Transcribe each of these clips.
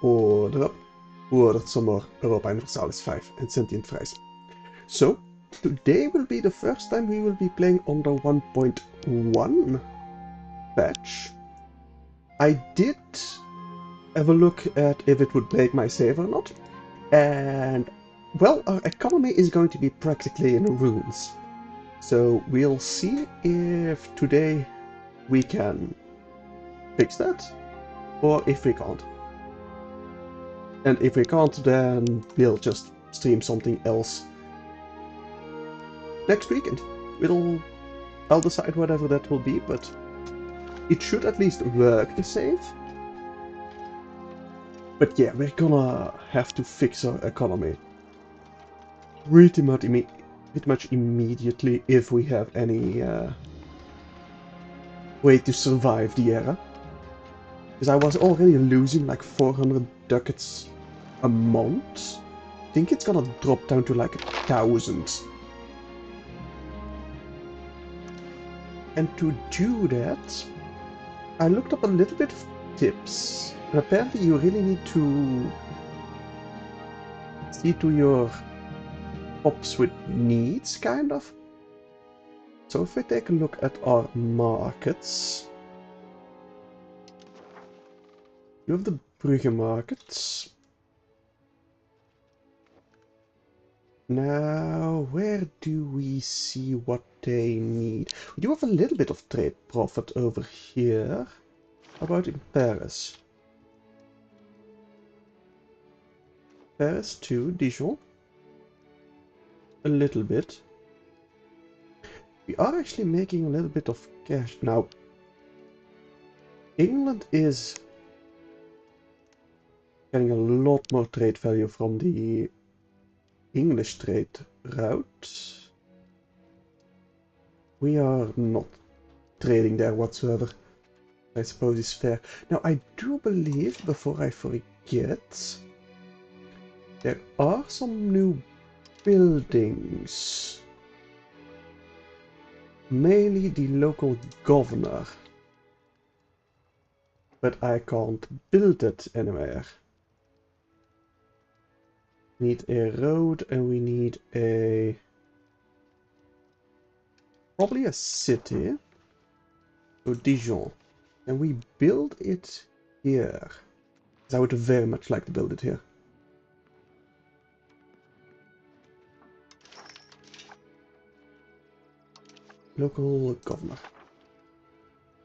ordered some more Europa Universalis V and sentient fries. So, today will be the first time we will be playing on the 1.1 patch. I did have a look at if it would break my save or not, and well, our economy is going to be practically in ruins. So we'll see if today we can fix that, or if we can't. And if we can't, then we'll just stream something else next weekend. I'll decide whatever that will be, but it should at least work the save. But yeah, we're gonna have to fix our economy pretty much immediately if we have any way to survive the era. Because I was already losing like 400 ducats a month. I think it's gonna drop down to like 1,000. And to do that, I looked up a little bit of tips. And apparently you really need to see to your pops with needs, kind of. So if we take a look at our markets, you have the Brugge markets. Now, where do we see what they need? We do have a little bit of trade profit over here. How about in Paris? Paris too, Dijon. A little bit. We are actually making a little bit of cash. Now, England is getting a lot more trade value from the English trade route. We are not trading there whatsoever. I suppose is fair. Now, I do believe, before I forget, there are some new buildings. Mainly the local governor. But I can't build it anywhere. We need a road and we need probably a city. So Dijon. And we build it here. Because I would very much like to build it here. Local governor.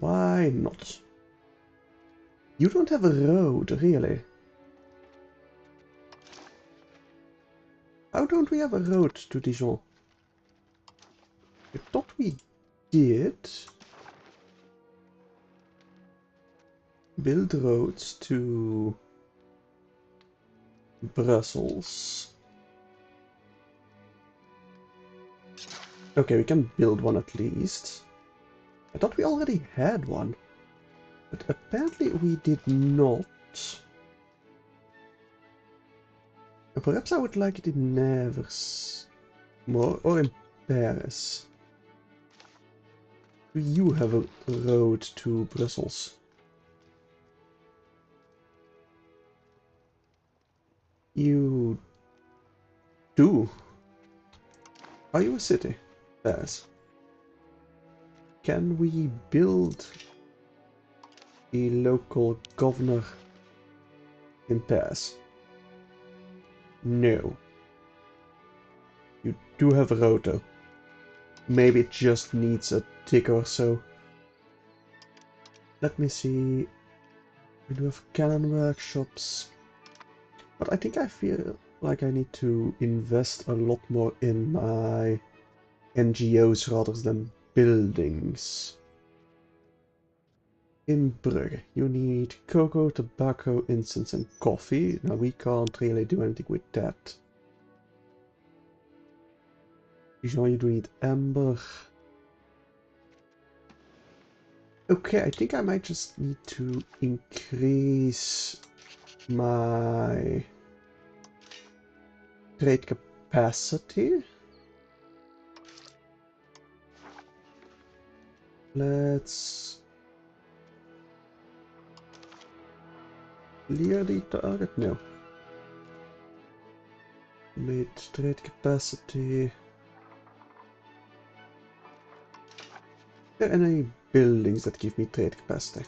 Why not? You don't have a road, really? How don't we have a road to Dijon? I thought we did. Build roads to Brussels. Okay, we can build one at least. I thought we already had one. But apparently we did not. Perhaps I would like it in Nevers more, or in Paris. Do you have a road to Brussels? You do. Are you a city? Paris. Can we build the local governor in Paris? No. You do have a road though. Maybe it just needs a tick or so. Let me see. We do have cannon workshops. But I think I feel like I need to invest a lot more in my NGOs rather than buildings. In Brugge, you need cocoa, tobacco, incense and coffee. Now we can't really do anything with that. Dijon, you do need amber. Okay, I think I might just need to increase my trade capacity. Let's Clear the target? No. Made trade capacity. Are there any buildings that give me trade capacity?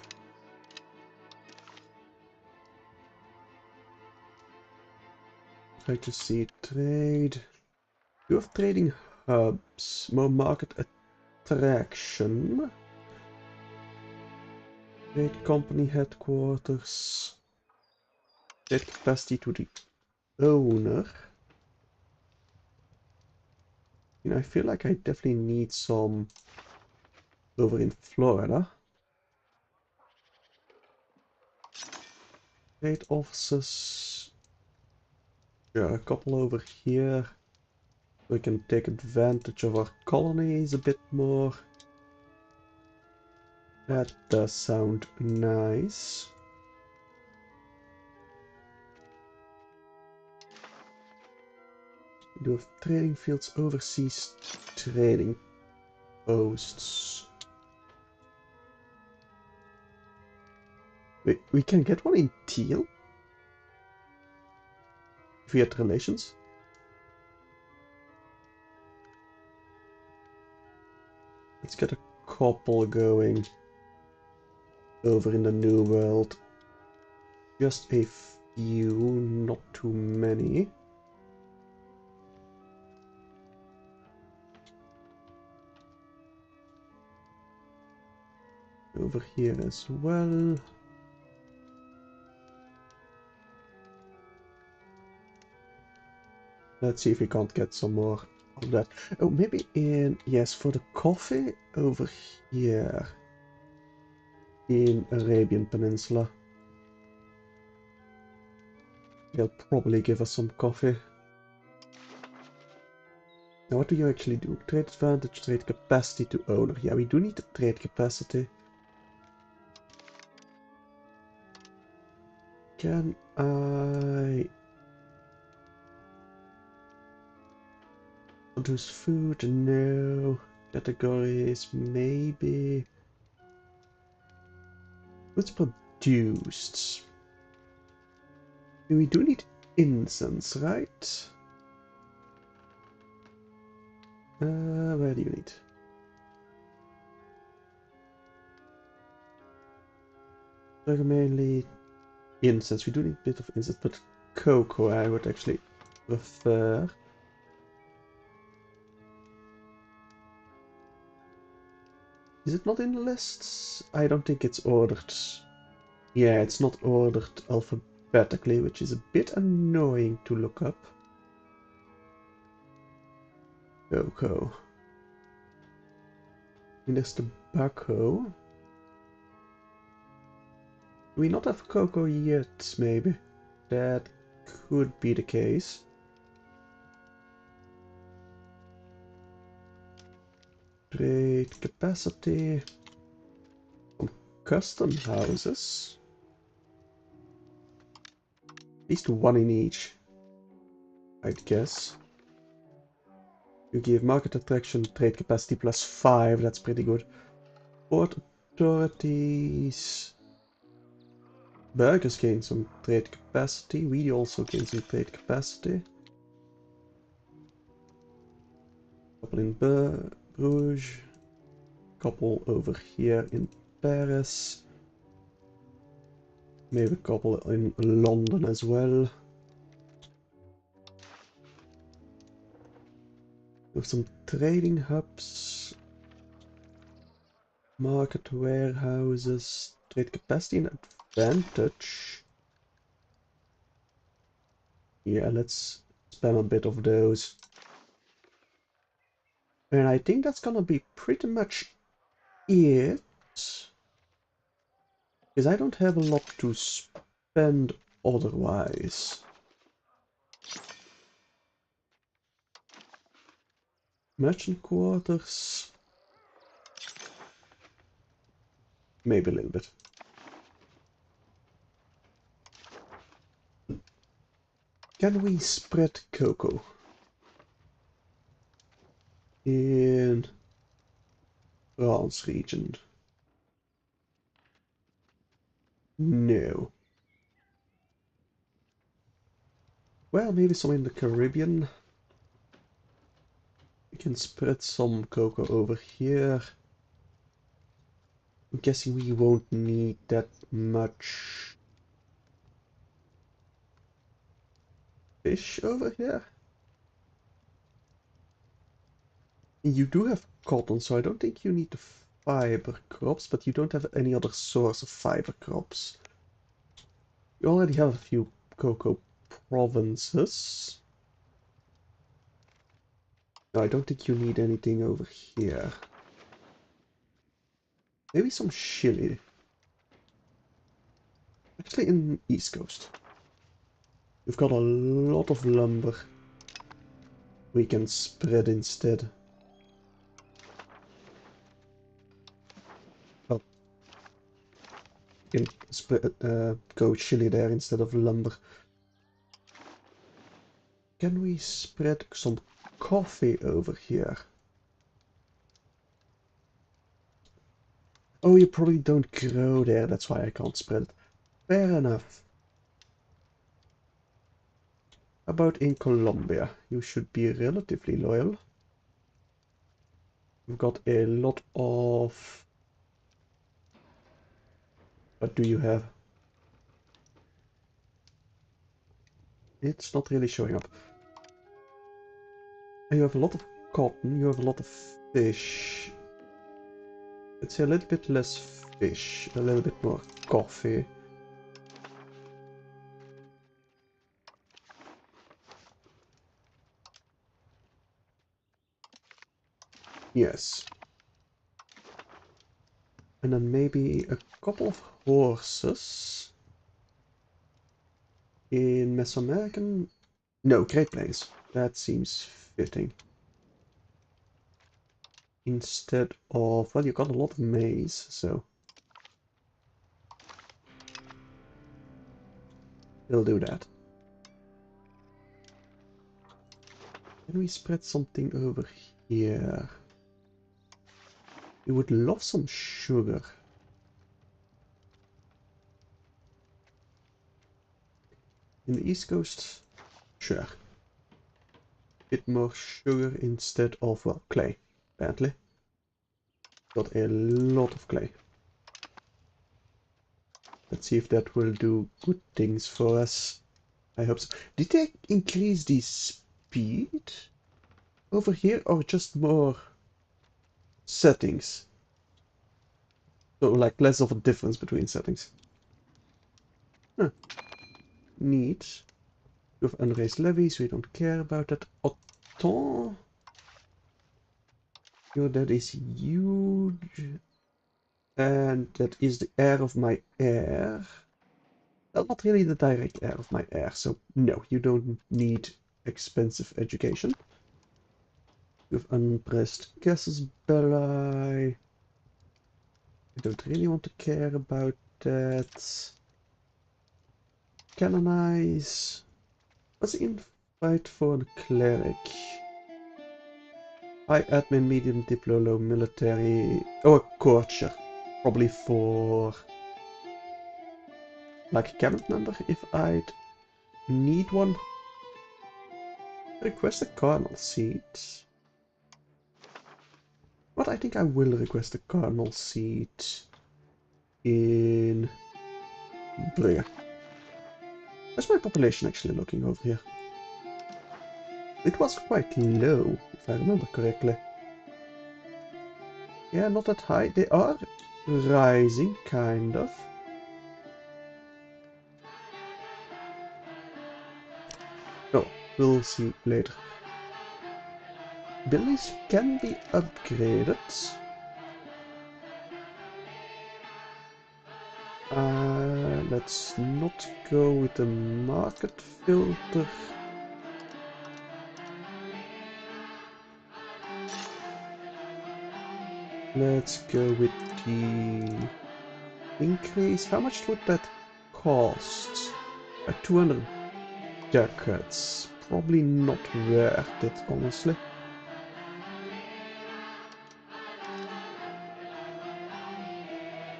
Try to see trade. You have trading hubs, more market attraction. Trade company headquarters. Trade capacity to the owner. You know, I feel like I definitely need some over in Florida. Trade offices. Yeah, a couple over here. We can take advantage of our colonies a bit more. That does sound nice. We do have trading fields, overseas trading posts. We can get one in Teal? Viet relations? Let's get a couple going over in the New World. Just a few, not too many. Over here as well. Let's see if we can't get some more of that. Oh, maybe in, yes, for the coffee over here in Arabian Peninsula. They'll probably give us some coffee. Now, what do you actually do? Trade advantage, trade capacity to owner. Yeah, we do need the trade capacity. Can I produce food? No. Categories, maybe. What's produced? We do need incense, right? Where do you need? Mainly incense. We do need a bit of incense, but cocoa I would actually prefer. Is it not in the lists? I don't think it's ordered. Yeah, it's not ordered alphabetically, which is a bit annoying to look up. Cocoa. And there's tobacco. Do we not have cocoa yet, maybe? That could be the case. Trade capacity. Some custom houses. At least one in each, I'd guess. You give market attraction, trade capacity +5, that's pretty good. Port authorities. Burgers gain some trade capacity. We also gain some trade capacity. Couple in Bruges. Couple over here in Paris. Maybe a couple in London as well. With some trading hubs. Market warehouses. Trade capacity and advantage. Yeah, let's spam a bit of those. And I think that's gonna be pretty much it. Because I don't have a lot to spend otherwise. Merchant quarters. Maybe a little bit. Can we spread cocoa? In France region? No. Well, maybe some in the Caribbean. We can spread some cocoa over here. I'm guessing we won't need that much fish over here. You do have cotton, so I don't think you need the fiber crops, but you don't have any other source of fiber crops. You already have a few cocoa provinces. No, I don't think you need anything over here. Maybe some chili. Actually, in East Coast. We've got a lot of lumber we can spread instead. Well, we can spread, go chili there instead of lumber. Can we spread some coffee over here? Oh, you probably don't grow there, that's why I can't spread it. Fair enough. How about in Colombia? You should be relatively loyal. You've got a lot of... What do you have? It's not really showing up. You have a lot of cotton, you have a lot of fish. Let's say a little bit less fish, a little bit more coffee. Yes. And then maybe a couple of horses in Mesoamerican... No, Great Plains. That seems fitting. Instead of... Well, you got a lot of maize, so... We'll do that. Can we spread something over here? We would love some sugar. In the East Coast, sure. Bit more sugar instead of, well, clay, apparently. Got a lot of clay. Let's see if that will do good things for us. I hope so. Did they increase the speed over here or just more settings? So like less of a difference between settings. Huh. Neat. You have unraised levies, we don't care about that. Autant. That is huge. And that is the heir of my heir. Well, not really the direct heir of my heir, so no, you don't need expensive education. You have unpressed casus belli. I don't really want to care about that. Canonize. What's the invite for the cleric? High admin, medium diplo, low military. Oh, a courtier. Probably for like a cabinet member if I'd need one. Request a cardinal seat. But I think I will request a cardinal seat in Brugge. How's my population actually looking over here? It was quite low, if I remember correctly. Yeah, not that high. They are rising, kind of. Oh, we'll see later. Buildings can be upgraded. Let's not go with the market filter. Let's go with the increase. How much would that cost? 200 ducats. Probably not worth it, honestly.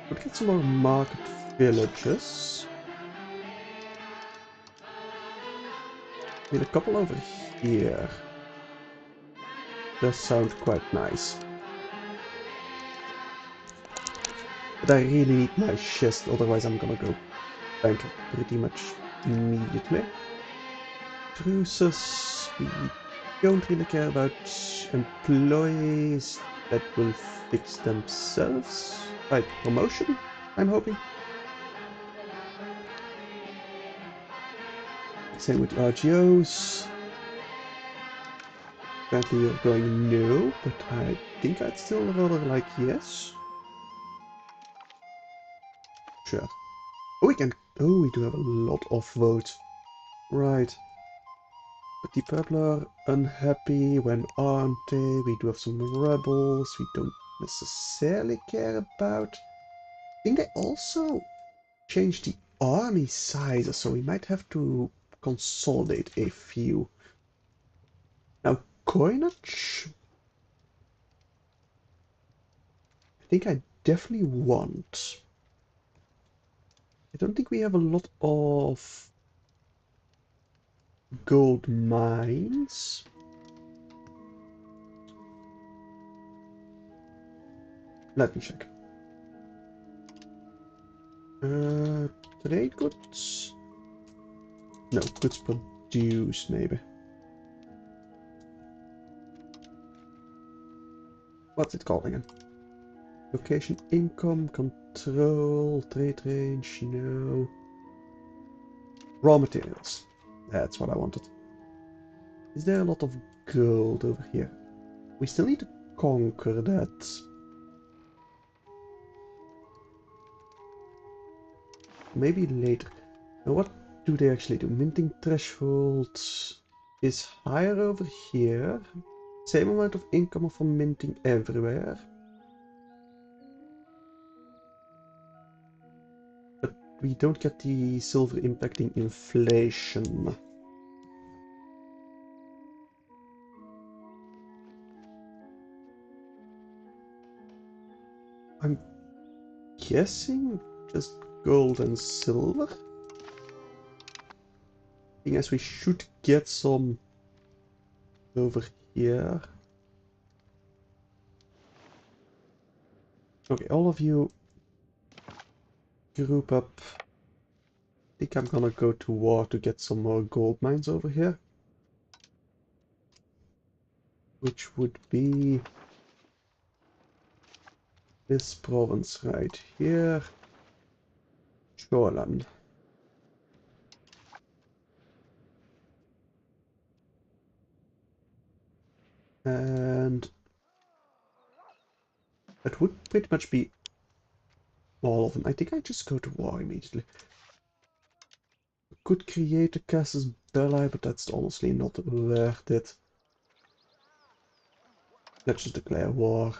We'll get some more market villages. With a couple over here. Does sound quite nice. But I really need my chest, otherwise I'm gonna go bank pretty much immediately. Truces, we don't really care about employees that will fix themselves. By promotion, I'm hoping. Same with RGOs. Apparently you're going no, but I think I'd still rather like yes. Sure. Oh, we can. Oh, we do have a lot of votes. Right. But the people are unhappy. When aren't they? We do have some rebels we don't necessarily care about. I think they also changed the army sizes, so we might have to consolidate a few. Now, coinage? I think I definitely want. I don't think we have a lot of gold mines. Let me check. Trade goods? No, goods produced maybe. What's it called again? Location, income, control, trade range, no. Raw materials. That's what I wanted. Is there a lot of gold over here? We still need to conquer that. Maybe later. Now what do they actually do? Minting threshold is higher over here. Same amount of income from minting everywhere. But we don't get the silver impacting inflation. I'm guessing just gold and silver? I guess we should get some over here. Okay, all of you group up. I think I'm gonna go to war to get some more gold mines over here. Which would be this province right here. Shoreland. And that would pretty much be all of them. I think I just go to war immediately. Could create a casus belli, but that's honestly not worth it. Let's just declare war.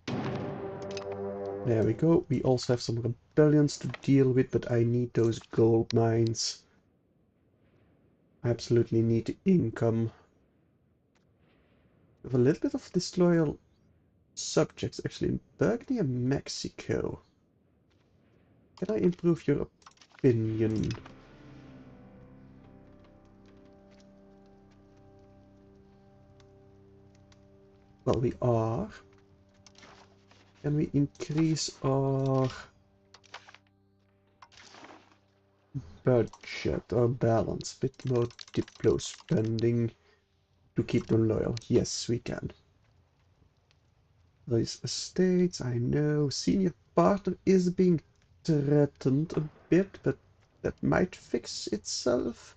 There we go. We also have some rebellions to deal with, but I need those gold mines. I absolutely need the income. We have a little bit of disloyal subjects actually in Burgundy and Mexico. Can I improve your opinion? Well, we are. Can we increase our budget or balance? A bit more diplo spending to keep them loyal. Yes, we can. These estates, I know. Senior partner is being threatened a bit, but that might fix itself.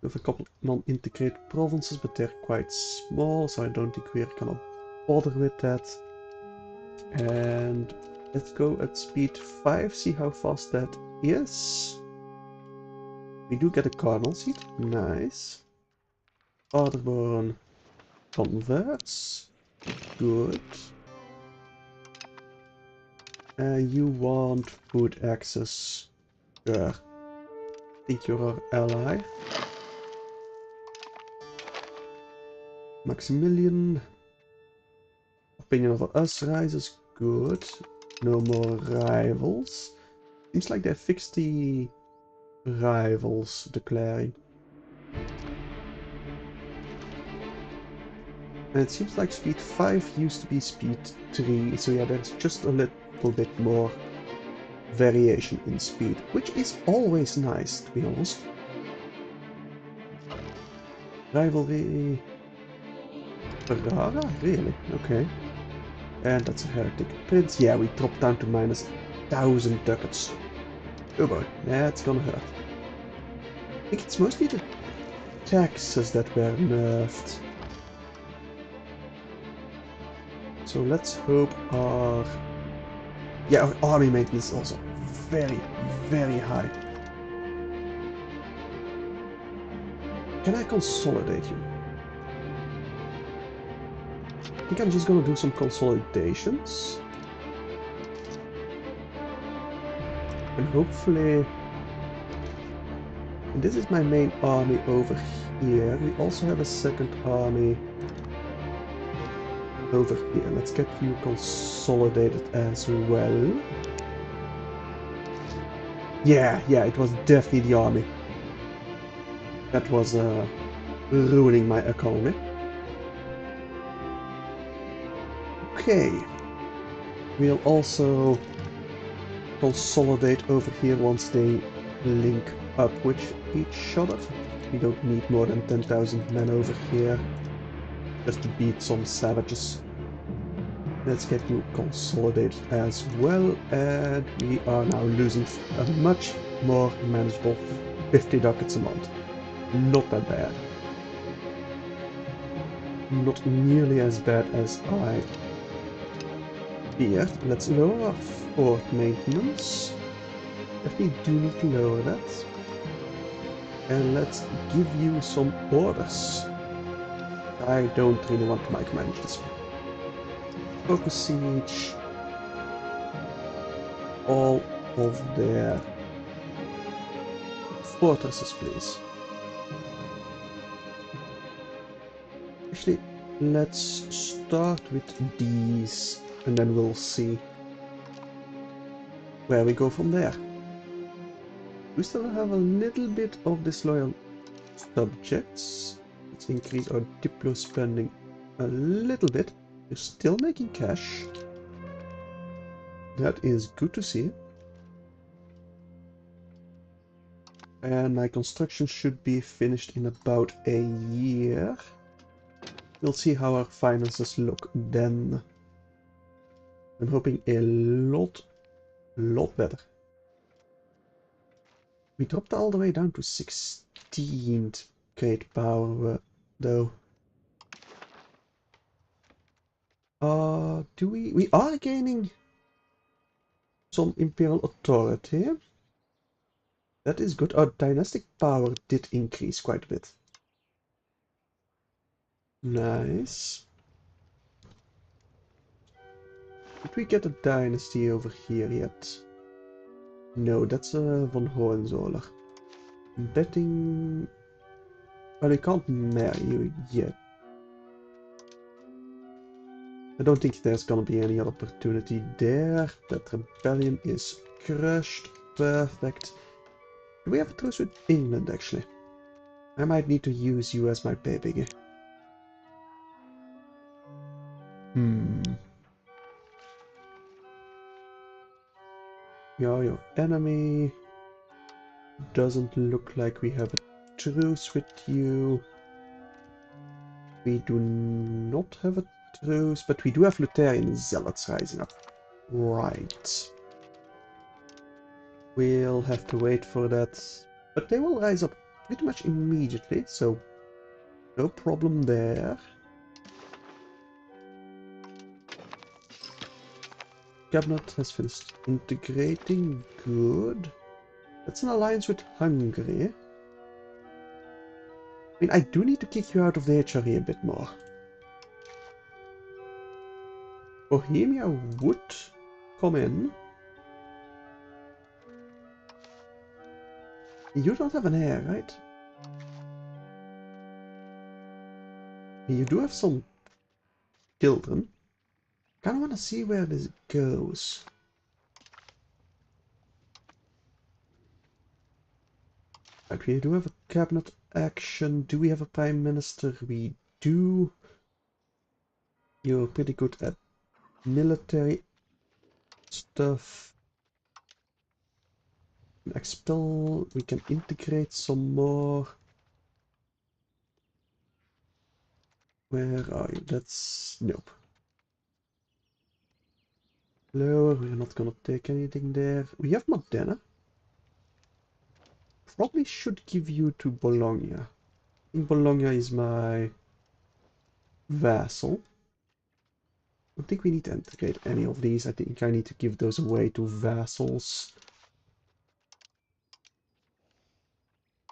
We have a couple non-integrated provinces, but they're quite small, so I don't think we're gonna bother with that. And let's go at speed 5, see how fast that is. We do get a cardinal seat, nice. Paderborn converts, good. You want food access, sure. Think you're our ally. Maximilian. Opinion of us rises, good. No more rivals. Seems like they fixed the rivals declaring. And it seems like speed 5 used to be speed 3, so yeah, there's just a little bit more variation in speed, which is always nice, to be honest. Rivalry... Ferrara? Really? Okay. And that's a heretic prince. Yeah, we dropped down to minus 1,000 ducats. Oh boy, that's gonna hurt. I think it's mostly the taxes that were nerfed. So let's hope our... Yeah, our army maintenance is also very, very high. Can I consolidate you? I think I'm just gonna do some consolidations. And hopefully... And this is my main army over here. We also have a second army over here. Let's get you consolidated as well. Yeah, it was definitely the army that was ruining my economy. Okay. We'll also consolidate over here once they link up with each other. We don't need more than 10,000 men over here just to beat some savages. Let's get you consolidated as well, and we are now losing a much more manageable 50 ducats a month. Not that bad. Not nearly as bad as I feared. Let's lower our fort maintenance. Definitely do need to lower that. And let's give you some orders. I don't really want to micromanage this. Focus siege. All of their fortresses, please. Actually, let's start with these, and then we'll see where we go from there. We still have a little bit of disloyal subjects. Let's increase our diplo spending a little bit. We're still making cash. That is good to see. And my construction should be finished in about a year. We'll see how our finances look then. I'm hoping a lot better. We dropped all the way down to 16th great power, though. Do we are gaining some imperial authority. That is good. Our dynastic power did increase quite a bit. Nice. Did we get a dynasty over here yet? No, that's von Hohenzollern. Betting... Well, we can't marry you yet. I don't think there's gonna be any other opportunity there. That rebellion is crushed. Perfect. Do we have a truce with England, actually? I might need to use you as my baby. Yeah, your enemy doesn't look like we have a truce with you. We do not have a truce, but we do have Lutherian zealots rising up. Right. We'll have to wait for that. But they will rise up pretty much immediately, so no problem there. Cabinet has finished integrating. Good. That's an alliance with Hungary. I mean, I do need to kick you out of the HRE a bit more. Bohemia would come in. You don't have an heir, right? You do have some children. Kinda wanna see where this goes. Right, we do have a cabinet action. Do we have a prime minister? We do. You're pretty good at military stuff. Expel. We can integrate some more. Where are you? That's... Nope. Lower, we're not gonna take anything there. We have Modena. Probably should give you to Bologna. I think Bologna is my vassal. I don't think we need to integrate any of these. I think I need to give those away to vassals.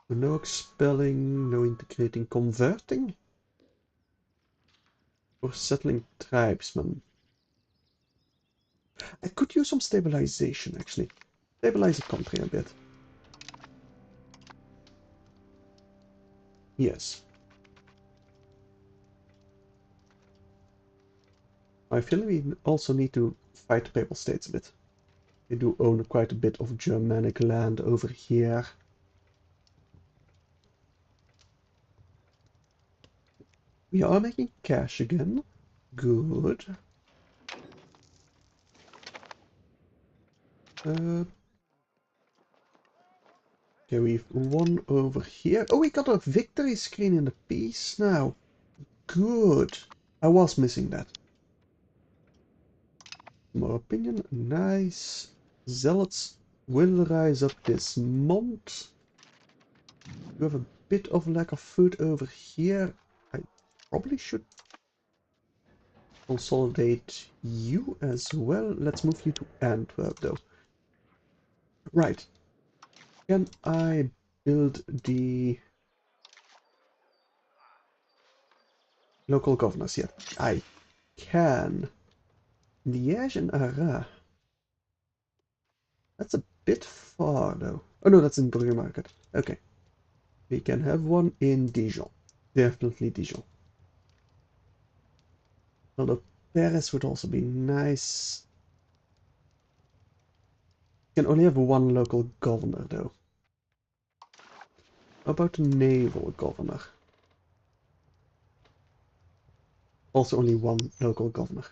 No expelling, no integrating, converting, or settling tribesmen. I could use some stabilization actually. Stabilize the country a bit. Yes. I feel we also need to fight the Papal States a bit. They do own quite a bit of Germanic land over here. We are making cash again. Good. Okay, we've won over here. Oh, we got a victory screen in the piece now. Good. I was missing that. More opinion. Nice. Zealots will rise up this month. We have a bit of lack of food over here. I probably should consolidate you as well. Let's move you to Antwerp though. Right. Can I build the local governors yet? I can. Liège and Arras. That's a bit far though. Oh no, that's in Brugge Market. Okay. We can have one in Dijon. Definitely Dijon. Although Paris would also be nice. Can only have one local governor though. How about a naval governor? Also only one local governor.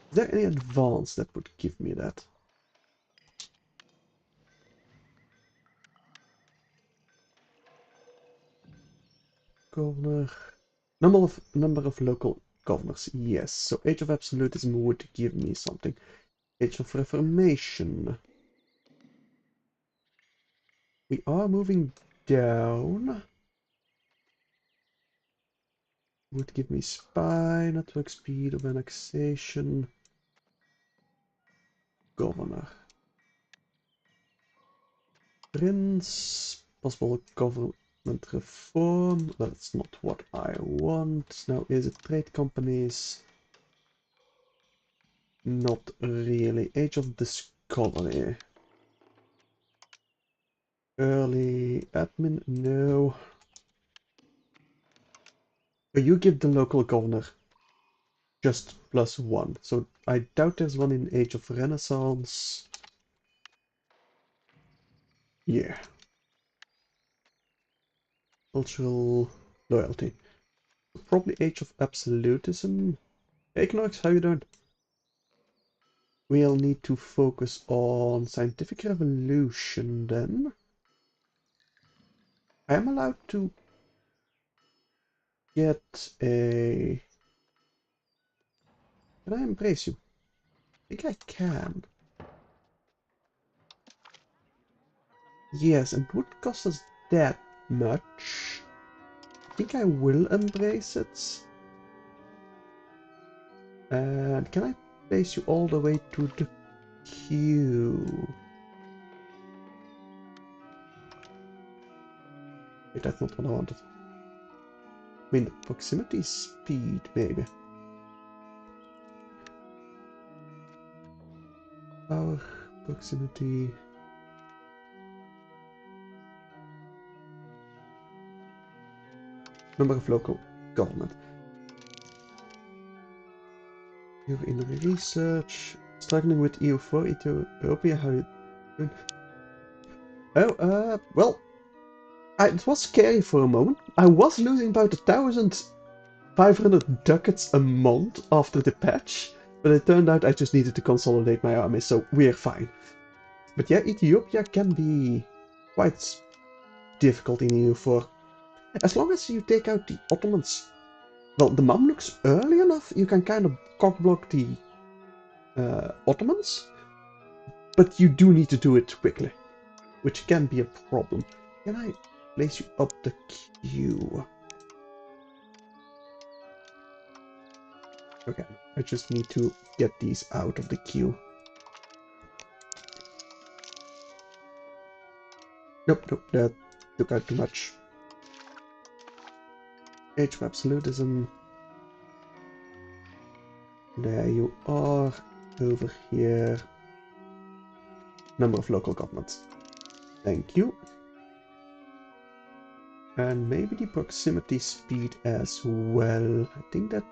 Is there any advance that would give me that? Governor. Number of local governors. Yes. So Age of Absolutism would give me something. Age of Reformation. We are moving down. Would give me spy, network speed of annexation. Governor. Prince. Possible government reform. That's not what I want. Now is it trade companies? Not really. Age of Discovery. Early admin? No. But you give the local governor just +1. So I doubt there's one in Age of Renaissance. Yeah. Cultural loyalty. Probably Age of Absolutism. Hey Knox, how you doing? We'll need to focus on scientific revolution then. I am allowed to get a... Can I embrace you? I think I can. Yes, and it would cost us that much. I think I will embrace it. And can I place you all the way to the queue? Wait, that's not what I wanted. I mean, proximity speed, maybe. Power, proximity. Number of local government. You're in research. Struggling with EUV, Ethiopia, how you doing? Oh, well, it was scary for a moment. I was losing about 1,500 ducats a month after the patch, but it turned out I just needed to consolidate my army, so we're fine. But yeah, Ethiopia can be quite difficult in EU4. As long as you take out the Ottomans. Well, the Mamluks early enough, you can kind of cockblock the Ottomans, but you do need to do it quickly, which can be a problem. Can I place you up the queue? Okay, I just need to get these out of the queue. Nope, nope, that took out too much. Age of Absolutism. There you are, over here. Number of local governments. Thank you. And maybe the proximity speed as well. I think that...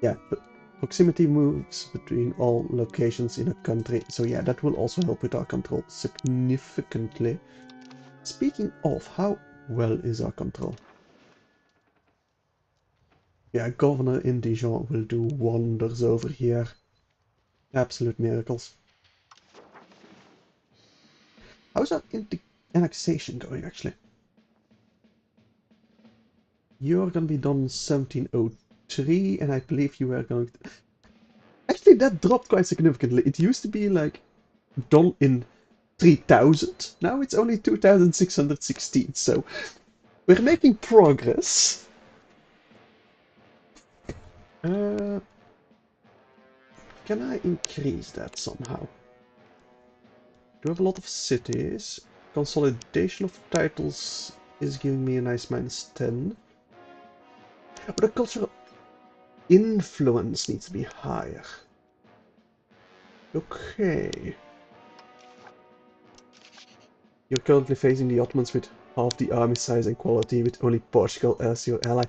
yeah, but proximity moves between all locations in a country. So yeah, that will also help with our control significantly. Speaking of, how well is our control? Yeah, Governor in Dijon will do wonders over here. Absolute miracles. How's our annexation going, actually? You're gonna be done 1703, and I believe you were going to... Actually, that dropped quite significantly. It used to be, like, done in 3000. Now it's only 2616, so... we're making progress. Can I increase that somehow? Do have a lot of cities. Consolidation of titles is giving me a nice -10. But the cultural influence needs to be higher. Okay. You're currently facing the Ottomans with half the army size and quality, with only Portugal as your ally.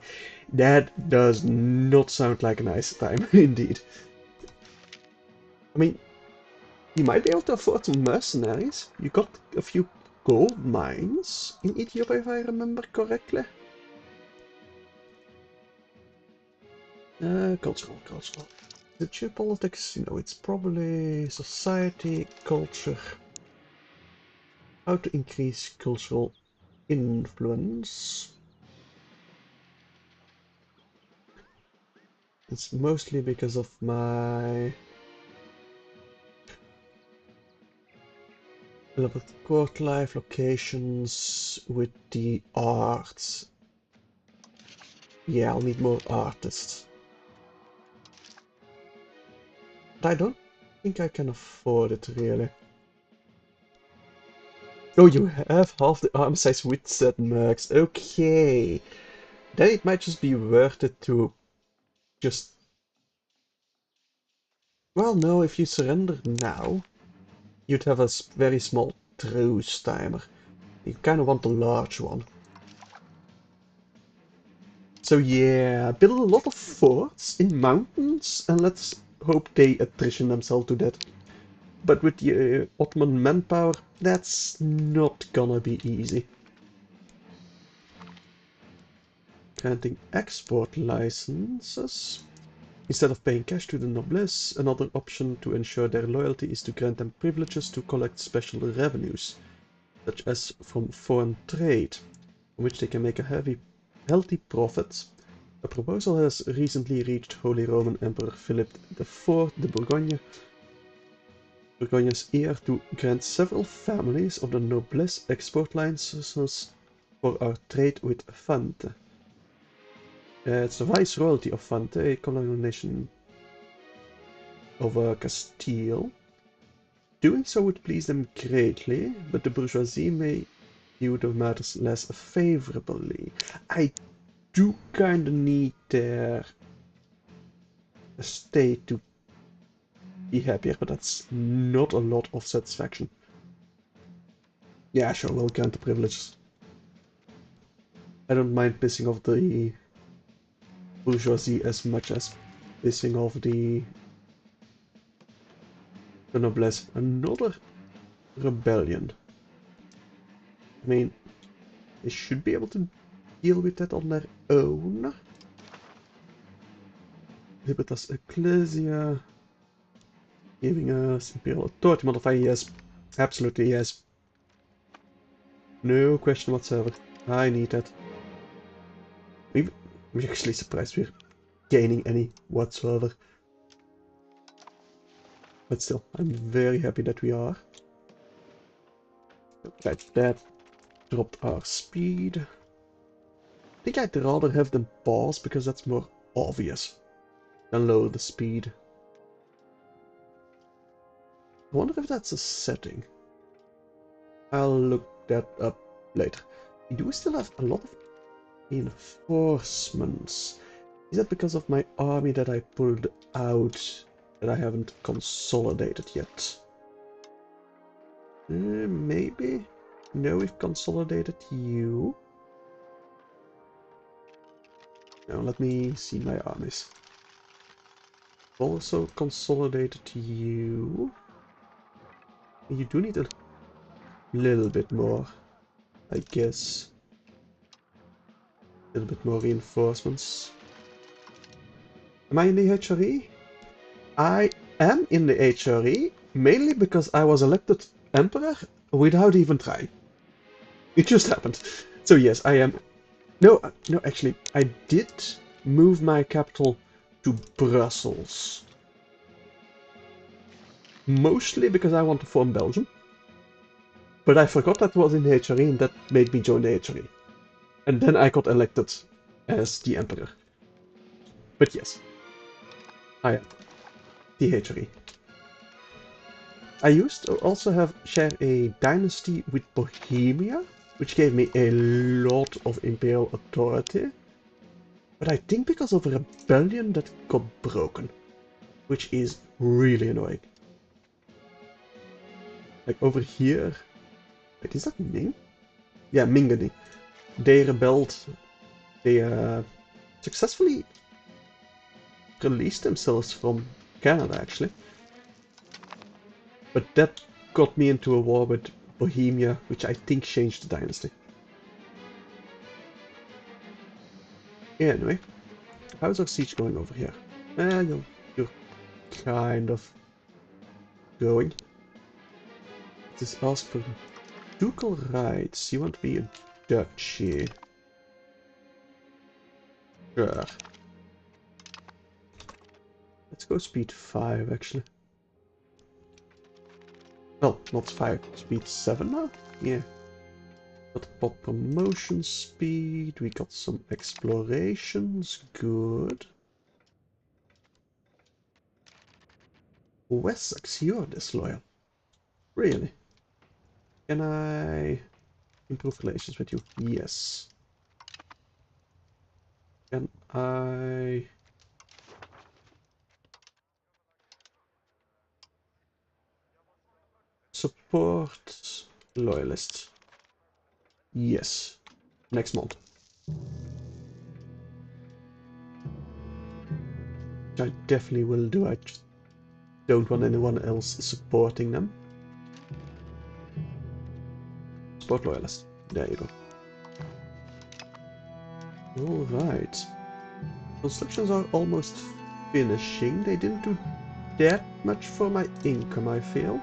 That does not sound like a nice time, indeed. I mean, you might be able to afford some mercenaries. You got a few gold mines in Ethiopia, if I remember correctly. Cultural. Is it geopolitics? No, it's probably society, culture. How to increase cultural influence. It's mostly because of my beloved court life locations with the arts. Yeah, I'll need more artists. But I don't think I can afford it, really. Oh, you have half the arm size with said mercs. Okay. Then it might just be worth it to just... well, no, if you surrender now, you'd have a very small truce timer. You kind of want a large one. So yeah, build a lot of forts in mountains, and let's hope they attrition themselves to that. But with the Ottoman manpower, that's not gonna be easy. Granting export licenses. Instead of paying cash to the noblesse, another option to ensure their loyalty is to grant them privileges to collect special revenues, such as from foreign trade, from which they can make a healthy profit. A proposal has recently reached Holy Roman Emperor Philip IV de Bourgogne's ear to grant several families of the noblesse export licenses for our trade with Fante. It's the Viceroyalty of Fante, a colonial nation of Castile. Doing so would please them greatly, but the bourgeoisie may view the matters less favorably. I do kinda need their estate to be happier, but that's not a lot of satisfaction. Yeah, sure, we'll grant the privileges. I don't mind pissing off the bourgeoisie as much as pissing off the noblesse. Another rebellion. I mean, they should be able to deal with that on their own. Libertas Ecclesia. Giving us Imperial Authority modifier, yes. Absolutely, yes. No question whatsoever. I need that. I'm actually surprised we're gaining any whatsoever. But still, I'm very happy that we are. Okay, that dropped our speed. I think I'd rather have them pause because that's more obvious than lower the speed. I wonder if that's a setting. I'll look that up later. We do still have a lot of reinforcements. Is that because of my army that I pulled out that I haven't consolidated yet? Maybe? No, we've consolidated you. Now let me see my armies. Also consolidated you. You do need a little bit more, I guess. A little bit more reinforcements. Am I in the HRE? I am in the HRE, mainly because I was elected emperor without even trying. It just happened. So yes, I am. No, no, actually, I did move my capital to Brussels. Mostly because I want to form Belgium. But I forgot that was in the HRE and that made me join the HRE. And then I got elected as the emperor. But yes, I am the HRE. I used to also share a dynasty with Bohemia, which gave me a lot of imperial authority. But I think because of a rebellion that got broken, which is really annoying. Like over here, wait, is that Ming? Yeah, Mingani. They rebelled. They successfully released themselves from Canada, actually. But that got me into a war with Bohemia, which I think changed the dynasty. Anyway, how's our siege going over here? You're kind of going. This asks for ducal rights. You want to be a duchy. Sure. Let's go speed 5, actually. Well, not 5, speed 7 now? Yeah. Got pop promotion speed, we got some explorations, good. Wessex, you're disloyal. Really? Can I improve relations with you? Yes. Can I... support loyalist? Yes. Next month. Which I definitely will do. I just don't want anyone else supporting them. Support loyalist. There you go. Alright. Constructions are almost finishing. They didn't do that much for my income, I feel.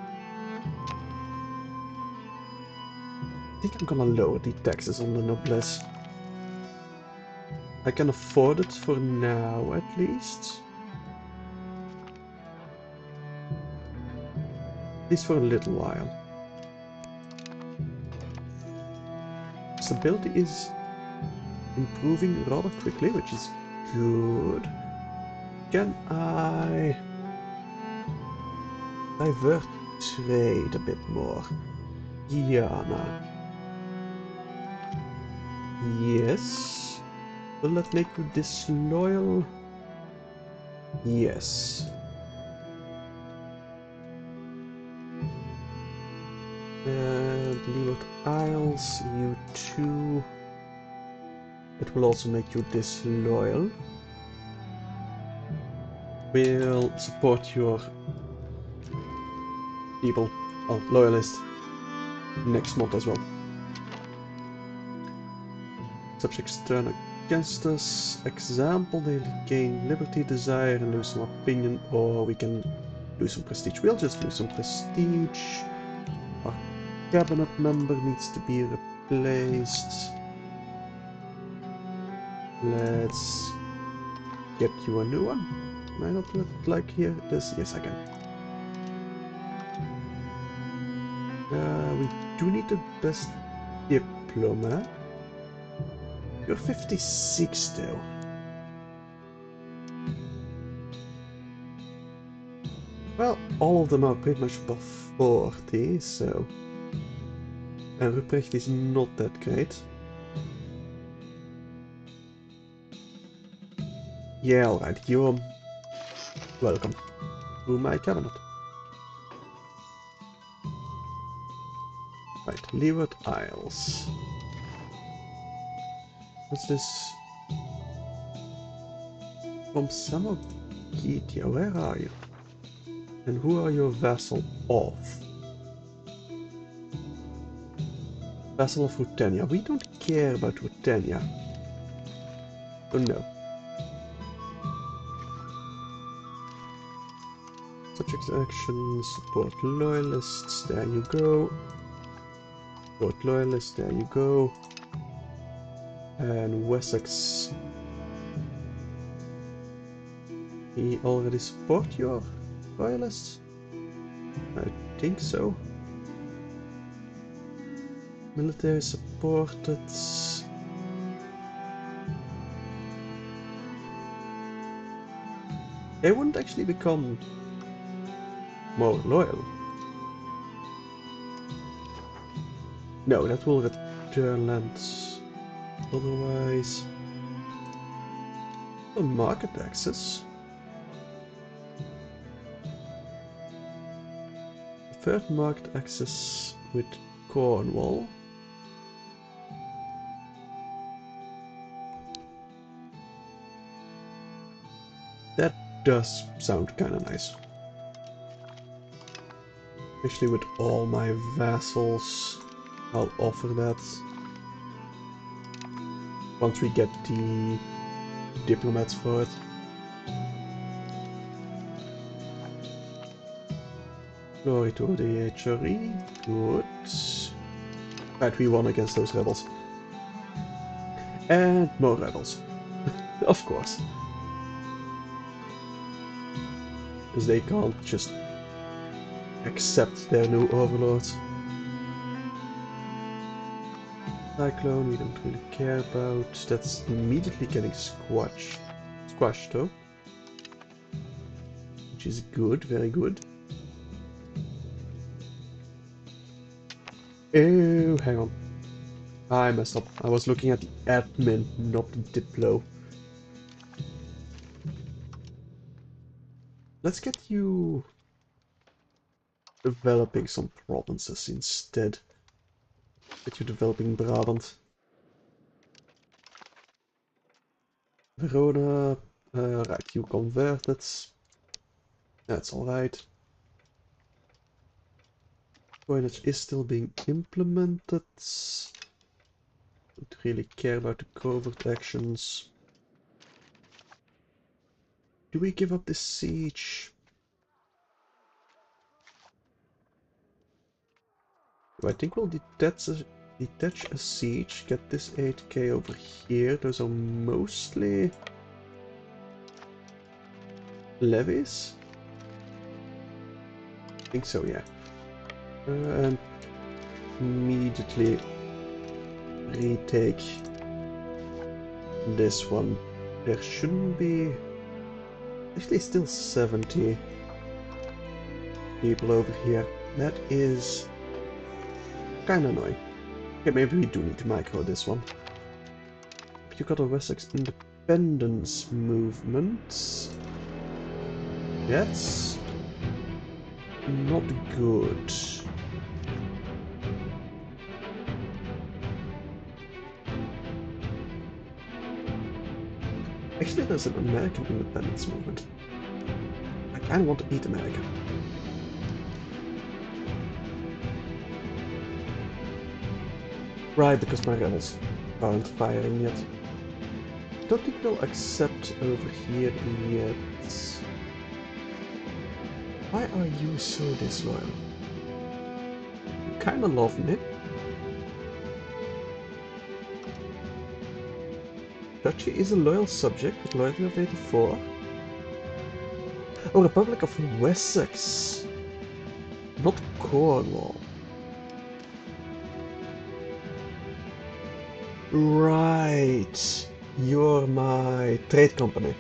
I think I'm gonna lower the taxes on the noblesse. I can afford it for now, at least. At least for a little while. Stability is improving rather quickly, which is good. Can I divert trade a bit more? Guyana. Yes. Will that make you disloyal? Yes. And Leeward Isles, you too. It will also make you disloyal. We'll support your people. Oh, loyalist. next month as well. Subjects turn against us. Example, they gain liberty, desire, and lose some opinion, or we can lose some prestige. We'll just lose some prestige. Our cabinet member needs to be replaced. Let's get you a new one. Can I not do it like here? This? Yes, I can. We do need the best diplomat. You're 56 though. Well, all of them are pretty much above 40, so... And Ruprecht is not that great. Yeah, alright, you're welcome to my cabinet. Right, Leeward Isles. What's this? From Samogitia, where are you? And who are your vassal of? Vassal of Rutenia. We don't care about Rutenia. Oh no. Subject action, support loyalists, there you go. Support loyalists, there you go. And Wessex. He already support your loyalists? I think so. Military supported. They wouldn't actually become more loyal. No, that will return lands. Otherwise... Oh, market access. Third market access with Cornwall. That does sound kinda nice. Especially with all my vassals, I'll offer that. Once we get the diplomats for it. Glory to the HRE. Good. Right, we won against those rebels. And more rebels. Of course. Because they can't just accept their new overlords. Cyclone, we don't really care about. That's immediately getting squashed though. Which is good, very good. Oh, hang on. I messed up. I was looking at the admin, not the diplo. Let's get you developing some provinces instead. Get you developing Brabant. Verona, right, you converted. That's alright. Coinage is still being implemented. Don't really care about the covert actions. Do we give up this siege? I think we'll detach a siege, get this 8k over here. Those are mostly levies? I think so, yeah. And immediately retake this one. There shouldn't be... Actually still 70 people over here. That is kinda annoying. Okay, maybe we do need to micro this one. You got a Wessex independence movement. That's not good. Actually, there's an American independence movement. I kinda want to eat America. Right, because my rebels aren't firing yet. Don't think they'll accept over here yet. Why are you so disloyal? You kinda love me. Duchy is a loyal subject with loyalty of 84. Oh, Republic of Wessex. Not Cornwall. Right. You're my trade company.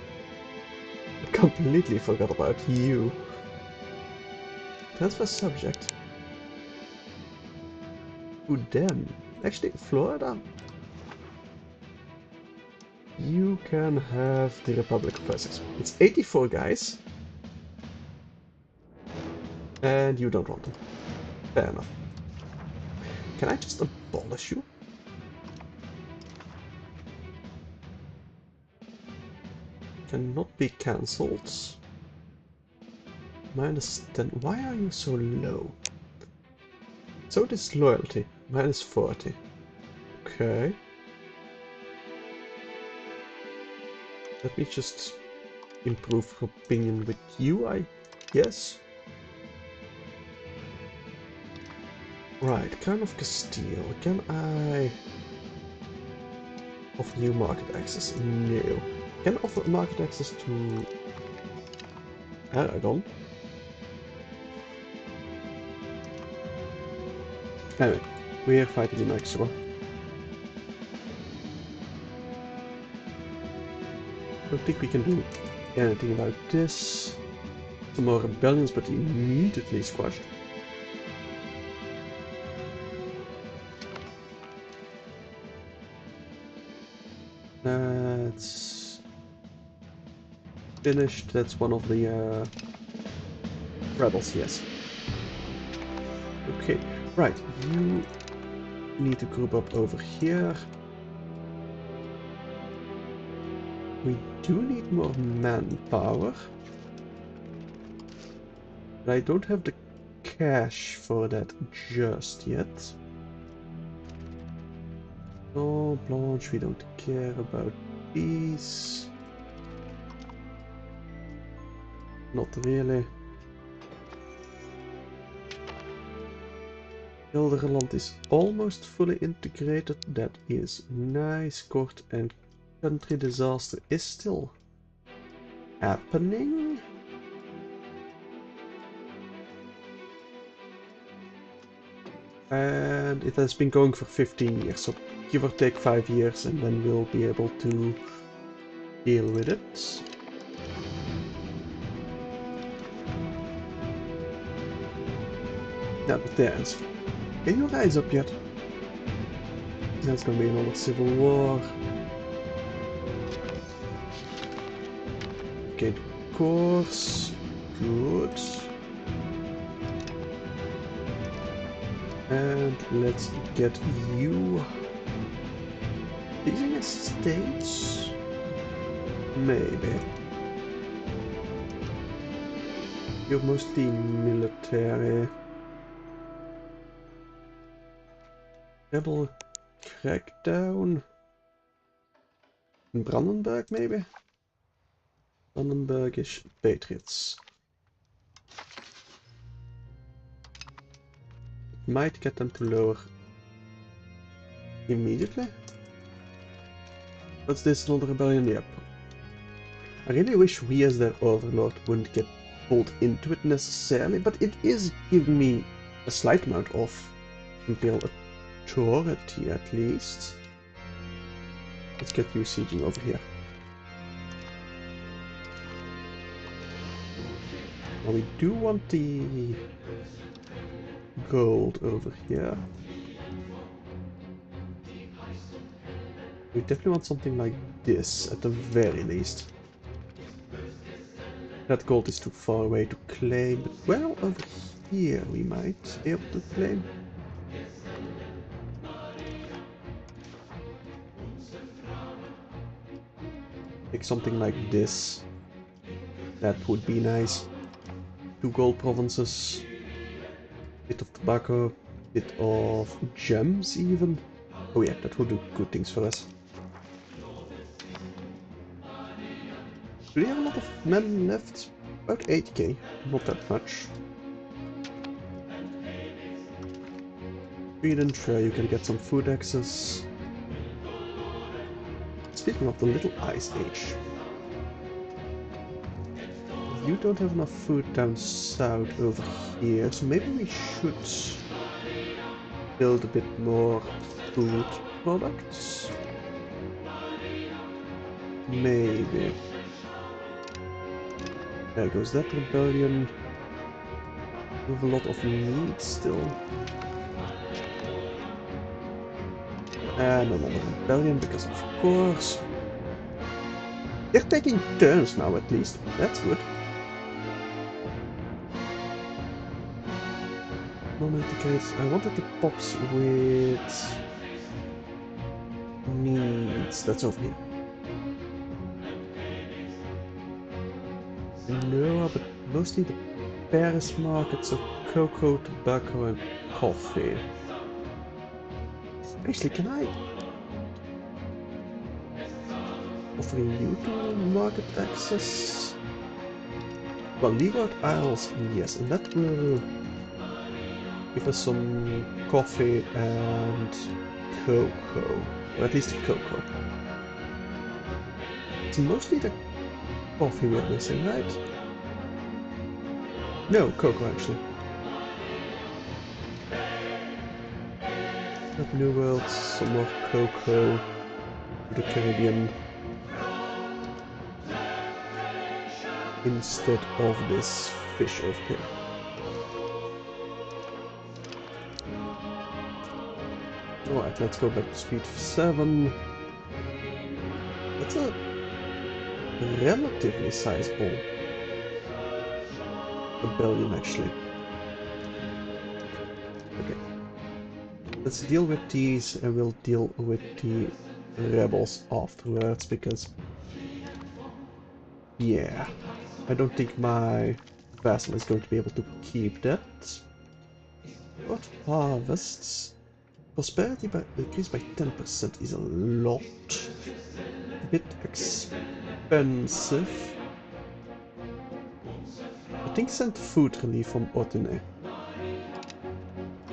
I completely forgot about you. Transfer subject. To them. Actually, Florida. You can have the Republic of Wessex. It's 84 guys. And you don't want them. Fair enough. Can I just abolish you? Cannot be cancelled. Minus 10. Why are you so low? So disloyalty. Minus 40. Okay. Let me just improve opinion with you, I guess. Right, Crown of Castile. Can I offer you market access? No. Can I offer market access to Aragon? Anyway, we're fighting in Mexico. Don't think we can do anything about this. Some more rebellions, but immediately squashed. That's finished. That's one of the rebels, yes. Okay, right. You need to group up over here. We do need more manpower. But I don't have the cash for that just yet. No, Blanche, we don't care about these. Not really. Gelderland is almost fully integrated. That is nice. Court and country disaster is still happening. And it has been going for 15 years, so give or take 5 years, and then we'll be able to deal with it. Yeah, but there's... Can you rise up yet? There's gonna be another civil war. Okay, course. Good. And let's get you... Leasing estates? Maybe. You're mostly military. Rebel crackdown. Brandenburg, maybe? Brandenburgish patriots. Might get them to lower immediately. What's this? Another rebellion? Yep. I really wish we as their overlord wouldn't get pulled into it necessarily, but it is giving me a slight amount of imperial authority at least. Let's get you sieging over here. Now we do want the gold over here. We definitely want something like this at the very least. That gold is too far away to claim, but well, over here we might be able to claim. Take something like this. That would be nice. 2 gold provinces. Bit of tobacco, bit of gems even. Oh yeah, that will do good things for us. Do we have a lot of men left? About 8k, not that much. Sweden, sure, you can get some food access. Speaking of the Little Ice Age, you don't have enough food down south over here, so maybe we should build a bit more food products. Maybe. There goes that rebellion. We have a lot of meat still. And another rebellion, because of course. They're taking turns now at least. That's good. Non-indicates. I wanted the pops with needs. That's over here. No, but mostly the Paris markets of cocoa, tobacco, and coffee. Actually, can I offer you to market access? Well, Leeward Isles, yes, and that will give us some coffee and cocoa, or at least cocoa. It's mostly the coffee we're missing, right? No, cocoa actually. That New World, some more cocoa, the Caribbean, instead of this fish over here. Alright, let's go back to speed 7. That's a relatively sizable rebellion, actually. Okay. Let's deal with these, and we'll deal with the rebels afterwards, because... yeah, I don't think my vassal is going to be able to keep that. What harvests? Prosperity by increased by 10% is a lot. A bit expensive. I think send food relief from Otene.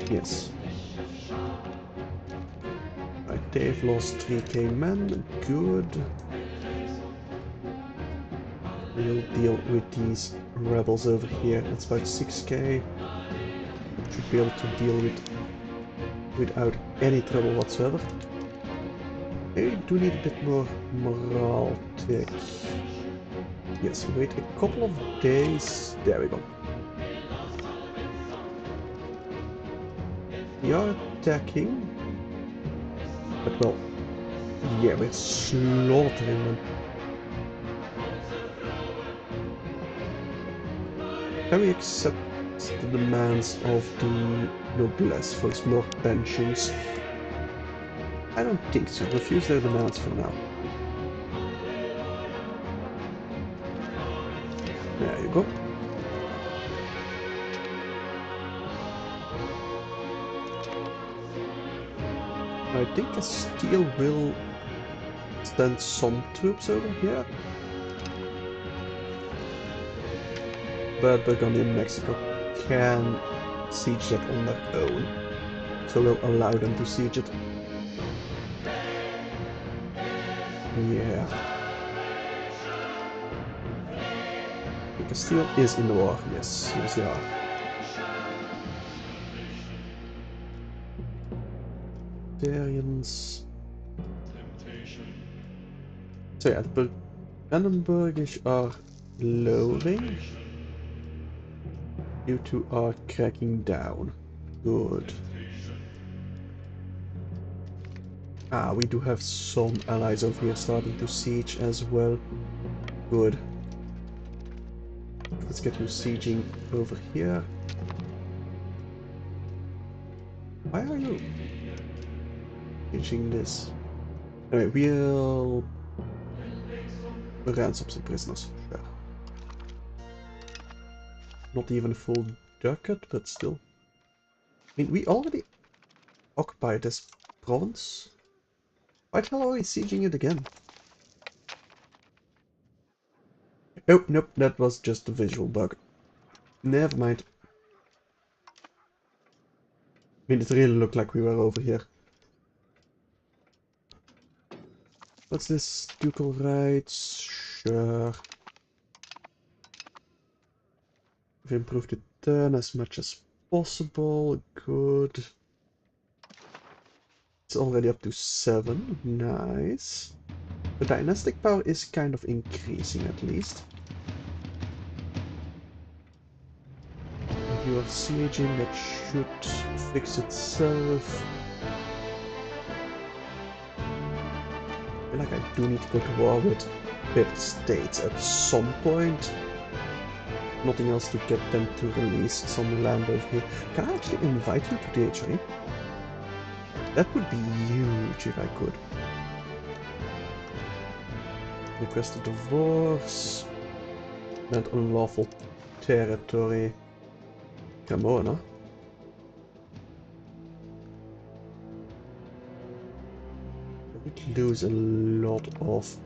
Yes. Right, they've lost 3k men. Good. We'll deal with these rebels over here. That's about 6k. Should be able to deal with without any trouble whatsoever. I do need a bit more morale tick. Yes, wait a couple of days. There we go. We are attacking. But well, yeah, we're slaughtering them. Can we accept the demands of the noblesse for more pensions? I don't think so. Refuse their demands for now. There you go. I think Castile will send some troops over here. But Burgundy and Mexico can siege that on their own. So we'll allow them to siege it. Yeah. Castile is in the war, yes, yes they are. Barbarians. So yeah, the Brandenburgish are lowering. You two are cracking down. Good. Ah, we do have some allies over here starting to siege as well. Good. Let's get you sieging over here. Why are you sieging this? Anyway, we'll ransom some prisoners. Sure. Not even a full ducat, but still. I mean, we already occupied this province? Why the hell are we sieging it again? Oh, nope, that was just a visual bug. Never mind. I mean, it really looked like we were over here. What's this? Ducal rights? Sure. We've improved the turn as much as possible. Good. It's already up to 7. Nice. The dynastic power is kind of increasing at least. You are sieging, that should fix itself. I feel like I do need to go to war with Fifth States at some point. Nothing else to get them to release some land over here. Can I actually invite you to the HRE? That would be huge if I could. Request a divorce. And unlawful territory. Come on, huh? I would lose a lot of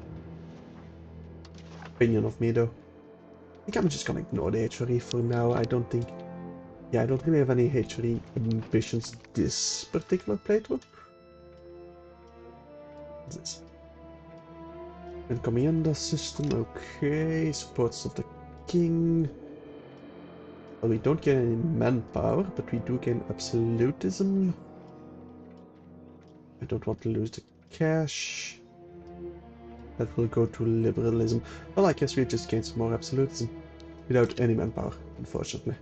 opinion of me though. I think I'm just gonna ignore the HRE for now. I don't think... Yeah, I don't really have any HRE ambitions this particular playthrough. What's this? Encomienda system, okay. Supports of the king. Well, we don't gain any manpower, but we do gain absolutism. I don't want to lose the cash. That will go to liberalism. Well, I guess we just gain some more absolutism. Without any manpower, unfortunately.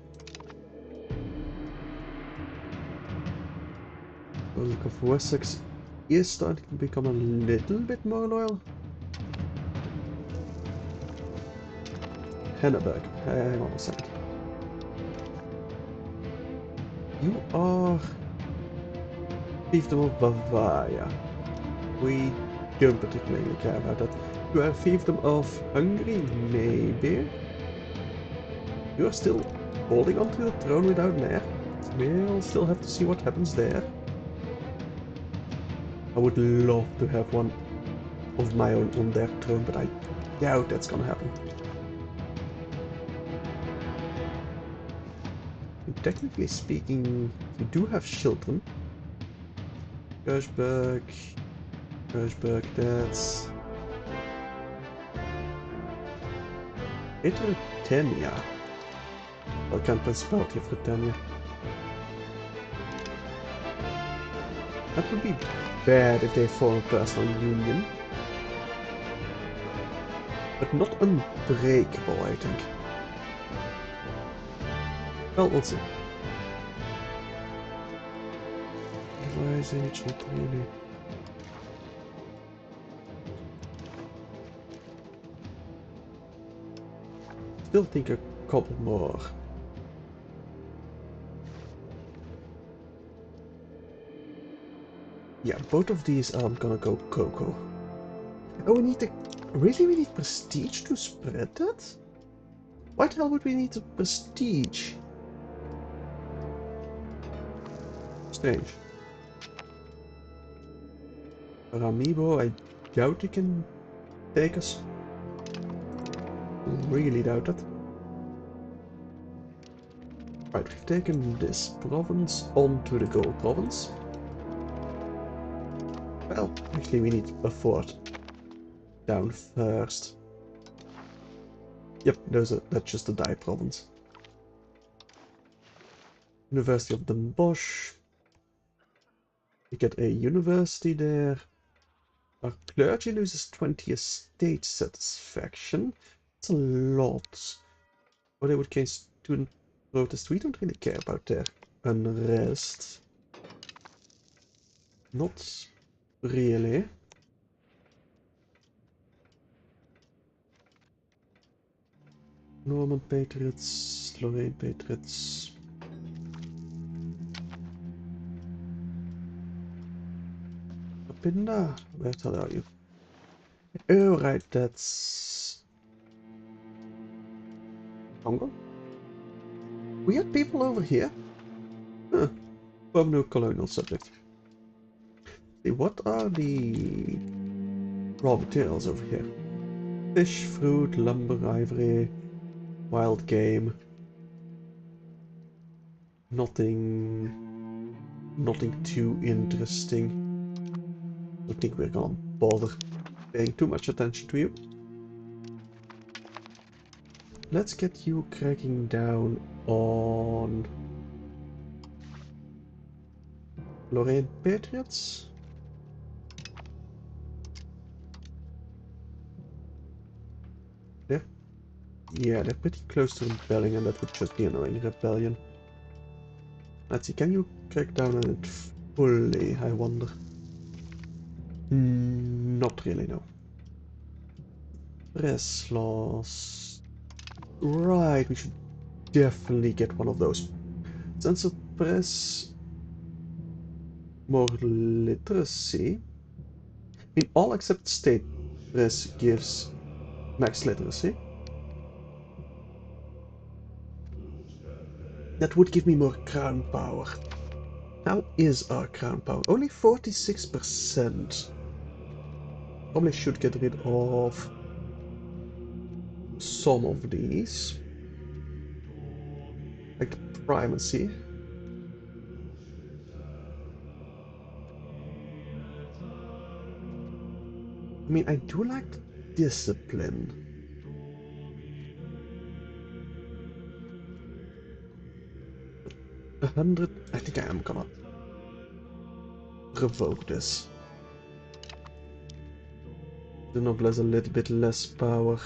Republic of Wessex is starting to become a little bit more loyal. Henneberg, hang on a second. You are Fiefdom of Bavaria. We don't particularly care about that. You are Fiefdom of Hungary, maybe? You are still holding onto the throne without an heir. We'll still have to see what happens there. I would love to have one of my own on their throne, but I doubt that's gonna happen. And technically speaking, we do have children. Kirchberg, that's... Britannia. Balkan Principality of Britannia. That would be bad if they form a personal union. But not unbreakable, I think. Well, we'll see. Otherwise, age, not really. Still think a couple more. Yeah, both of these are gonna go cocoa. Oh, we need to... Really, we need prestige to spread that? Why the hell would we need the prestige? Strange. Amiibo, I doubt you can take us. Really doubt it. Right, we've taken this province onto the gold province. Well, actually we need a fort down first. Yep, that's just a dye province. University of Den Bosch. We get a university there. Our clergy loses 20 estate satisfaction. That's a lot. Or they would gain student protest. We don't really care about their unrest. Not really. Norman Patriots, Lorraine Patriots. Pinda, where the hell are you? Oh, right, that's Congo. We had people over here. Huh. From no colonial subject. See, what are the raw materials over here? Fish, fruit, lumber, ivory, wild game. Nothing too interesting. I don't think we're gonna bother paying too much attention to you. Let's get you cracking down on Lorraine Patriots. They're, yeah, they're pretty close to rebelling, and that would just be annoying rebellion. Let's see, can you crack down on it fully, I wonder? Not really, no. Press laws. Right, we should definitely get one of those. Censored press. More literacy. I mean, all except state press gives max literacy. That would give me more crown power. How is our crown power? Only 46%. Probably should get rid of some of these. Like the primacy. I mean, I do like the discipline. 100. I think I am gonna revoke this. The noble has a little bit less power.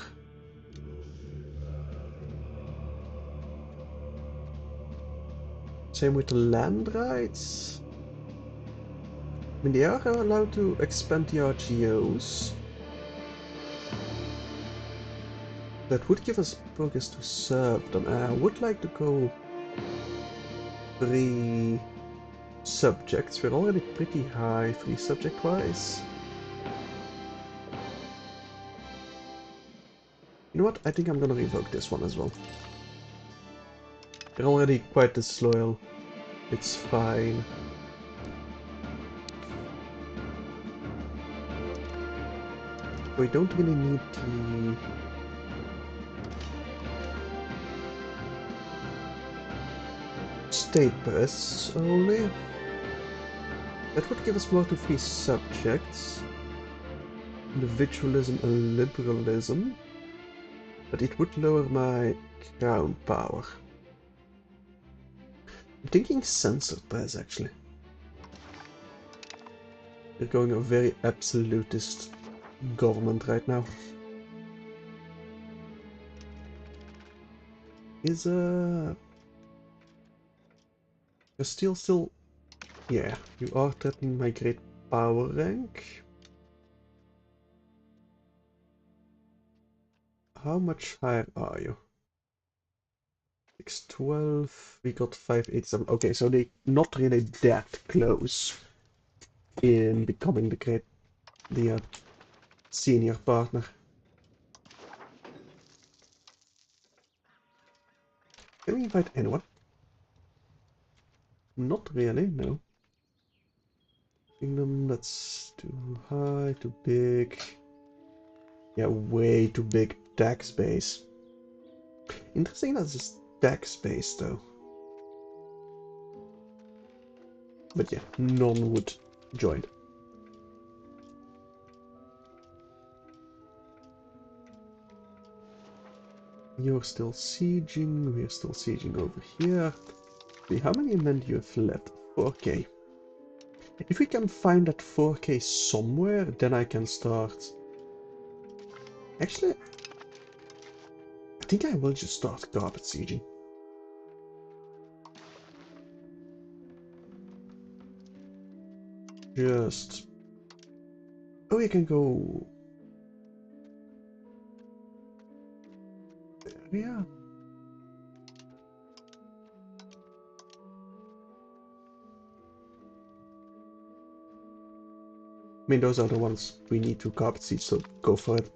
Same with the land rights. I mean, they are allowed to expand the RGOs. That would give us progress to serve them. I would like to go 3 subjects. We're already pretty high 3 subject wise. You know what? I think I'm gonna revoke this one as well. They're already quite disloyal. It's fine. We don't really need the state press only. That would give us more to 3 subjects. Individualism and liberalism. But it would lower my crown power. I'm thinking censored press actually. We're going a very absolutist government right now. Is Castile still? Yeah, you are threatening my great power rank. How much higher are you? 612. We got 587. Okay, so they're not really that close in becoming the senior partner. Can we invite anyone? Not really, no. Kingdom, that's too high, too big. Yeah, way too big tax base. Interesting that's just tax base though. But yeah, none would join. You're still sieging, we're still sieging over here. See, how many men do you have left? 4k. If we can find that 4k somewhere, then I can start. Actually, I think I will just start carpet sieging. Just... Oh, you can go... Yeah. I mean, those are the ones we need to carpet siege, so go for it.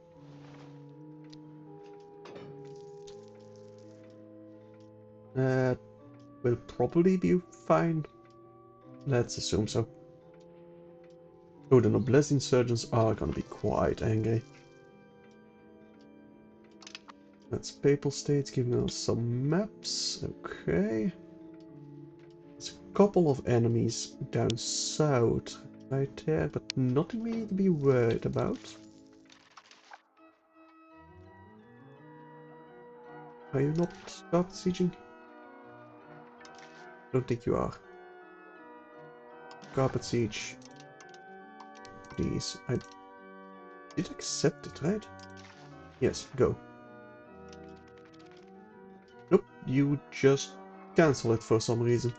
Will probably be fine. Let's assume so. Oh, the noblesse insurgents are gonna be quite angry. That's Papal States giving us some maps. Okay. There's a couple of enemies down south right there, but nothing we need to be worried about. Are you not start sieging? Don't think you are. Carpet siege. Please. I did accept it, right? Yes, go. Nope, you just cancel it for some reason.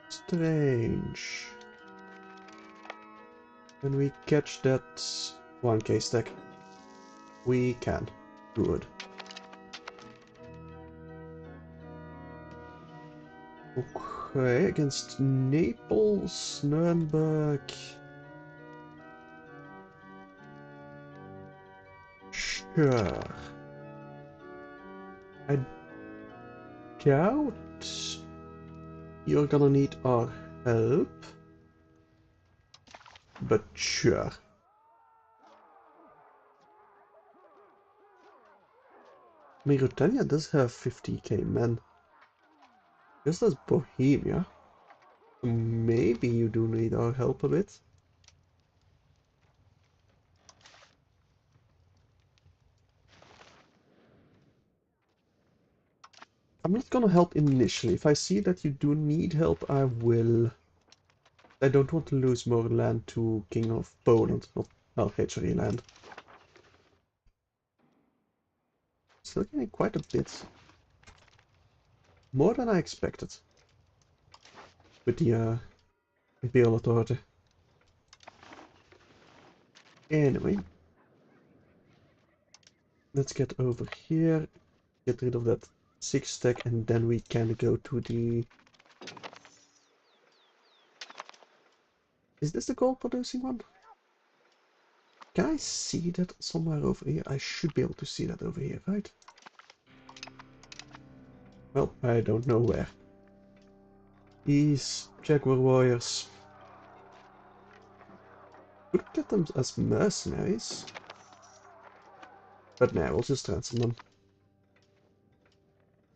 Strange. Can we catch that 1k stack? We can. Good. Okay, against Naples, Nuremberg. Sure. I doubt you're gonna need our help, but sure. Mauritania does have 50k men. Just as Bohemia. Maybe you do need our help a bit. I'm not gonna help initially. If I see that you do need help, I will. I don't want to lose more land to King of Poland, not HRE land. Still getting quite a bit. More than I expected. With the Imperial Authority. Anyway. Let's get over here. Get rid of that 6 stack and then we can go to the... Is this the gold producing one? Can I see that somewhere over here? I should be able to see that over here, right? Well, I don't know where. These Jaguar warriors. Could get them as mercenaries. But nah, we'll just ransom them.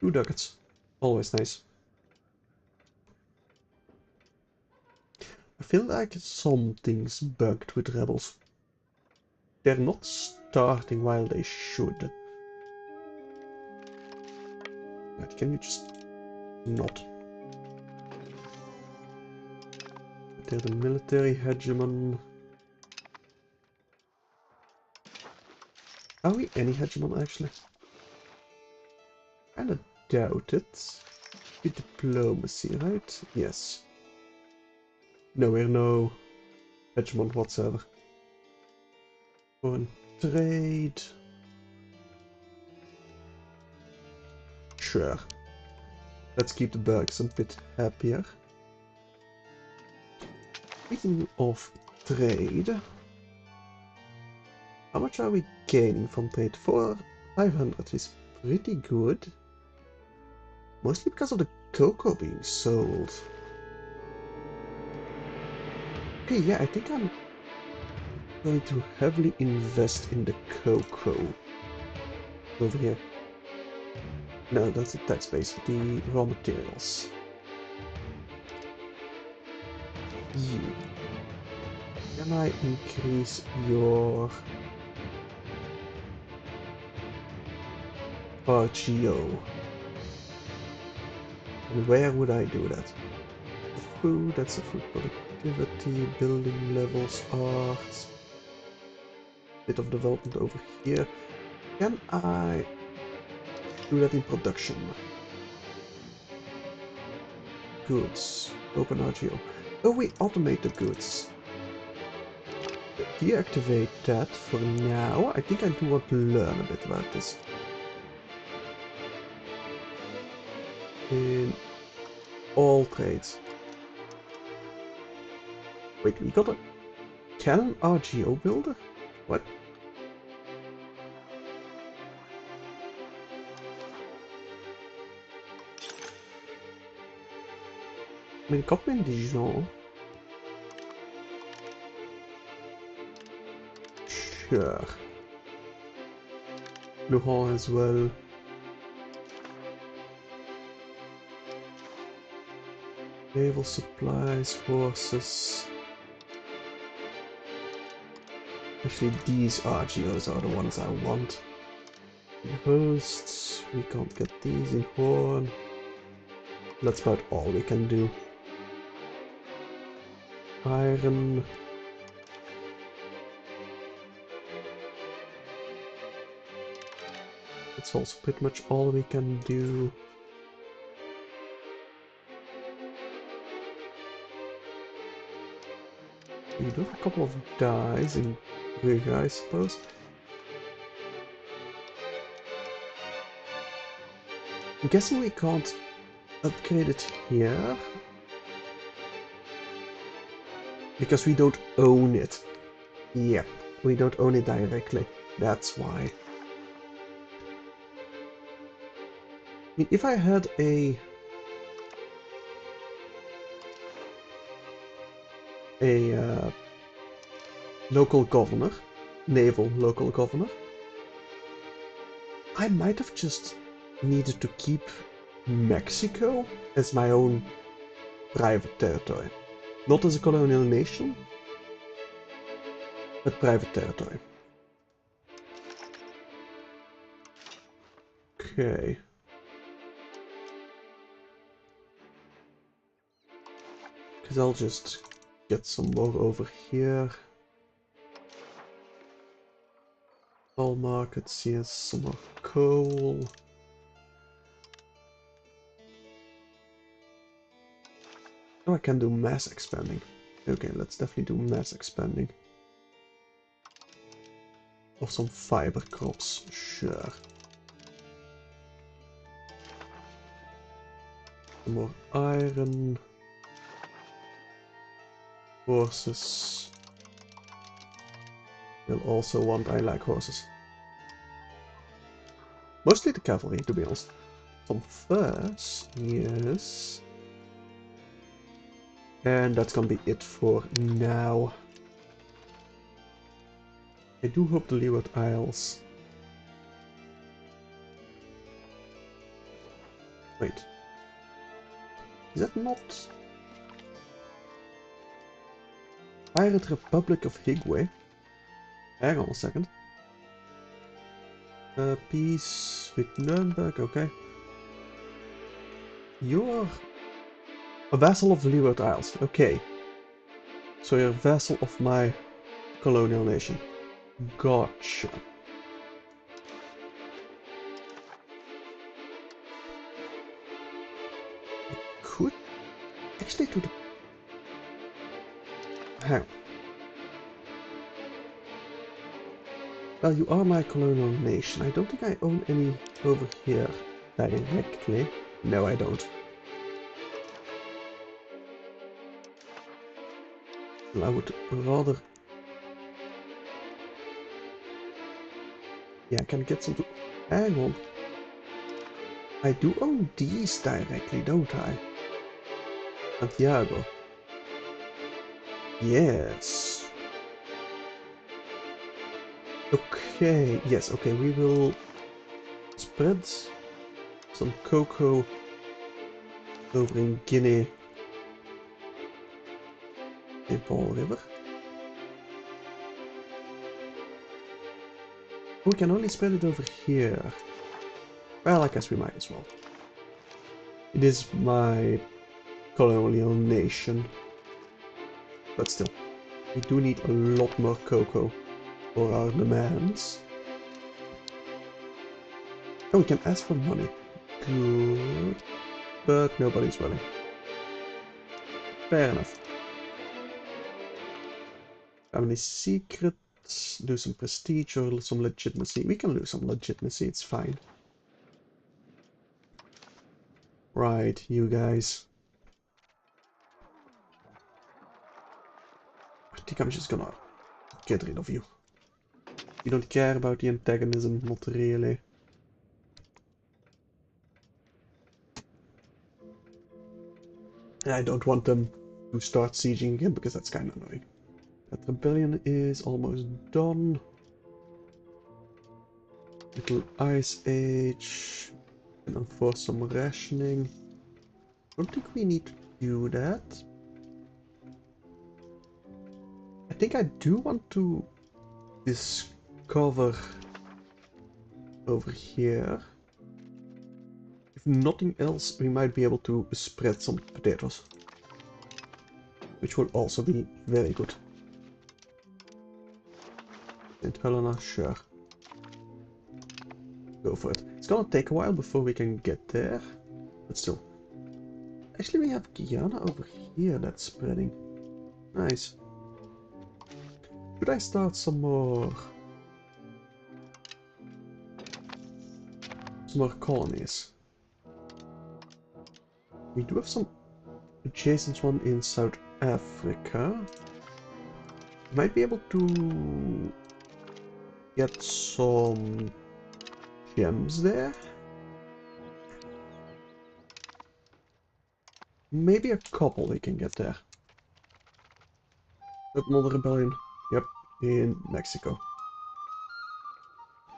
2 ducats. Always nice. I feel like something's bugged with rebels. They're not starting while they should. Right, can you just not? They're the military hegemon. Are we any hegemon actually? Kinda doubt it. With diplomacy, right? Yes. No, we're no hegemon whatsoever. Foreign trade. Sure. Let's keep the Bergs a bit happier. Speaking of trade, how much are we gaining from trade? 500 is pretty good. Mostly because of the cocoa being sold. Okay, yeah, I think I'm going to heavily invest in the cocoa. Over here. No, that's the tax base, the raw materials. You. Can I increase your RGO? And where would I do that? Food, that's a food productivity, building levels, art. Bit of development over here. Can I do that in production? Goods. Open RGO. Oh, we automate the goods. Deactivate that for now. I think I do want to learn a bit about this. In all trades. Wait, we got a cannon RGO builder? What? I mean, copy in Dijon. Sure. Luhan as well. Naval supplies, horses. Actually, these RGOs are the ones I want. Hosts, we can't get these in Horn. That's about all we can do. Iron. That's also pretty much all we can do. We do have a couple of dyes in Riga, I suppose. I'm guessing we can't upgrade it here. Because we don't own it. Yep, we don't own it directly. That's why. I mean, if I had a local governor, naval local governor, I might have just needed to keep Mexico as my own private territory. Not as a colonial nation, but private territory. Okay. Because I'll just get some more over here. All markets, yes, some more coal. Oh, I can do mass expanding. Okay, let's definitely do mass expanding. Of some fiber crops, sure. Some more iron. Horses. Will also want, I like horses. Mostly the cavalry, to be honest. Some furs, yes. And that's gonna be it for now. I do hope the Leeward Isles... Wait. Is that not... Pirate Republic of Higwe? Hang on a second. Peace with Nuremberg, okay. You're a vassal of the Leeward Isles, okay. So you're a vassal of my colonial nation. Gotcha. I could actually do the... Hang on. Well, you are my colonial nation. I don't think I own any over here directly. No, I don't. Well, I would rather... Yeah, I can get some... Hang on. I do own these directly, don't I? Santiago. Yes. Okay, yes, okay, we will spread some cocoa over in Guinea. In Paul River. We can only spread it over here. Well, I guess we might as well. It is my colonial nation. But still, we do need a lot more cocoa for our demands. Oh, we can ask for money. Good. But nobody's willing. Fair enough. Family secrets, do some prestige or some legitimacy. We can lose some legitimacy, it's fine. Right, you guys. I think I'm just gonna get rid of you. You don't care about the antagonism, not really. I don't want them to start sieging again because that's kind of annoying. That rebellion is almost done. Little ice age. And enforce some rationing. Don't think we need to do that. I think I do want to discover over here. If nothing else, we might be able to spread some potatoes. Which will also be very good. And Helena, sure. Go for it. It's gonna take a while before we can get there. But still. Actually, we have Guyana over here that's spreading. Nice. Should I start some more colonies? We do have some adjacent one in South Africa. Might be able to get some gems there. Maybe a couple we can get there. But another rebellion. Yep, in Mexico.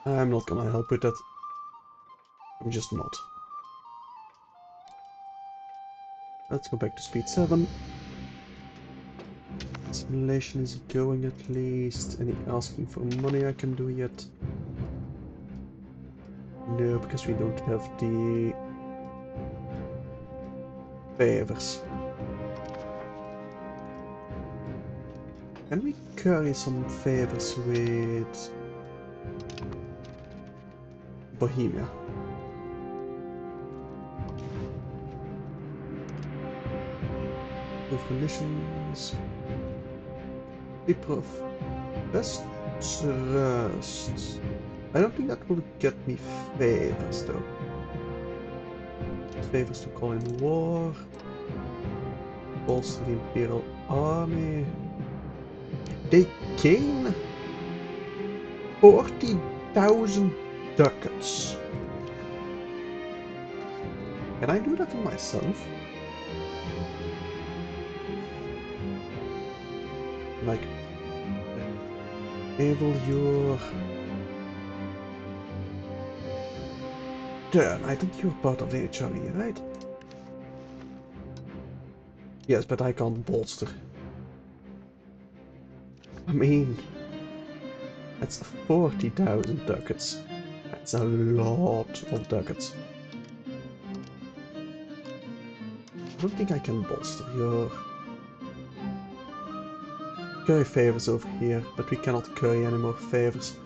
I'm not gonna help with that. I'm just not. Let's go back to speed 7. Simulation is going at least. Any asking for money I can do yet? No, because we don't have the favors. Can we carry some favors with Bohemia? No conditions. People of best trust. I don't think that will get me favors though. Favors to call in war. Bolster the Imperial Army. They gain 40,000 ducats. Can I do that for myself? Like, enable your turn. I think you're part of the HRE, right? Yes, but I can't bolster. I mean, that's 40,000 ducats. That's a lot of ducats. I don't think I can bolster your curry favors over here, but we cannot curry any more favors.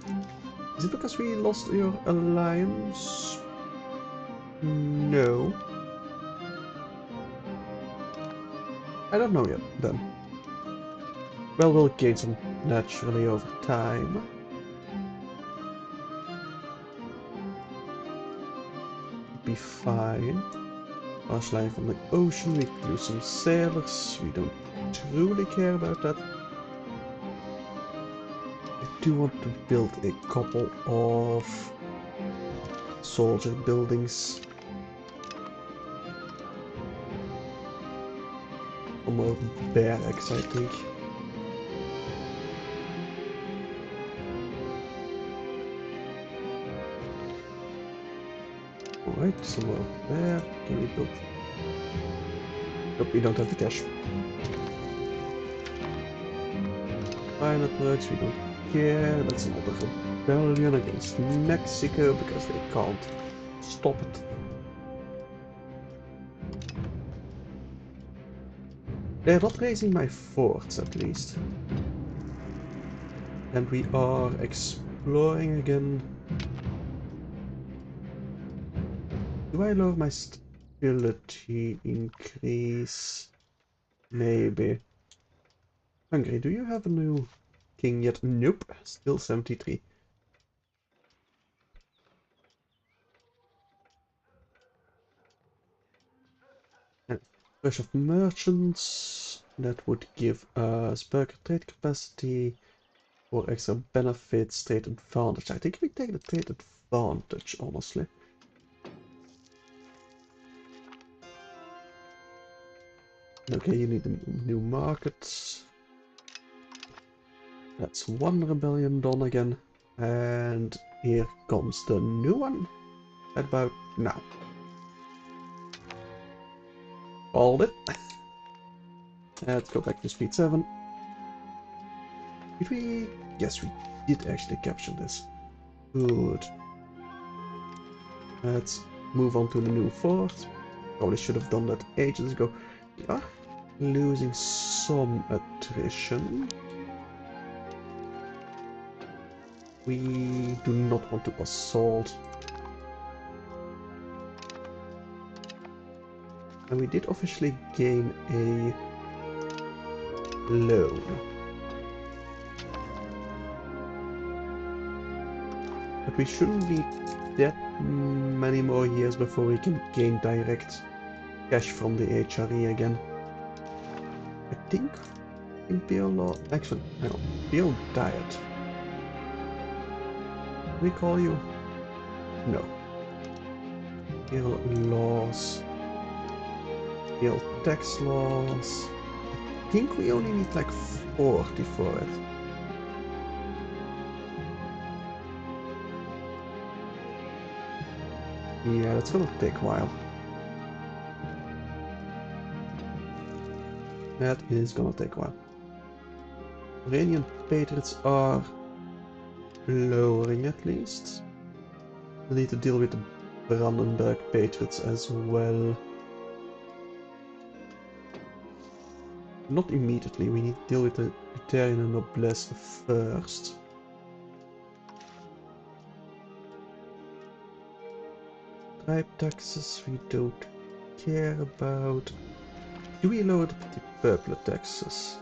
Is it because we lost your alliance? No. I don't know yet, then. Well, we'll gain some naturally over time. Be fine. Last line from the ocean, we could lose some sailors. We don't truly care about that. I do want to build a couple of soldier buildings. Or more barracks, I think. Alright, somewhere up there. Can we build? Nope, we don't have the cash. Fire networks, we don't care. That's another rebellion against Mexico because they can't stop it. They're not raising my forts, at least. And we are exploring again. Do I lower my stability increase? Maybe. Hungary, do you have a new king yet? Nope, still 73. Rush of merchants. That would give us burger trade capacity or extra benefits, trade advantage. I think we take the trade advantage, honestly. Okay, you need a new market. That's one rebellion done again. And here comes the new one. About now. Called it. Let's go back to speed 7. Did we? Yes, we did actually capture this. Good. Let's move on to the new fort. Probably should have done that ages ago. We are losing some attrition. We do not want to assault. And we did officially gain a loan. But we shouldn't need that many more years before we can gain direct cash from the HRE again. I think Imperial Law... Actually, no. Imperial Diet. We call you? No. Imperial Laws. Imperial Tax Laws. I think we only need like 40 for it. Yeah, that's gonna take a while. That is gonna take a while. Iranian Patriots are lowering at least. We need to deal with the Brandenburg Patriots as well. Not immediately, we need to deal with the Lutheran noblesse first. Tribe taxes we don't care about. Do we lower the purple taxes?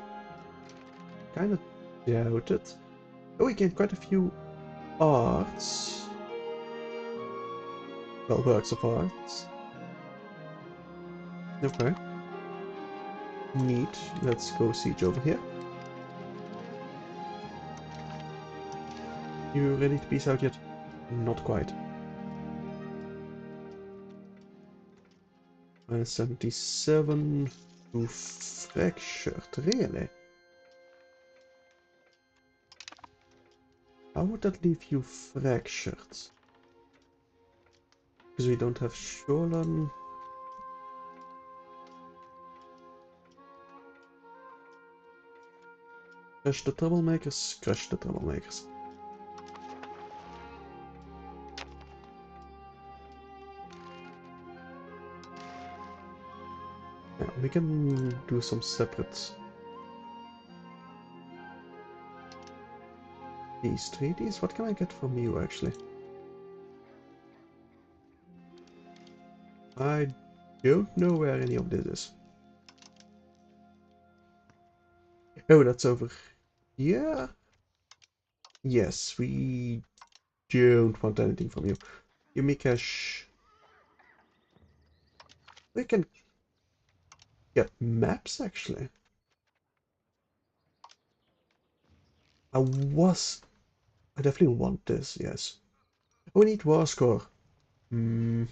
Kinda doubt it. Oh, we gained quite a few arts. Well, works of arts. Okay. Neat. Let's go siege over here. You ready to peace out yet? Not quite. Minus 77 to fractured, really? How would that leave you fractured? Because we don't have Sholan. Crush the troublemakers, crush the troublemakers. Yeah, we can do some separate peace treaties. What can I get from you, actually? I don't know where any of this is. Oh, that's over here? Yes, we don't want anything from you. Give me cash. We can get maps, actually. I definitely want this, yes. We need war score. Nah,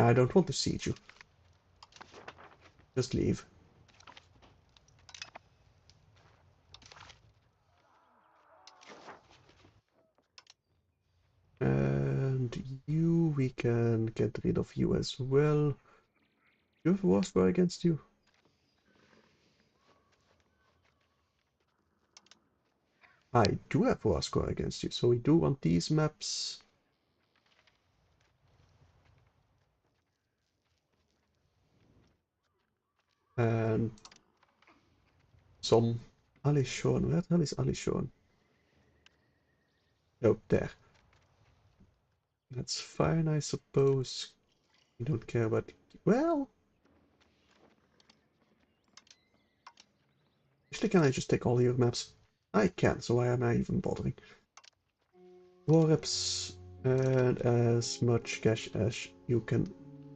I don't want to siege you. Just leave. And you, we can get rid of you as well. Do you have war score against you? I do have war score against you, so we do want these maps. And some Alishon. Where the hell is Alishon? Oh, there. That's fine, I suppose. You don't care about... Well... Actually, can I just take all your maps? I can, so why am I even bothering? War reps and as much cash as you can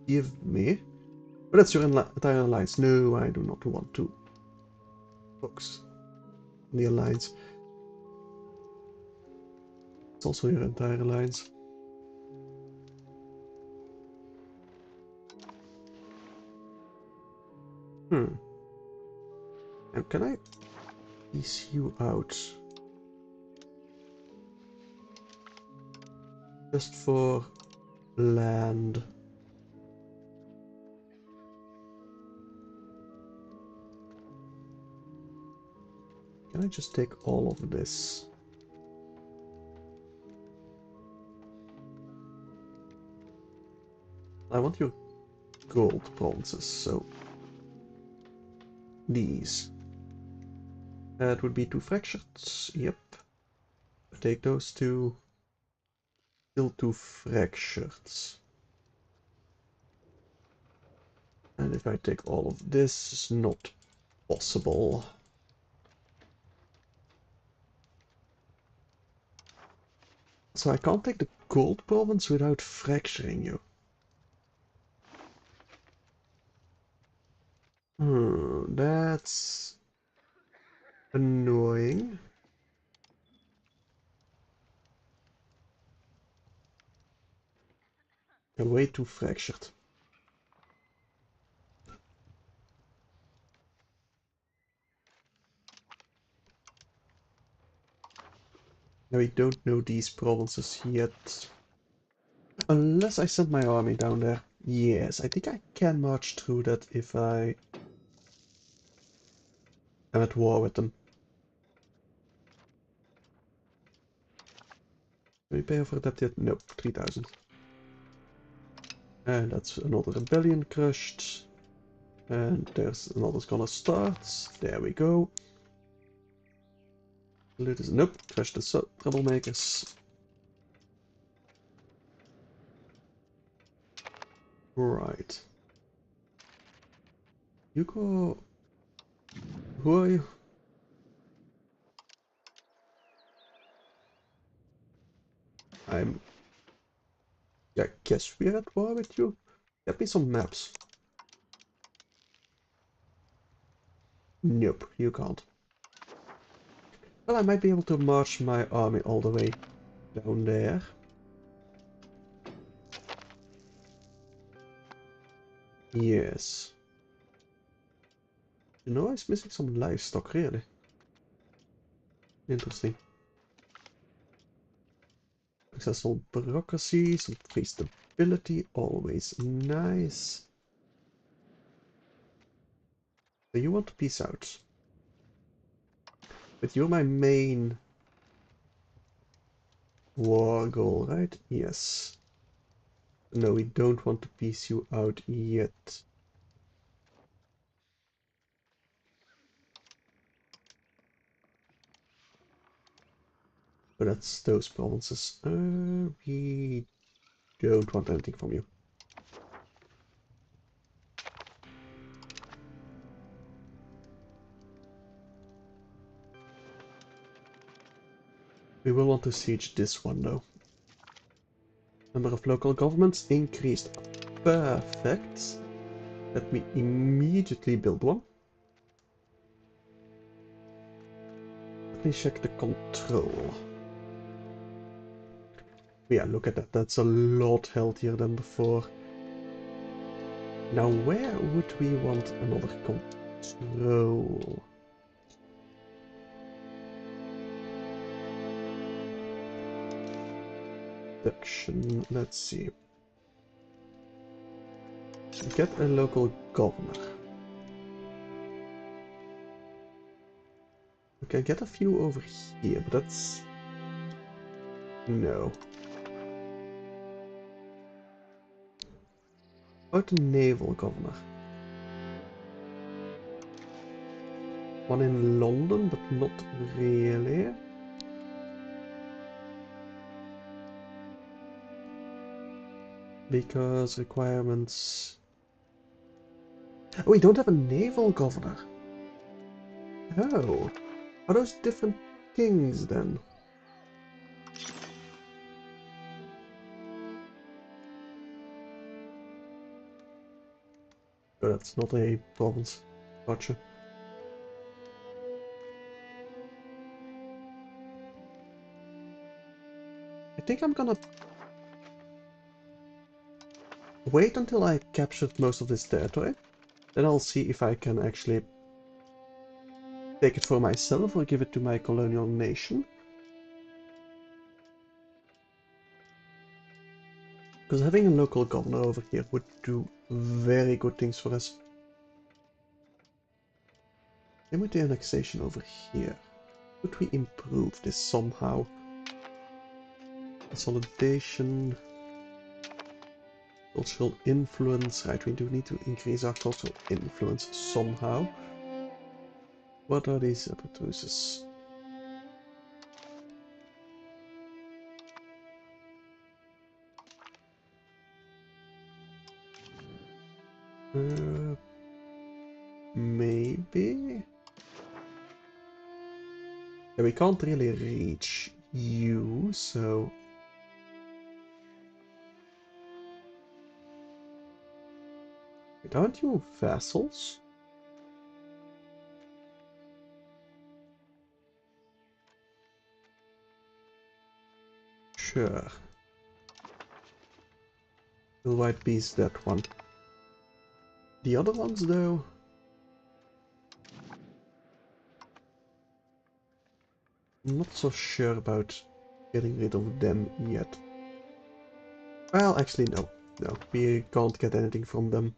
give me. But that's your entire alliance. No, I do not want to focus on the alliance. It's also your entire alliance. And can I piece you out? Just for land. Can I just take all of this? I want your gold provinces, so these. It would be 2 fractures. Yep. Take those two. Still 2 fractures. And if I take all of this, it's not possible. So I can't take the gold province without fracturing you. That's annoying. I'm way too fractured. Now we don't know these provinces yet. Unless I send my army down there. Yes, I think I can march through that if I am at war with them. Do we pay for that yet? Nope, 3,000. And that's another rebellion crushed. And there's another's gonna start. There we go. Nope, crush the troublemakers. Right. You go... Who are you? I guess we're at war with you. Get me some maps. Nope, you can't. Well, I might be able to march my army all the way down there. Yes. You know, I was missing some livestock, really. Interesting. Successful bureaucracy, some free stability, always nice. So you want to peace out. But you're my main war goal, right? Yes. No, we don't want to peace you out yet. But that's those provinces. We don't want anything from you. We will want to siege this one though. Number of local governments increased. Perfect. Let me immediately build one. Let me check the control. Yeah, look at that. That's a lot healthier than before. Now, where would we want another control? Production. Let's see. Get a local governor. We can get a few over here, but that's... No. About the naval governor. One in London, but not really. Because requirements... Oh, we don't have a naval governor. Oh. Are those different kings then? Oh, that's not a province. Gotcha. I think I'm gonna wait until I captured most of this territory. Then I'll see if I can actually take it for myself or give it to my colonial nation. Because having a local governor over here would do very good things for us. And with the annexation over here, could we improve this somehow? Consolidation, cultural influence, right, we do need to increase our cultural influence somehow. What are these producers? Maybe? Yeah, we can't really reach you, so... Wait, aren't you vassals? Sure. The white beast, that one. The other ones, though... I'm not so sure about getting rid of them yet. Well, actually, no. No, we can't get anything from them.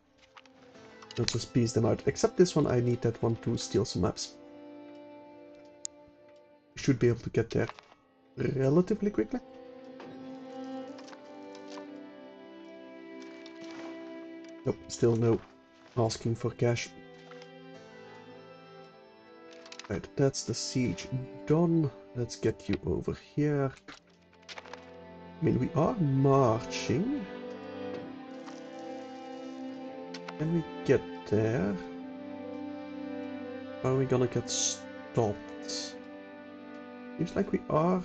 Let's just piece them out. Except this one, I need that one to steal some maps. We should be able to get there relatively quickly. Nope, still no asking for cash. Right, that's the siege done. Let's get you over here. I mean, we are marching. Can we get there? Are we gonna get stopped? Seems like we are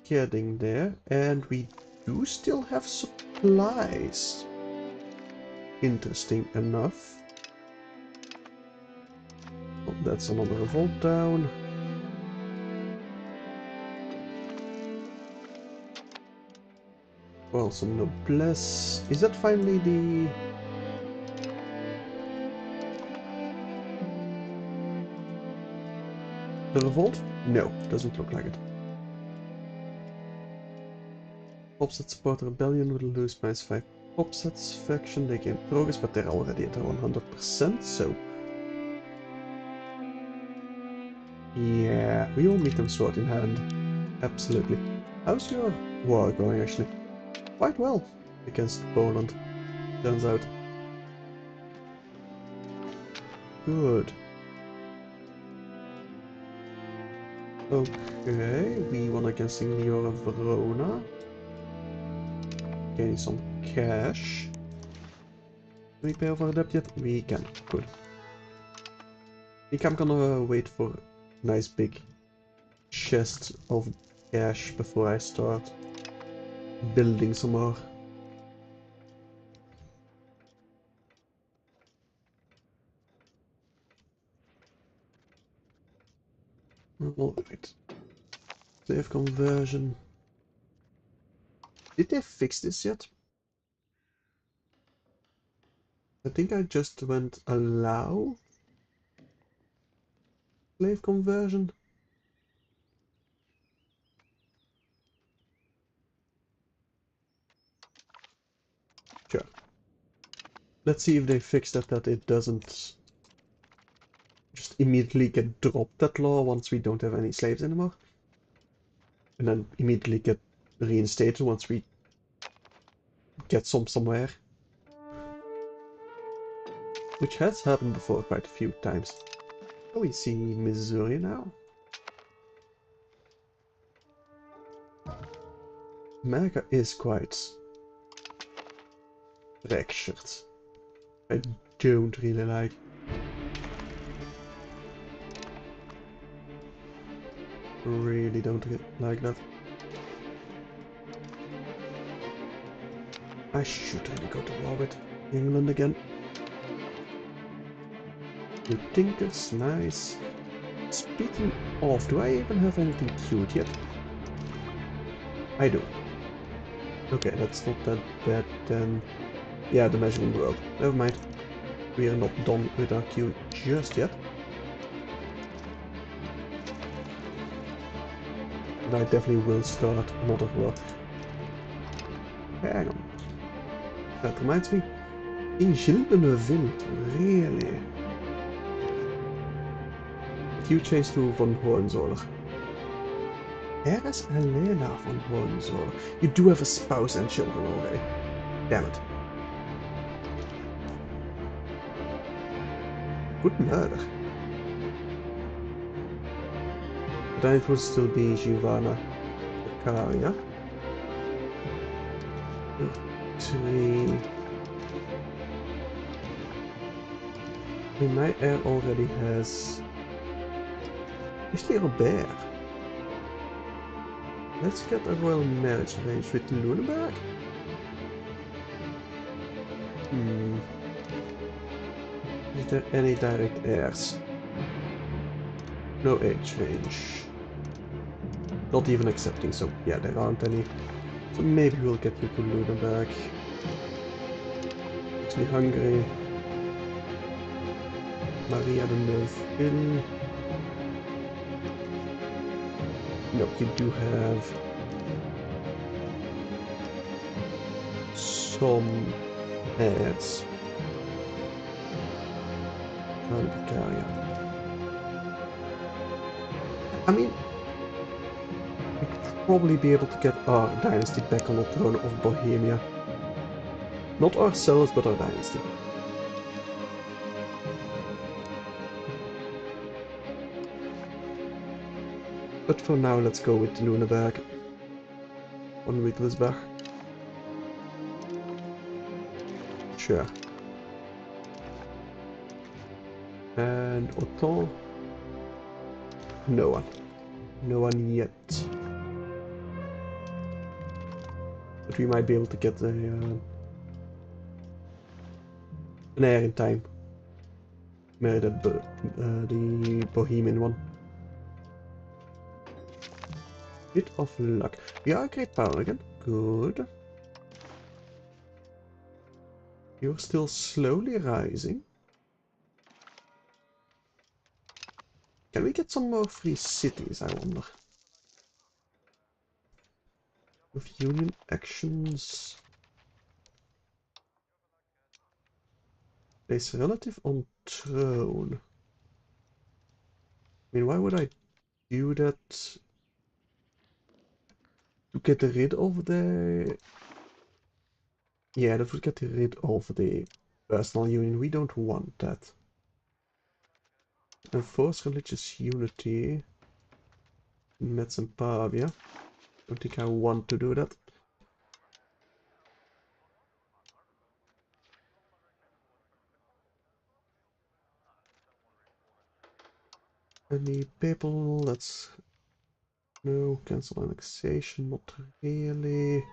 getting there, and we do still have supplies. Interesting enough. Oh, that's another revolt down. Well, some noblesse. Is that finally the... the revolt? No, doesn't look like it. Pops that support rebellion will lose -5 pop satisfaction. They gain progress, but they're already at 100%, so... yeah, we will meet them sword in hand. Absolutely. How's your war going, actually? Quite well against Poland, turns out. Good. Okay, we won against Signora Verona. Gaining some cash. Can we pay off our debt yet? We can. Good. I think I'm gonna wait for a nice big chest of cash before I start building some more. Alright. Save conversion. Did they fix this yet? I think I just went allow slave conversion. Sure. Let's see if they fix that it doesn't just immediately get dropped, that law, once we don't have any slaves anymore. And then immediately get reinstated once we get some somewhere. Which has happened before quite a few times. Oh, we see Missouri now. America is quite fractured. I don't really like. Really don't like that. I should really go to war with England again. New tinkers, nice. Speaking of, do I even have anything cute yet? I do. Okay, that's not that bad then. Yeah, the measuring world. Never mind. We are not done with our queue just yet. And I definitely will start another war. hang on. That reminds me. In Gyldene Wind, really? But you changed to von Hohenzollern. There is Helena von Hohenzollern. You do have a spouse and children already. Damn it. Good murder. But then it would still be Giovanna Beccaria. 3. My heir already has... Actually, Robert. Let's get a royal marriage arranged with Lunenburg. Is there any direct heirs? No age range. Not even accepting, so yeah, there aren't any. So maybe we'll get you to Lunenburg. Actually, Hungary. Maria de Neufville. No, you do have some heirs. I mean, we could probably be able to get our dynasty back on the throne of Bohemia. Not ourselves, but our dynasty. But for now, let's go with Lüneburg on Wittelsbach. Sure. And Otto? No one. No one yet. But we might be able to get an heir in time. Marry the Bohemian one. Bit of luck. We are a great power again. Good. You're still slowly rising. Can we get some more free cities, I wonder? With union actions. Place relative on throne. I mean, why would I do that? To get rid of the... Yeah, that would get rid of the personal union. We don't want that. Enforce religious unity. Metz and Pavia. Don't think I want to do that. Any papal, let's... No, cancel annexation, not really.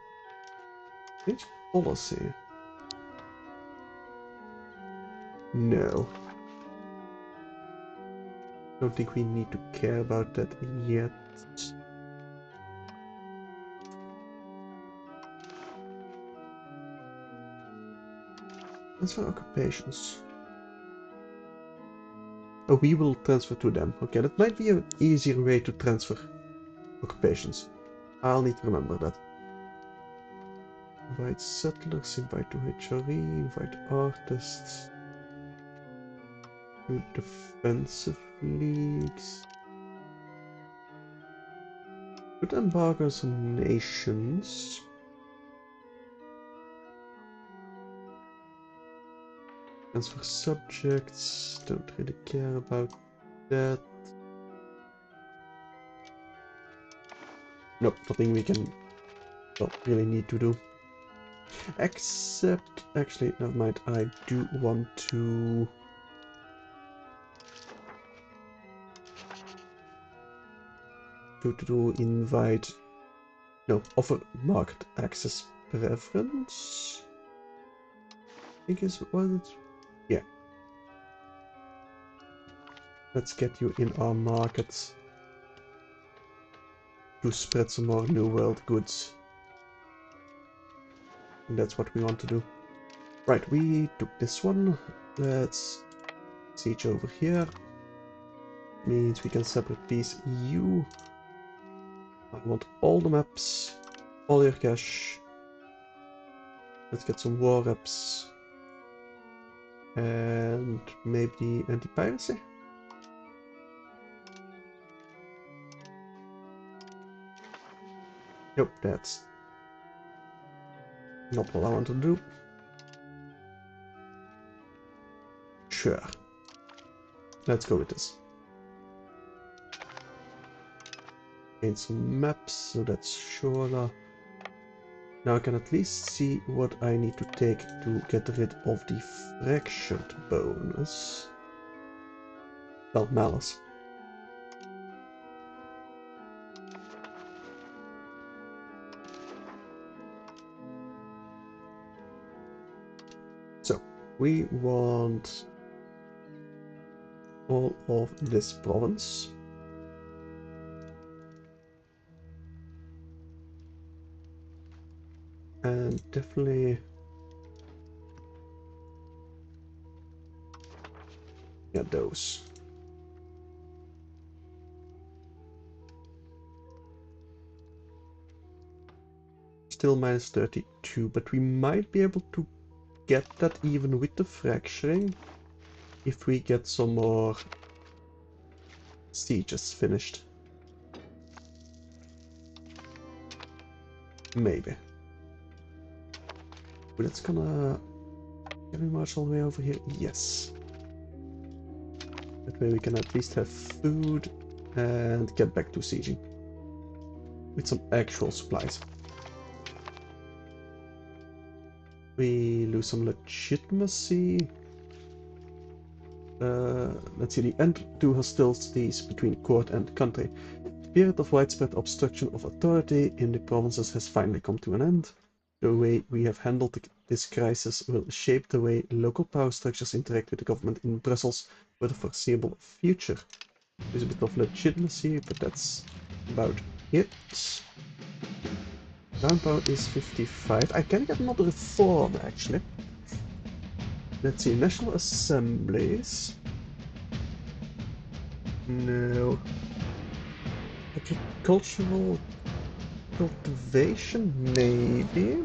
Change policy. No. Don't think we need to care about that yet. Transfer occupations. Oh, we will transfer to them. Okay, that might be an easier way to transfer occupations. I'll need to remember that. Invite settlers, invite to HRE, invite artists. To defensive leagues. Good embargoes on nations. Transfer subjects, don't really care about that. Nope, nothing we can don't really need to do. Except, actually, never mind, I do want to... invite... No, offer market access preference. I think is what it... Yeah. Let's get you in our markets to spread some more New World goods. And that's what we want to do. Right, we took this one. Let's siege over here. Means we can separate these EU. I want all the maps, all your cash. Let's get some war reps. And maybe anti-piracy? Nope, that's not what I want to do. Sure. Let's go with this. Gain some maps, so that's Shola. Now I can at least see what I need to take to get rid of the fractured bonus. Well, malice. So, we want all of this province. And definitely... yeah, those. Still minus 32, but we might be able to get that even with the fracturing if we get some more sieges finished. Maybe. But it's gonna... can we march all the way over here? Yes. That way we can at least have food and get back to sieging. With some actual supplies. We lose some legitimacy. Let's see, the end to hostilities between court and country. The period of widespread obstruction of authority in the provinces has finally come to an end. The way we have handled this crisis will shape the way local power structures interact with the government in Brussels for the foreseeable future. There's a bit of legitimacy, but that's about it. Ground power is 55. I can get another reform, actually. Let's see, national assemblies. No. Agricultural cultivation, maybe.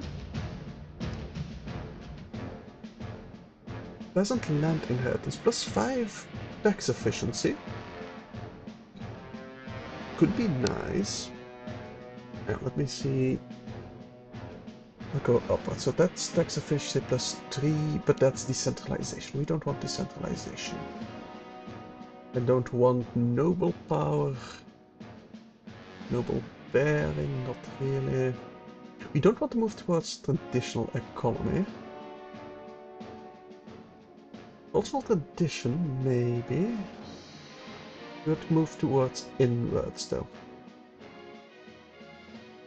Peasant land inheritance, +5 tax efficiency. Could be nice. Yeah, let me see. I'll go upwards. So that's tax efficiency +3, but that's decentralization. We don't want decentralization. I don't want noble power. Noble bearing, not really. We don't want to move towards traditional economy. Cultural tradition, maybe. We would move towards inwards, though.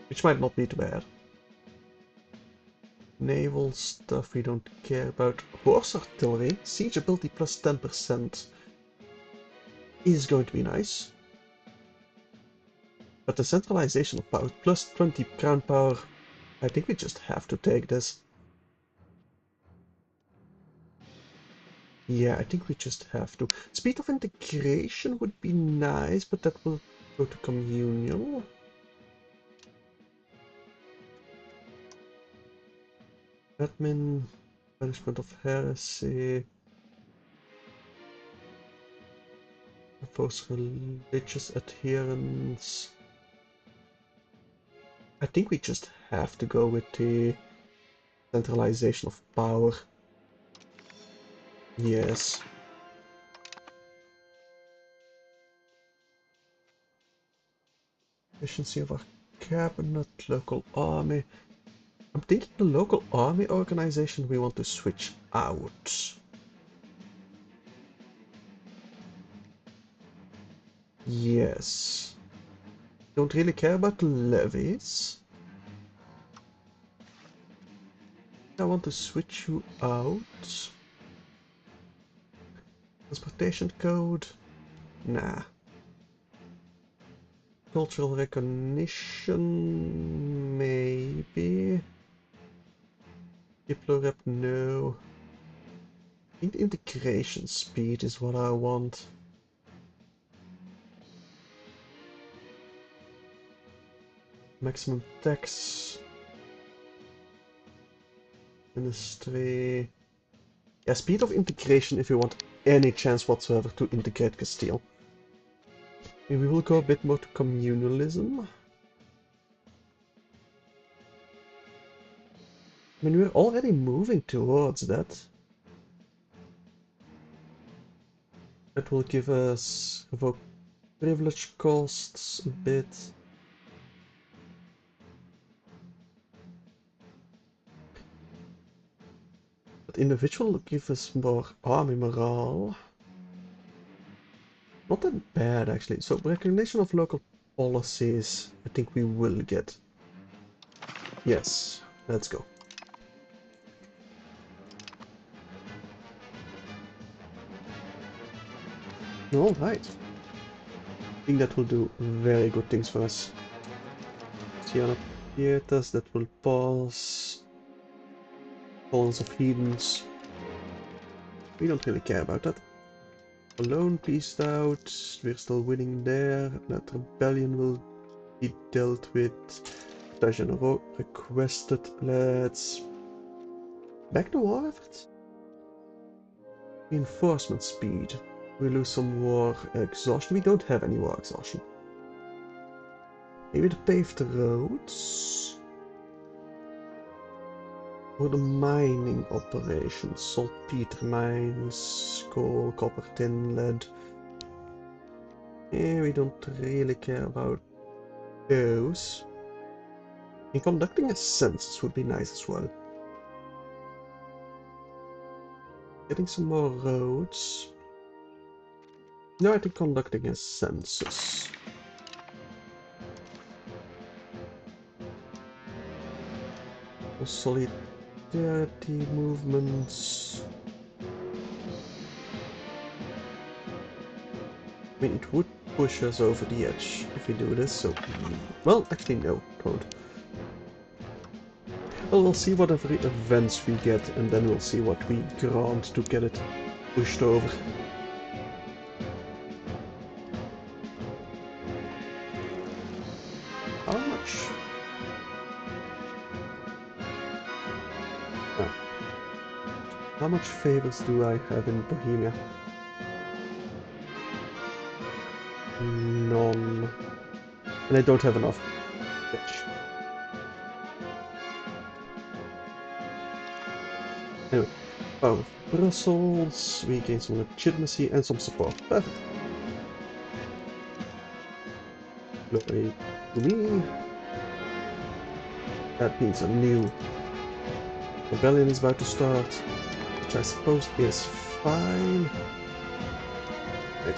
Which might not be too bad. Naval stuff we don't care about. Horse artillery, siege ability +10% is going to be nice. But the centralization of power +20 crown power, I think we just have to take this. Yeah, I think we just have to. Speed of integration would be nice, but that will go to communal. Admin, punishment of heresy. Oppose religious adherence. I think we just have to go with the centralization of power. Yes. Efficiency of our cabinet, local army. I'm thinking the local army organization we want to switch out. Yes. Don't really care about the levies. I want to switch you out. Transportation code? Nah. Cultural recognition? Maybe. Diplorep? No. I think the integration speed is what I want. Maximum tax. Ministry. Yeah, speed of integration if you want any chance whatsoever to integrate Castile. Maybe we will go a bit more to communalism. I mean, we're already moving towards that. That will give us revoke privilege costs a bit. But individual will give us more army morale. Not that bad actually. So recognition of local policies, I think we will get. Yes, let's go. Alright. I think that will do very good things for us. Siena Pietas, that will pause. Colons of Heathens. We don't really care about that. Alone pieced out. We're still winning there. That rebellion will be dealt with. Tajanoro requested. Let's back the war effort. Reinforcement speed. We lose some war exhaustion. We don't have any war exhaustion. Maybe the paved roads. Or the mining operations. Saltpeter mines, coal, copper, tin, lead. Yeah, we don't really care about those. And conducting a census would be nice as well. Getting some more roads. No, I think conducting a census. Solidarity movements. I mean, it would push us over the edge if we do this, so... Well, actually no, it won't. Well, we'll see whatever events we get, and then we'll see what we grant to get it pushed over. How much? Oh. How much favors do I have in Bohemia? None. And I don't have enough. Bitch. Anyway. Oh, Brussels. We gain some legitimacy and some support. Perfect. Glory to me. That means a new rebellion is about to start, which I suppose is fine. Right.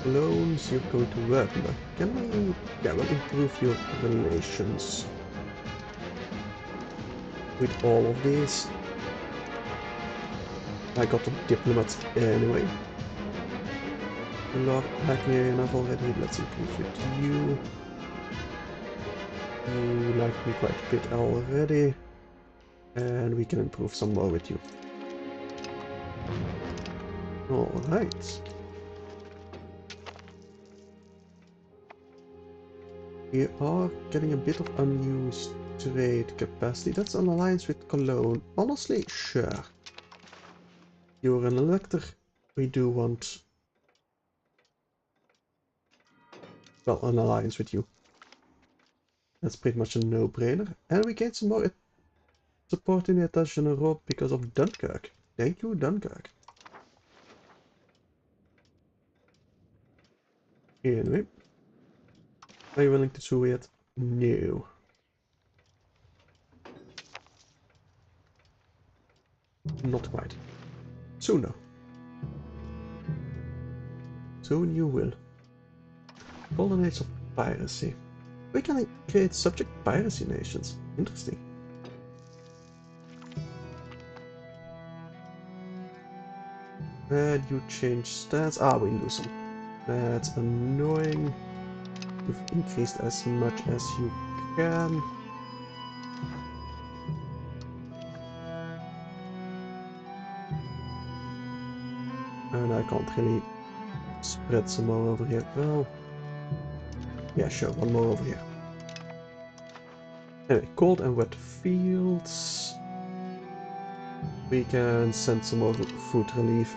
Loans, you're going to work, but can we... Yeah, we'll improve your relations with all of these. I got the diplomats anyway. Lord Hackney enough already, let's improve it to you. You like me quite a bit already. And we can improve some more with you. Alright. We are getting a bit of unused trade capacity. That's an alliance with Cologne. Honestly, sure. You're an elector. We do want... well, an alliance with you. That's pretty much a no-brainer. And we get some more support in the États Généraux because of Dunkirk. Thank you, Dunkirk. Anyway. Are you willing to sue yet? No. Not quite. Soon though. Soon you will. Golden Age of Piracy. We can create subject piracy nations. Interesting. And you change stats. Ah, we lose them. That's annoying. You've increased as much as you can. And I can't really spread some more over here. Well, yeah, sure, one more over here. Anyway, cold and wet fields. We can send some more food relief.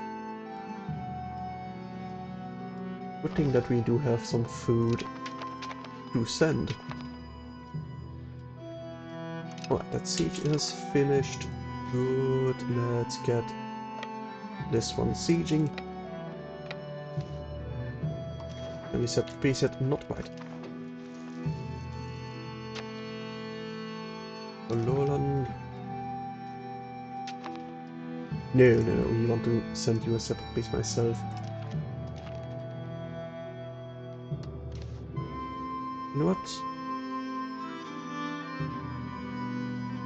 Good thing that we do have some food to send. Alright, that siege is finished. Good, let's get this one sieging. And we set preset not quite. Lowland. No, we want to send you a separate piece myself. You know what?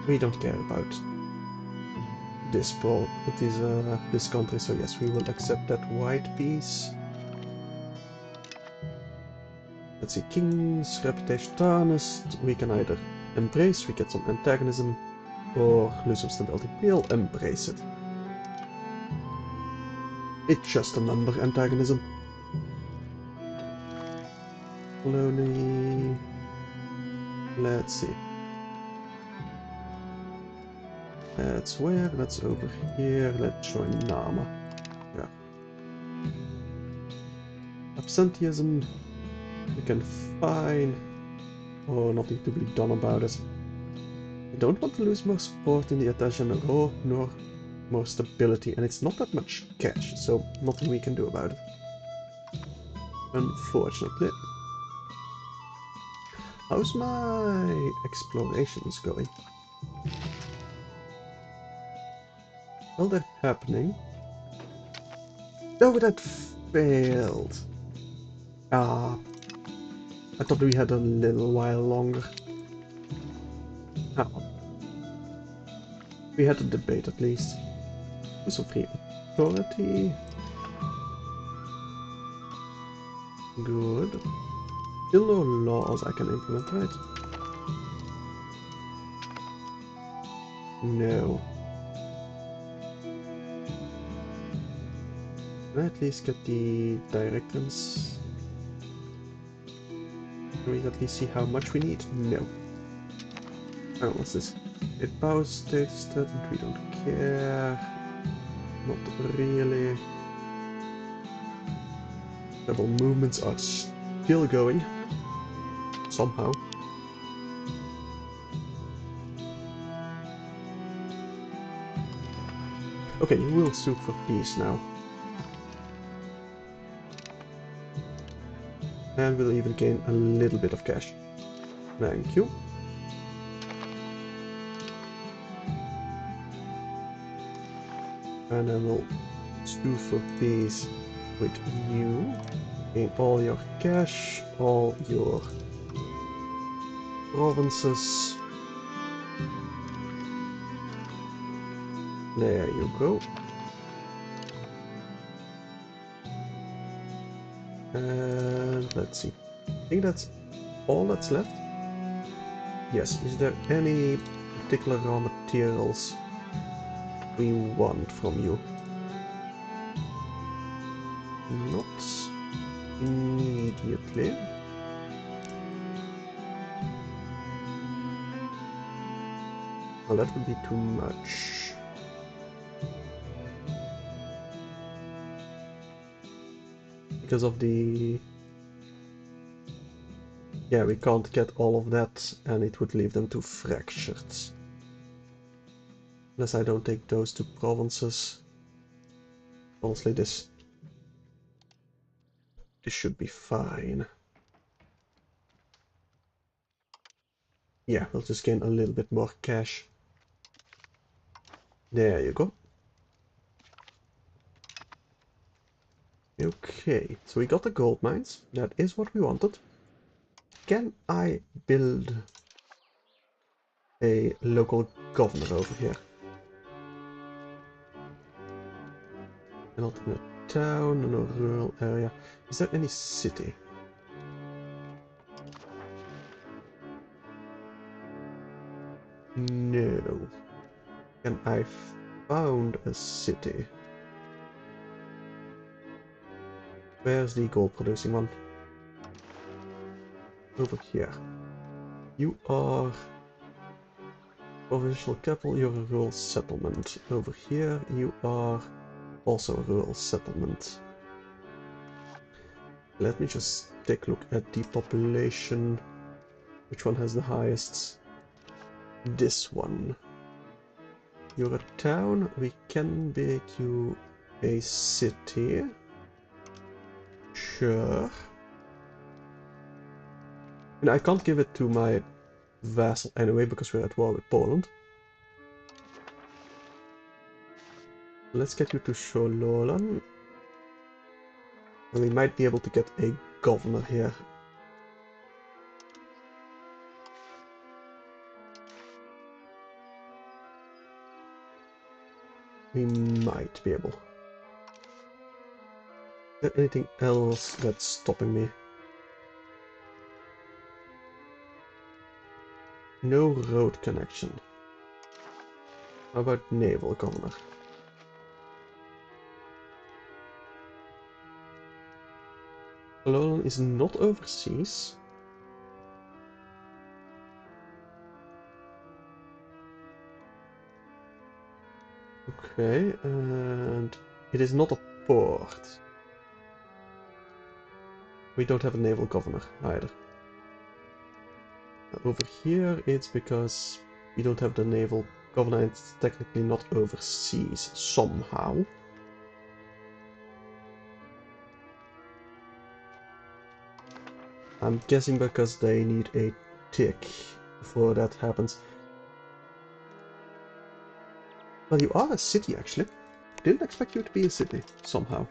We don't care about this this country, so yes, we will accept that white piece. Let's see, King's reputation tarnished. We can either embrace, we get some antagonism, or lose some stability. We'll embrace it. It's just a number antagonism. Colony. Let's see. That's where? That's over here. Let's join Nama. Yeah. Absenteeism. We can find. Oh, nothing to be done about it. I don't want to lose more support in the attention row, nor more stability, and it's not that much cash, so nothing we can do about it. Unfortunately. How's my explorations going? Well, they're happening. Oh, that failed. Ah, I thought we had a little while longer. Oh. We had a debate at least. So free authority. Good. Still no laws I can implement, right? No. Can I at least get the directions? Can we at least see how much we need? No. Oh, what's this? It power tested, we don't care. Not really. Rebel movements are still going. Somehow. Okay, you will sue for peace now. And we'll even gain a little bit of cash. Thank you. And then we'll sue for peace with you. Gain all your cash, all your provinces. There you go. And let's see. I think that's all that's left. Yes, is there any particular raw materials we want from you? Not immediately. Well, that would be too much. Because of the... Yeah, we can't get all of that, and it would leave them too fractured. Unless I don't take those two provinces. Honestly, this should be fine. Yeah, we'll just gain a little bit more cash. There you go. Okay, so we got the gold mines. That is what we wanted. Can I build a local governor over here? Not in a town, in a rural area. Is there any city? No. Can I found a city? Where's the gold producing one? Over here. You are Provincial capital, you're a rural settlement. Over here you are also a rural settlement. Let me just take a look at the population. Which one has the highest? This one. You're a town, we can make you a city. Sure. And I can't give it to my vassal anyway, because we're at war with Poland. Let's get you to Shololan. And we might be able to get a governor here. We might be able. Is there anything else that's stopping me? No road connection. How about naval governor? Alolan is not overseas. Okay, and it is not a port. We don't have a naval governor either. Over here it's because we don't have the naval governor, it's technically not overseas somehow. I'm guessing because they need a tick before that happens. Well, you are a city actually. Didn't expect you to be a city somehow.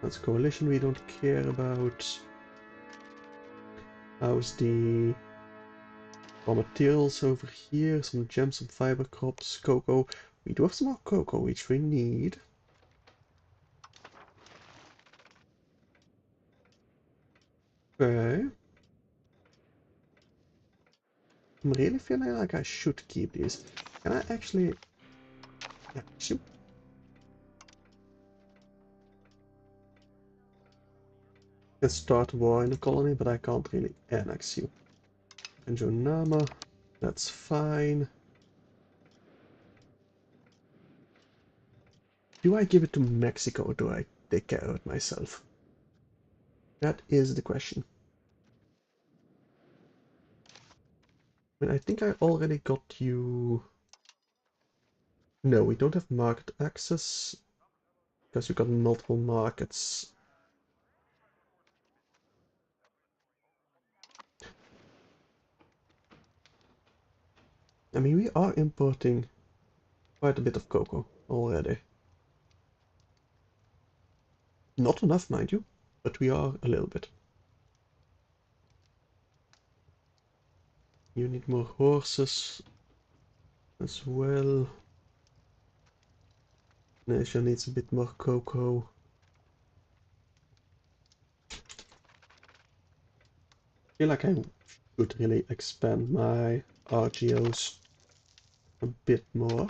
That's a coalition we don't care about. How's the raw materials over here? Some gems, some fiber crops, cocoa. We do have some more cocoa, which we need. Okay. I'm really feeling like I should keep these. Can I actually... Yeah, shoot. I can start a war in the colony, but I can't really annex you. And Jonama, that's fine. Do I give it to Mexico or do I take care of it myself? That is the question. I mean, I think I already got you... No, we don't have market access because you got multiple markets. I mean, we are importing quite a bit of cocoa already. Not enough, mind you, but we are a little bit. You need more horses as well. Nation needs a bit more cocoa. I feel like I should really expand my RGOs a bit more.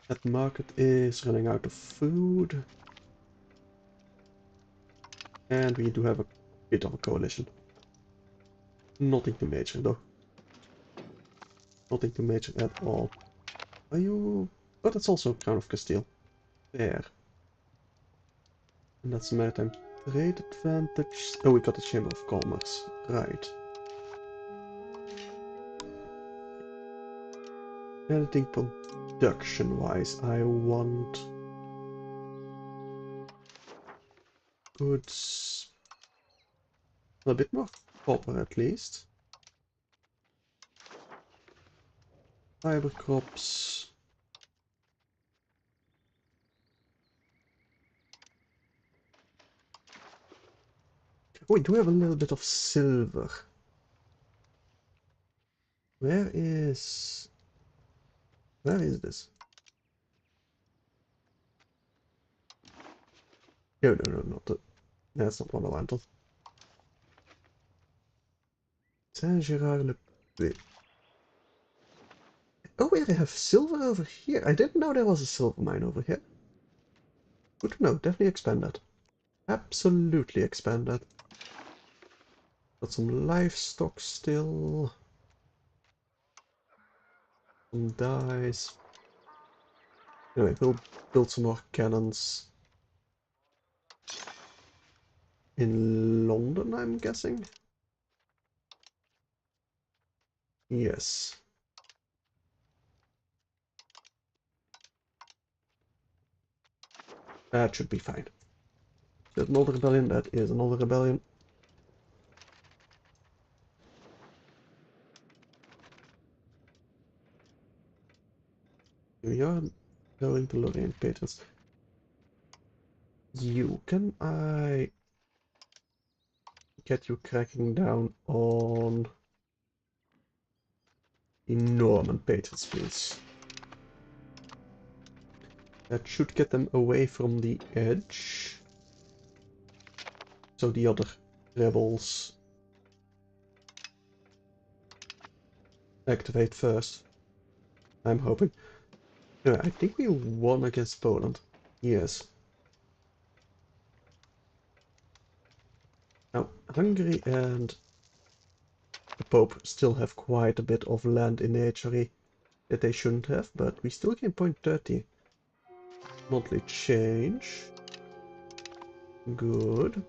That market is running out of food. And we do have a bit of a coalition. Nothing too major though. Nothing too major at all. Are you... But it's also Crown of Castile. There. And that's a maritime trade advantage. Oh, we got the Chamber of Commerce. Right. Anything production-wise, I want goods. A bit more copper at least. Fiber crops. Oh, we do have a little bit of silver. Where is this? No, no, no, not that. That's not what I wanted. Saint-Gérard-le-Puy. Oh, we have silver over here. I didn't know there was a silver mine over here. Good to know. Definitely expand that. Absolutely expand that. Got some livestock still. Some dice. Anyway, we'll build some more cannons. In London, I'm guessing? Yes. That should be fine. Is that another rebellion? That is another rebellion. We are going to Lorraine Patrons. Can I get you cracking down on the Norman Patrons, please? That should get them away from the edge. So the other rebels activate first. I'm hoping. I think we won against Poland. Yes. Now, Hungary and the Pope still have quite a bit of land in HRE that they shouldn't have, but we still gain 0.30. Monthly change. Good.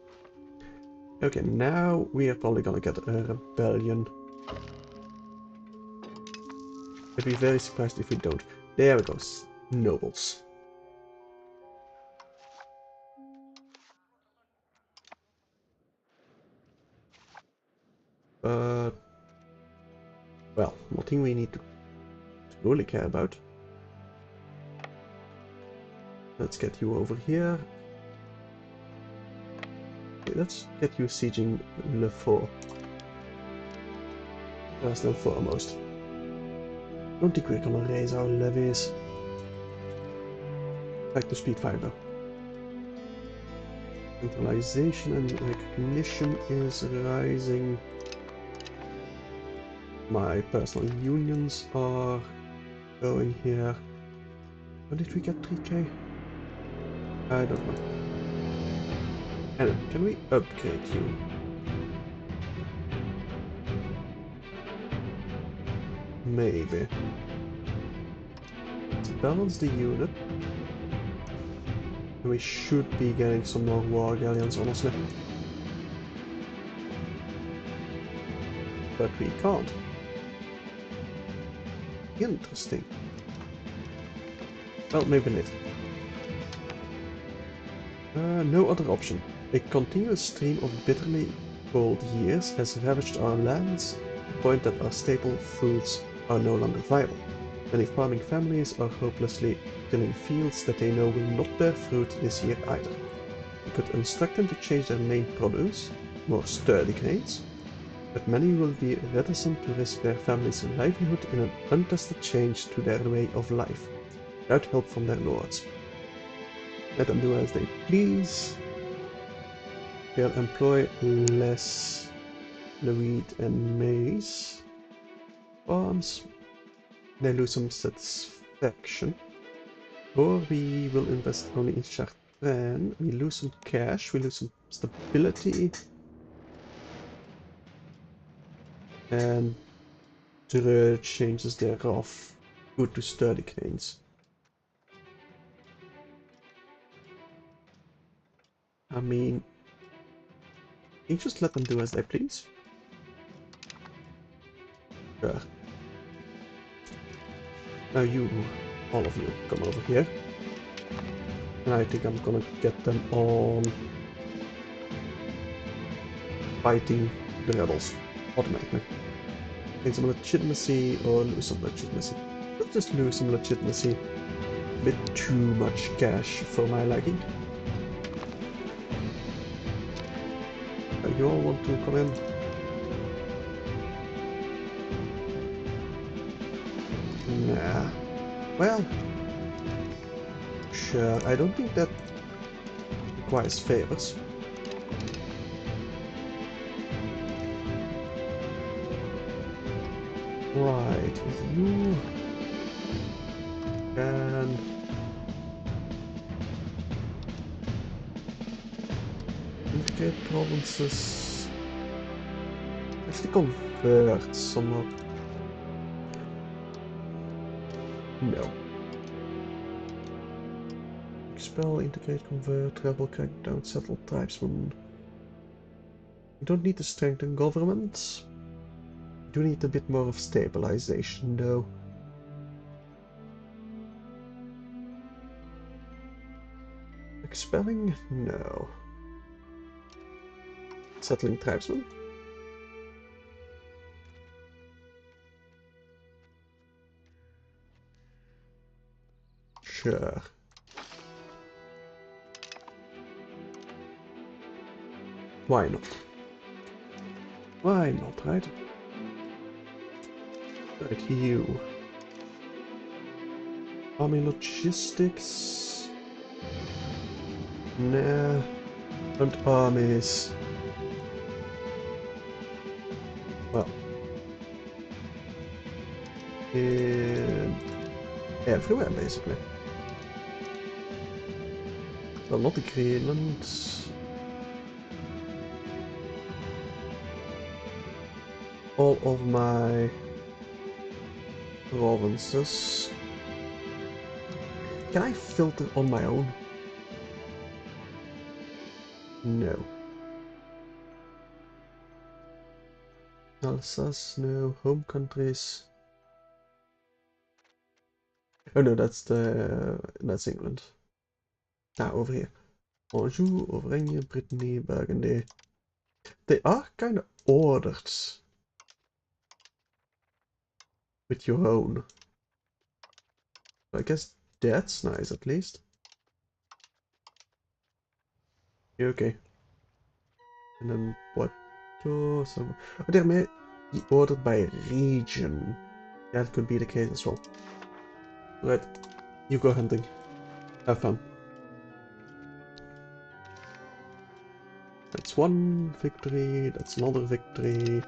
Okay, now we are probably gonna get a rebellion. I'd be very surprised if we don't. There it goes. Nobles. But, well, nothing we need to truly care about. Let's get you over here. Okay, let's get you sieging Le Fort. First and foremost. Don't think we're gonna raise our levies. Back to speed 5 though. Centralization and recognition is rising. My personal unions are going here. When did we get 3k? I don't know. And can we upgrade you? Maybe. Let's balance the unit. We should be getting some more war galleons, honestly. But we can't. Interesting. Well, maybe later. No other option. A continuous stream of bitterly cold years has ravaged our lands, to the point that our staple foods are no longer viable. Many farming families are hopelessly tilling fields that they know will not bear fruit this year either. We could instruct them to change their main produce, more sturdy grains, but many will be reticent to risk their family's livelihood in an untested change to their way of life, without help from their lords. Let them do as they please. They'll employ less wheat and maize farms. They lose some satisfaction. Or we will invest only in Chartrain. We lose some cash, we lose some stability. And Dreux changes thereof. Good to sturdy cranes. I mean, can you just let them do as they please? Sure. Now you, all of you, come over here. And I think I'm gonna get them on fighting the rebels automatically. Gain some legitimacy or lose some legitimacy. Let's just lose some legitimacy. A bit too much cash for my liking. You all want to come in? Nah. Well, sure. I don't think that requires favors. Right, you can integrate provinces. If to convert somehow. No. Expel, integrate, convert, rebel, crackdown, settle, tribesmen. You don't need to strengthen government. You do need a bit more of stabilization though. Expelling? No. Settling tribesmen? Sure. Why not? Why not, right? Right, you. Army logistics. Nah. And armies. Well. Everywhere, basically. Well, not in Greenland. All of my provinces. Can I filter on my own? No. Alsace, no. Home countries. Oh no, that's England. Ah, over here. Anjou, Oranje, Brittany, Burgundy. They are kind of ordered with your own. I guess that's nice at least. Yeah, okay. And then Poitou, some. Oh, they may be ordered by region. That could be the case as well. Right, you go hunting. Have fun. That's one victory, that's another victory.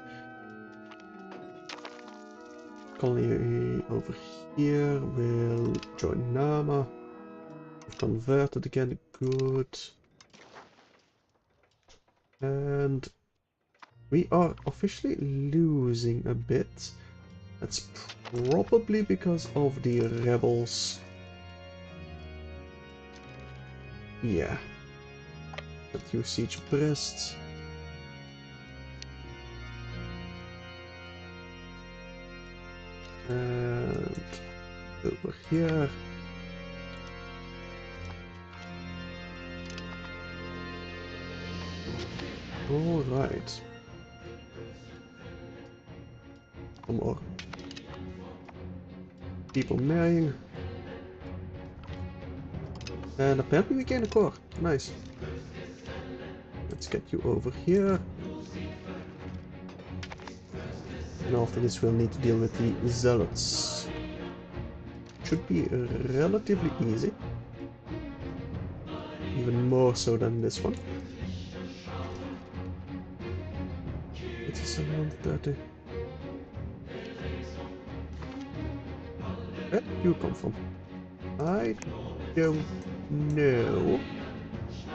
Colony over here will join Nama. We've converted again, good. And we are officially losing a bit. That's probably because of the rebels. Yeah. That you siege Brest. And over here. All right. Some more people marrying. And apparently we gain a core. Nice. Let's get you over here. And after this we'll need to deal with the zealots. Should be relatively easy. Even more so than this one. It is around 30. Where do you come from? I don't know.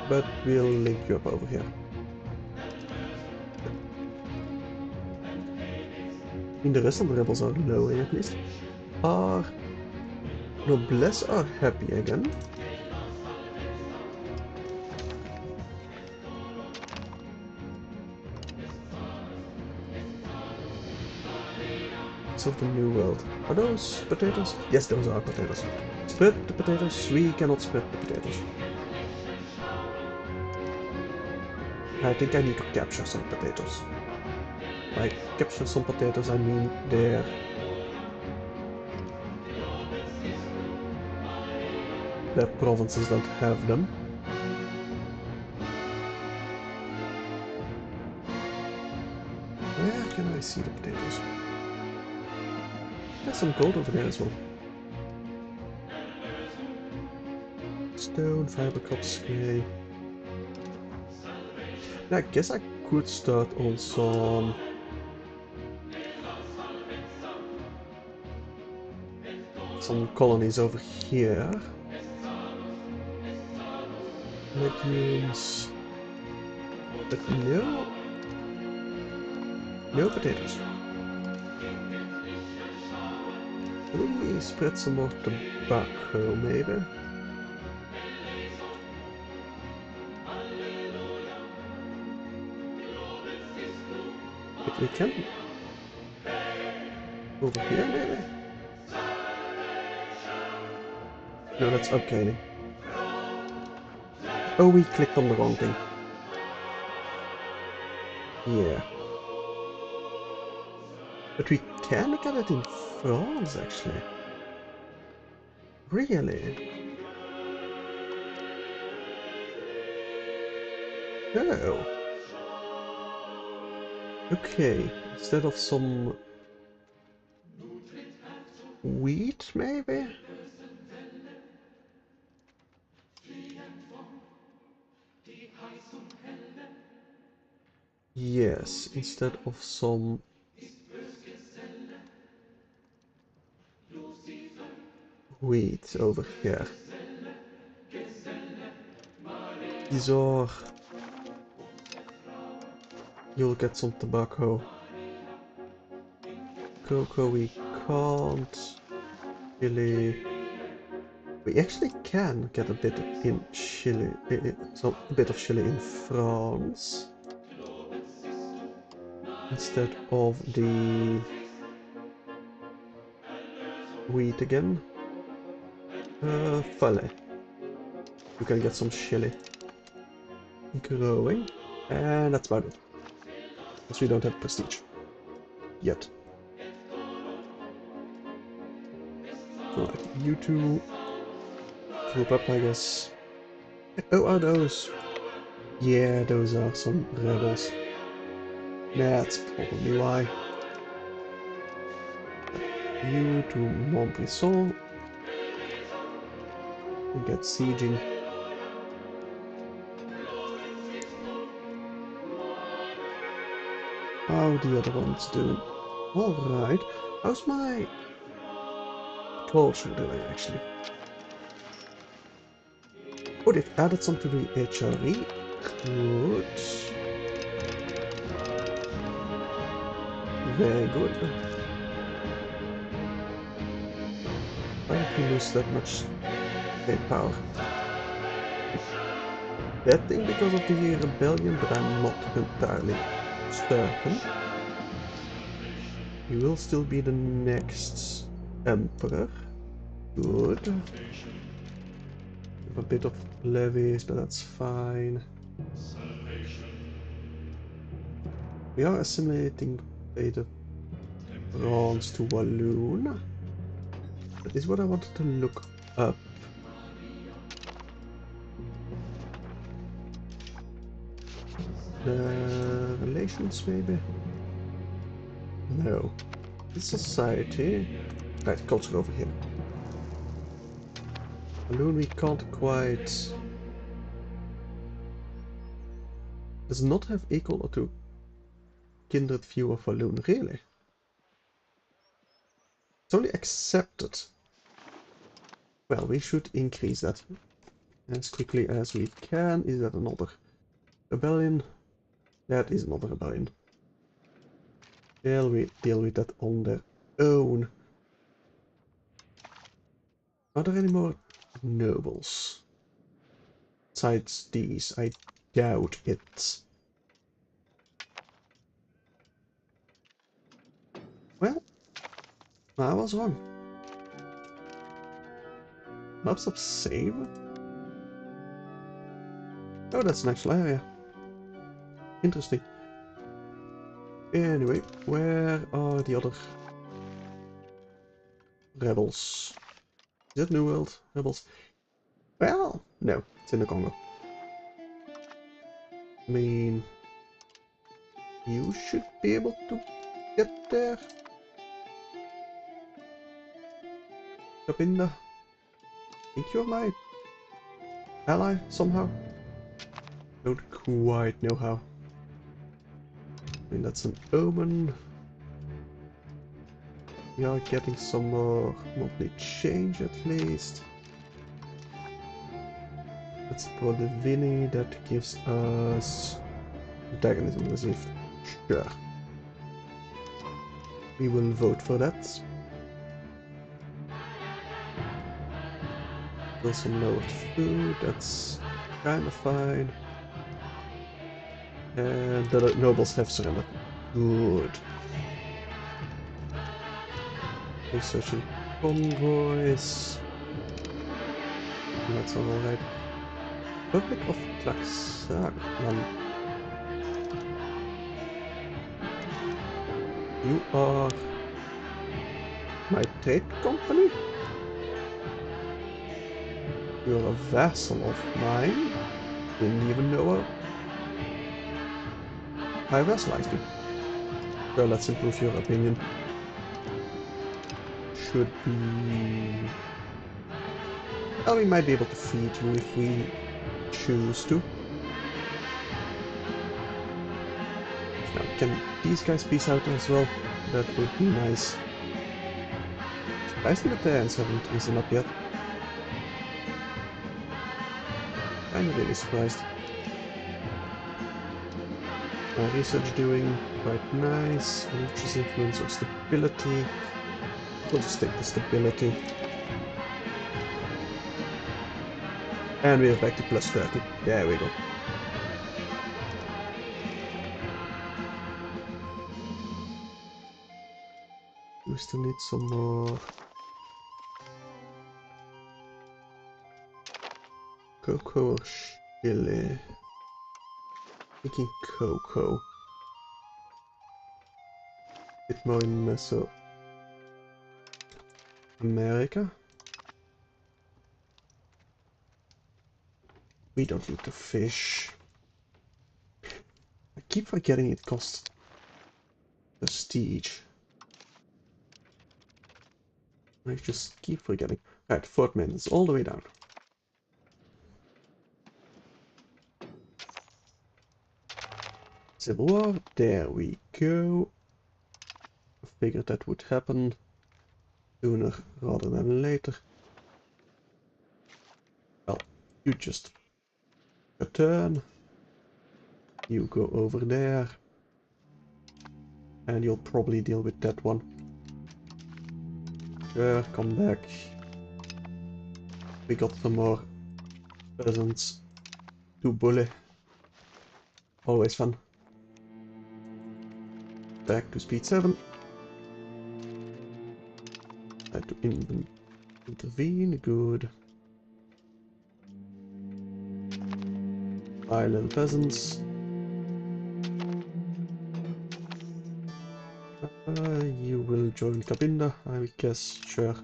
But we'll link you up over here. I mean, the rest of the rebels are low at least. Our noblesse are happy again. Of the New World. Are those potatoes? Yes, those are potatoes. Spread the potatoes. We cannot spread the potatoes. I think I need to capture some potatoes. By capture some potatoes, I mean their provinces don't have them. Where can I see the potatoes? There's some gold over there as well. Stone, fiber, crops, clay. Yeah, I guess I could start on some colonies over here. Legumes. But no. No potatoes. Can we spread some more tobacco, maybe? If we can. Over here, maybe? No, that's upgrading. Oh, we clicked on the wrong thing. Yeah. But we can get it in France, actually. Really? Oh. Okay. Instead of some wheat, maybe? Yes, instead of some wheat over here. These are... You'll get some tobacco. Cocoa we can't really... We actually can get a bit in Chile, a bit of Chile in France. Instead of the wheat again. Vale. We can get some Chile growing. And that's about it. Because we don't have prestige. Yet. Right, you two group up, I guess. Oh, are those? Yeah, those are some rebels. That's probably why. You to Montbrison. We get sieging. How the other ones doing? Alright. How's my culture doing, actually? Oh, they've added some to the HRE. Good. Very good. Why did we lose that much state power? Bad thing because of the rebellion, but I'm not entirely certain. He will still be the next emperor. Good. Have a bit of levies, but that's fine. We are assimilating the France to Walloon. That is what I wanted to look up. The relations, maybe? No. The society. Right, culture over here. Walloon we can't quite... Does not have equal to kindred view of Walloon, really? It's only accepted. Well, we should increase that as quickly as we can. Is that another rebellion? That is another rebellion. Shall we deal with that on their own? Are there any more nobles? Besides these, I doubt it. Well, I was wrong. Maps of save? Oh, that's an actual area. Interesting. Anyway, where are the other rebels? Is it New World rebels? Well, no, it's in the Congo. I mean, you should be able to get there. Kapinda. I think you're my ally somehow. Don't quite know how. I mean, that's an omen. We are getting some more monthly change at least. That's for the Vinny that gives us antagonism received. Sure. We will vote for that. Still some lowered food, that's kind of fine. And the nobles have surrendered. Good. Researching convoys. That's alright. Public of Tlaxalan. You are my trade company? You're a vassal of mine? Didn't even know I vassalized you. So let's improve your opinion. Should be... Well, we might be able to feed you if we choose to. Now, can these guys peace out as well? That would be nice. Surprised that the ants haven't risen up yet. I'm really surprised. Research doing quite nice. Religious influence or stability. We'll just take the stability. And we're back to plus 30. There we go. We still need some more cocoa or chili. Making cocoa. Bit more in Mesoamerica. We don't need to fish. I keep forgetting it costs prestige. I just keep forgetting. Right, Fort Maintenance all the way down. Civil War, there we go. I figured that would happen sooner rather than later. Well, you just return. You go over there. And you'll probably deal with that one. Sure, come back. We got some more peasants to bully. Always fun. Back to speed 7. Try to intervene, good. Bye, little peasants. You will join Cabinda, I guess, sure.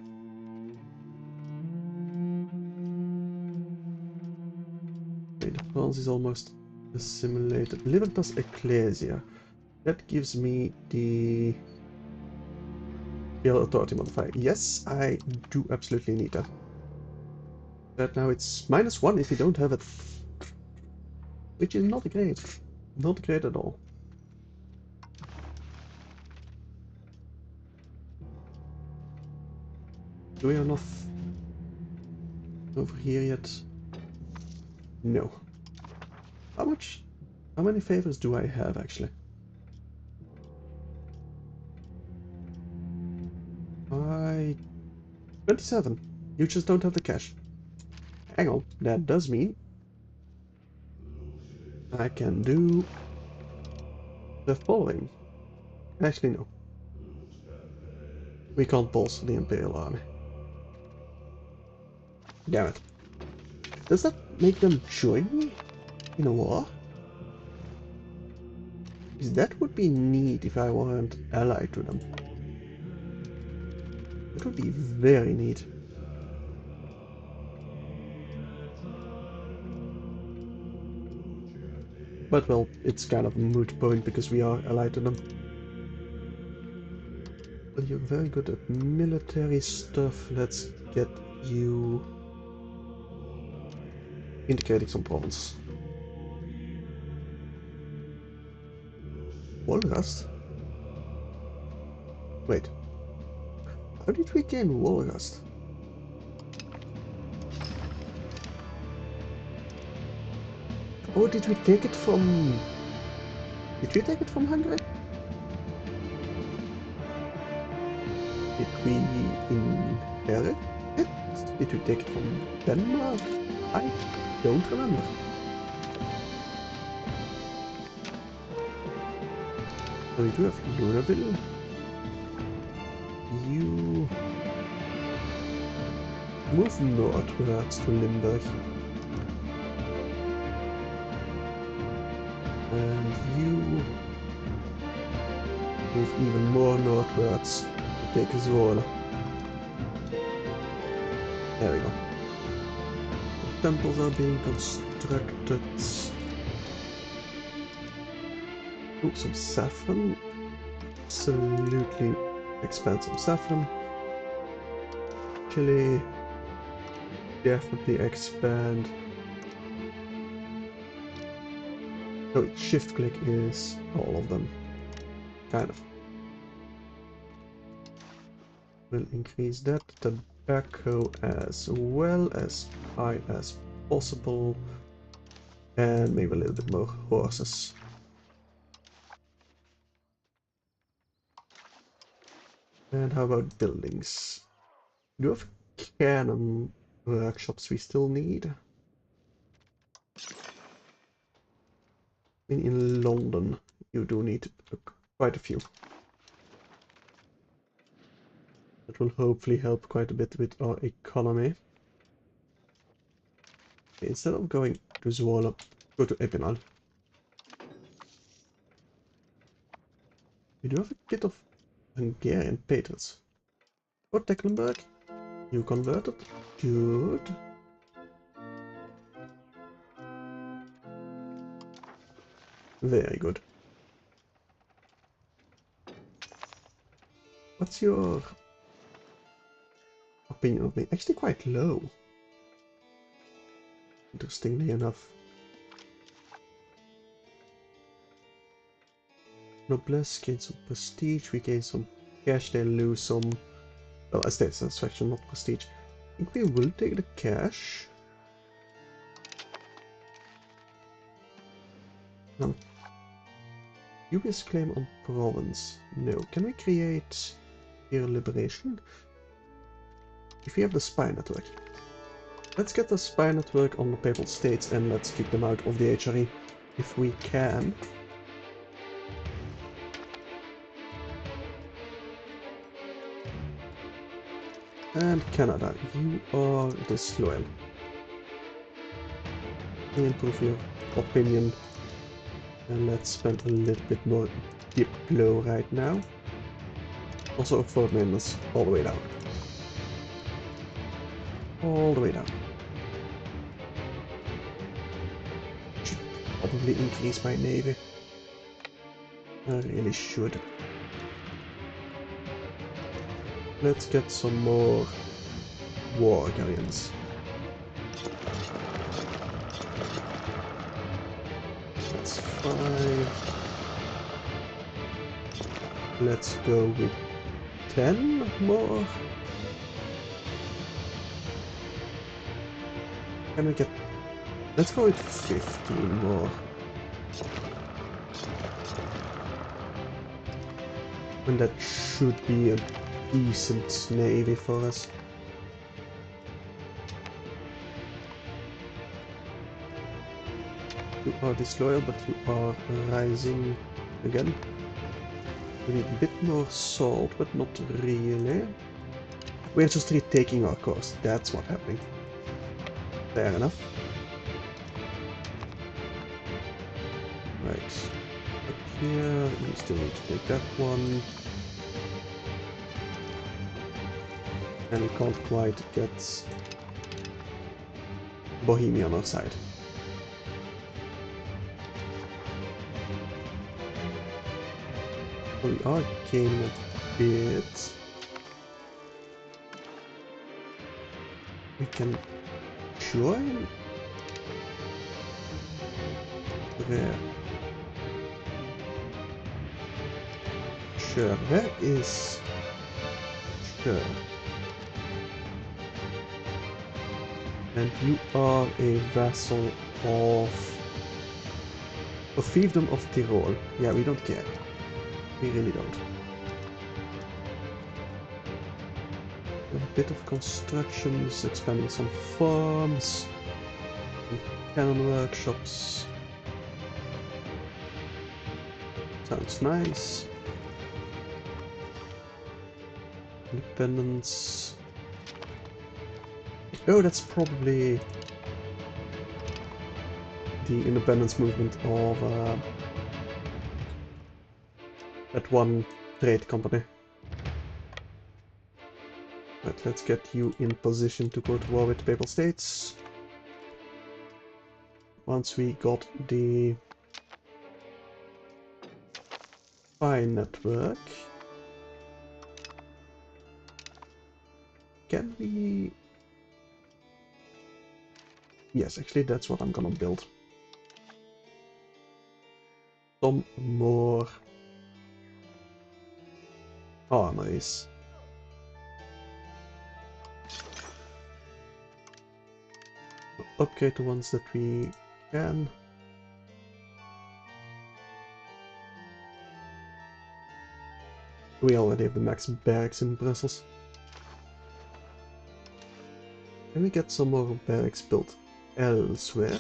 Okay, the France is almost assimilated. Libertas Ecclesia. That gives me the authority modifier. Yes, I do absolutely need that. But now it's -1 if you don't have it. Which is not great. Not great at all. Do we have enough over here yet? No. How many favors do I have actually? 27. You just don't have the cash. Hang on, that does mean I can do the following. Actually, no. We can't bolster the Imperial Army. Damn it. Does that make them join me in a war? Because that would be neat if I weren't allied to them. It would be very neat. But well, it's kind of a moot point because we are allied to them. But you're very good at military stuff. Let's get you integrating some provinces. Wolgast? Wait. How did we gain Wolgast? Oh, did we take it from... Did we take it from Hungary? Did we inherit it? Did we take it from Denmark? I don't remember. So we do have Lunaville. You move northwards to Limburg. And you move even more northwards to take Zwolle. There we go. The temples are being constructed. Oh, some saffron. Absolutely expand some saffron. Chile. Definitely expand. Oh, shift click is all of them. Kind of. We'll increase that tobacco as well as high as possible. And maybe a little bit more horses. And how about buildings? Do you have cannon workshops we still need? In London, you do need quite a few. That will hopefully help quite a bit with our economy. Okay, instead of going to Zwolle, go to Epinal. We do have a bit of Hungarian patriots. Or Tecklenburg, you converted. Good. Very good. What's your opinion of me? Actually quite low. Interestingly enough. Noblesse gain some prestige, we gain some cash, they lose some... Well, estate satisfaction, not prestige. I think we will take the cash. US claim on province. No. Can we create here liberation? If we have the spy network. Let's get the spy network on the Papal States and let's kick them out of the HRE. If we can. And Canada, you are disloyal. Improve your opinion. And let's spend a little bit more deep glow right now. Also Fort Maintenance all the way down. All the way down. Should probably increase my navy. I really should. Let's get some more war galleons. That's 5. Let's go with 10 more. Can we get... Let's go with 15 more. And that should be a decent navy for us. You are disloyal, but you are rising again. We need a bit more salt, but not really. We're just retaking our course, that's what's happening. Fair enough. Right. Up here, we still need to take that one. And we can't quite get Bohemia on our side. We are gaining a bit. We can join there. Sure, where is... Sure. And you are a vassal of Fiefdom of Tyrol. Yeah, we don't care. We really don't. bit of constructions, expanding some farms, some cannon workshops. Sounds nice. Independence. Oh, that's probably the independence movement of that one trade company. But let's get you in position to go to war with the Papal States. Once we got the Pi network, can we... Yes, actually that's what I'm gonna build. Some more armories. Upgrade the ones that we can. We already have the max barracks in Brussels. Can we get some more barracks built elsewhere?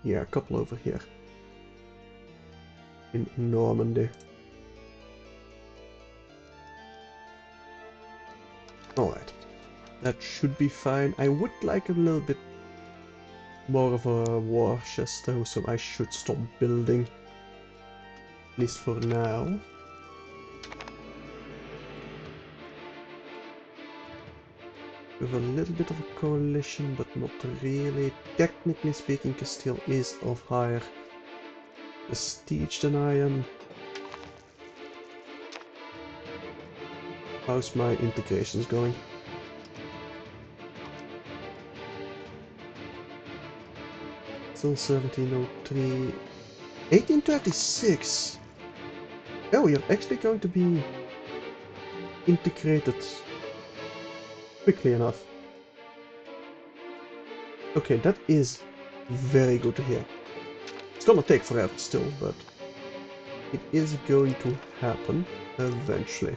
Yeah, a couple over here. In Normandy. Alright. That should be fine. I would like a little bit more of a war chest though, so I should stop building. At least for now. We have a little bit of a coalition, but not really. Technically speaking, Castile is of higher prestige than I am. How's my integrations going? Still 1703. 1836! Oh, you're actually going to be integrated quickly enough. Okay, that is very good to hear. It's gonna take forever still, but it is going to happen eventually.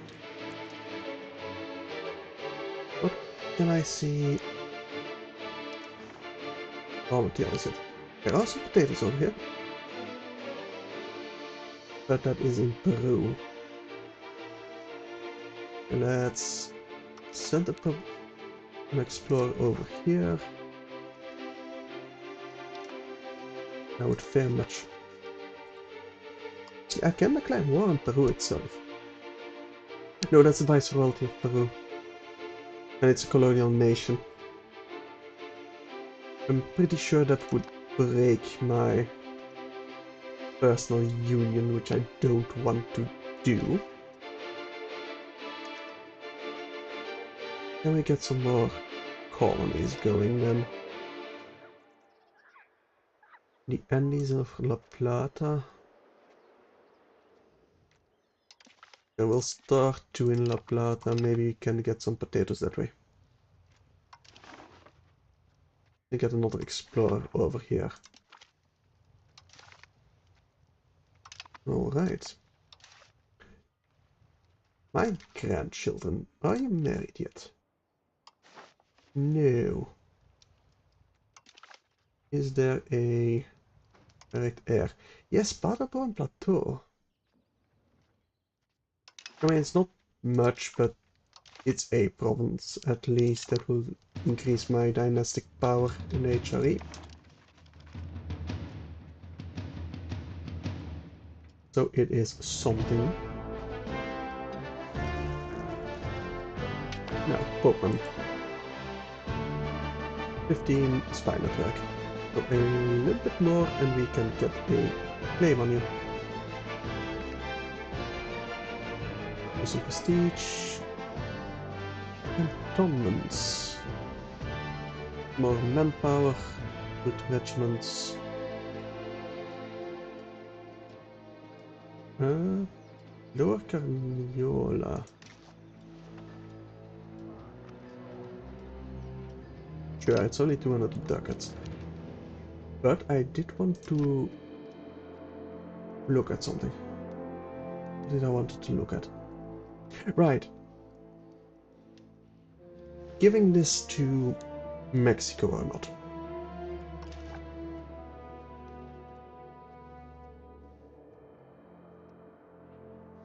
What can I see? Raw materials here. There are some potatoes over here. But that is in Peru. Let's send an explorer over here. I would very much... See, I can declare war on Peru itself. No, that's the Viceroyalty of Peru. And it's a colonial nation. I'm pretty sure that would break my personal union, which I don't want to do. Can we get some more colonies going then? The Andes of La Plata. I will start to in La Plata. Maybe we can get some potatoes that way. And get another explorer over here. Alright. My grandchildren, are you married yet? No. Is there a direct heir? Yes, Paderborn Plateau. I mean, it's not much, but it's a province at least. That will increase my dynastic power in HRE. So it is something. Now, Pokémon. 15 spy network. So a little bit more and we can get a claim on you. Some prestige. Cantonments. More manpower. Good regiments. Lower Carniola. Sure, it's only 200 ducats. But I did want to look at something. What did I want to look at? Right. Giving this to Mexico or not?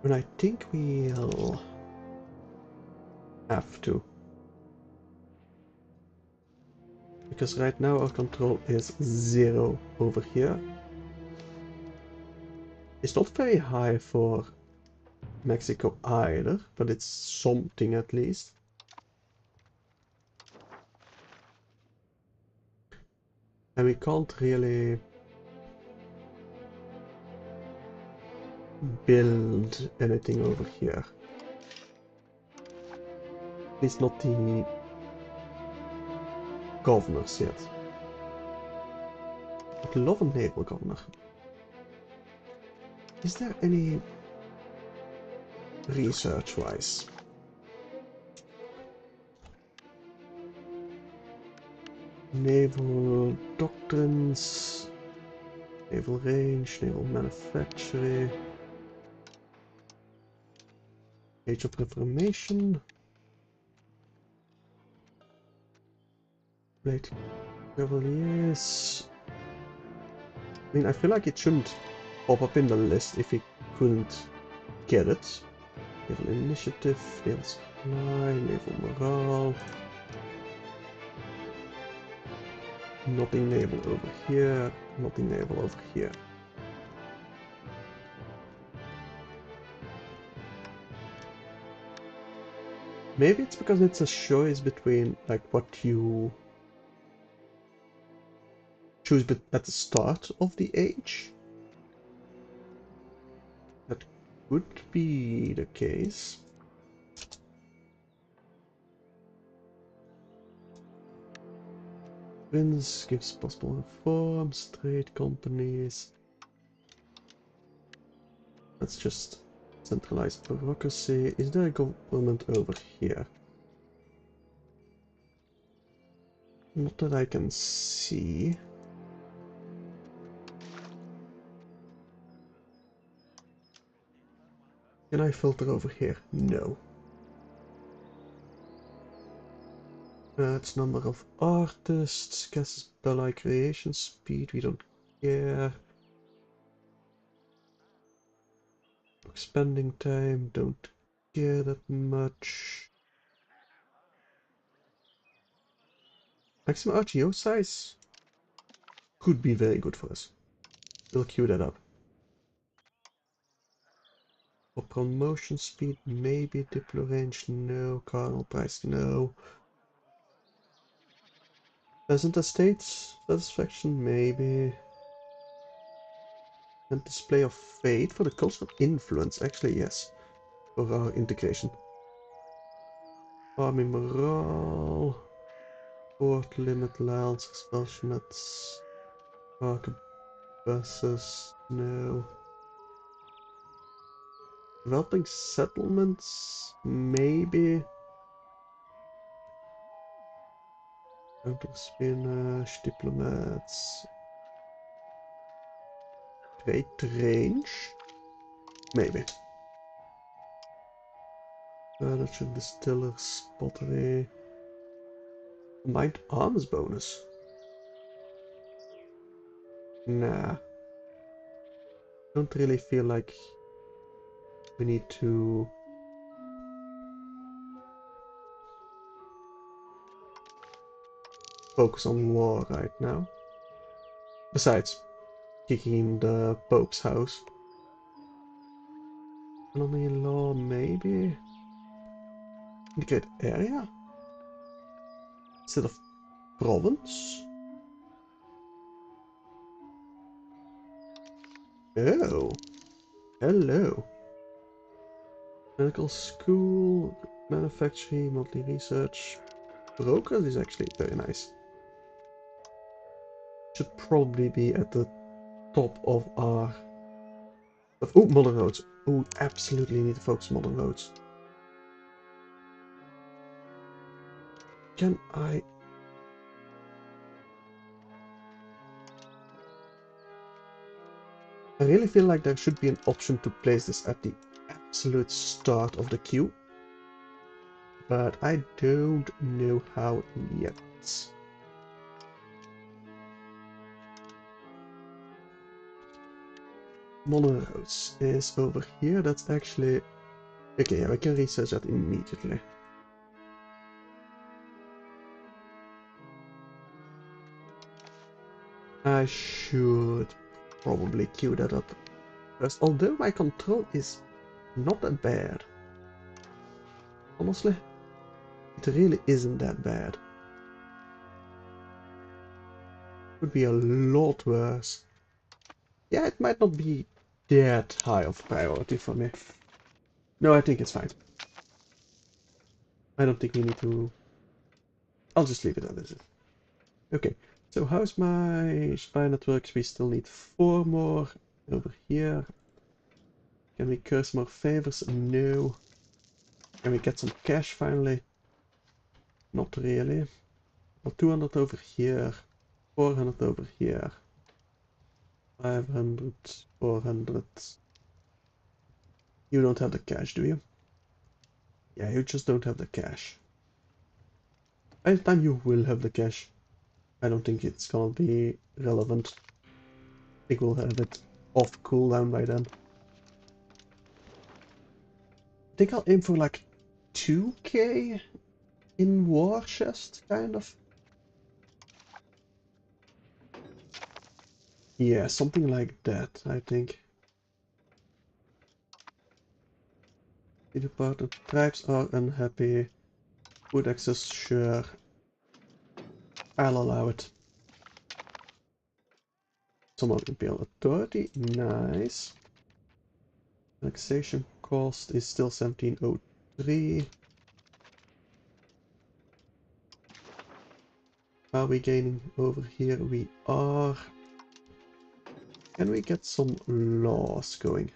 And I think we'll have to. Because right now our control is 0 over here. It's not very high for Mexico either, but it's something at least. And we can't really build anything over here. At least not the governors yet. I'd love a naval governor. Is there any research-wise? Naval doctrines, naval range, naval manufacturing, Age of Reformation, Blade Cavaliers. I mean, I feel like it shouldn't pop up in the list if we couldn't get it. Naval Initiative, Naval Supply, Naval Morale. Nothing naval over here, nothing naval over here. Maybe it's because it's a choice between like what you choose at the start of the age. That could be the case. Prince gives possible reforms, trade companies. That's just centralized bureaucracy. Is there a government over here? Not that I can see. Can I filter over here? No. It's number of artists, guesses Belli creation speed, we don't care. Spending time, don't care that much. Maximum RTO size could be very good for us. We'll queue that up. For promotion speed, maybe Diplo range, no. Cardinal price, no. Peasant estates, satisfaction, maybe. And display of fate for the cultural influence, actually, yes. For our integration. Army morale. Port limit lands, expulsion nets. Park buses, no. Developing settlements, maybe. Counter-espionage, diplomats. Trade range, maybe. Furniture, distillers, pottery. Combined arms bonus. Nah. Don't really feel like we need to focus on war right now. Besides, kicking the Pope's house. Economy law, maybe? Indicate area? Instead of province? Oh, hello. Medical school, manufacturing, monthly research. Brokers is actually very nice. Should probably be at the top of our... Oh, modern roads. Oh, absolutely need to focus on modern roads. Can I... I really feel like there should be an option to place this at the absolute start of the queue. But I don't know how yet. Monorails is over here. That's actually... Okay, yeah, we can research that immediately. I should probably queue that up first, although my control is not that bad. Honestly, it really isn't that bad. Could be a lot worse. Yeah, it might not be that high of priority for me. No, I think it's fine. I don't think we need to... I'll just leave it as is. Okay, so how's my spy networks? We still need 4 more over here. Can we curse more favors? No. Can we get some cash finally? Not really. Well, 200 over here, 400 over here, 500, 400. You don't have the cash, do you? Yeah, you just don't have the cash. By the time you will have the cash, I don't think it's gonna be relevant. I think we'll have it off cooldown by then. I think I'll aim for like 2k in war chest, kind of. Yeah, something like that, I think. The departed tribes are unhappy. Food access, sure. I'll allow it. Someone imperial authority, nice. Annexation cost is still 1703. Are we gaining over here? We are. Can we get some laws going?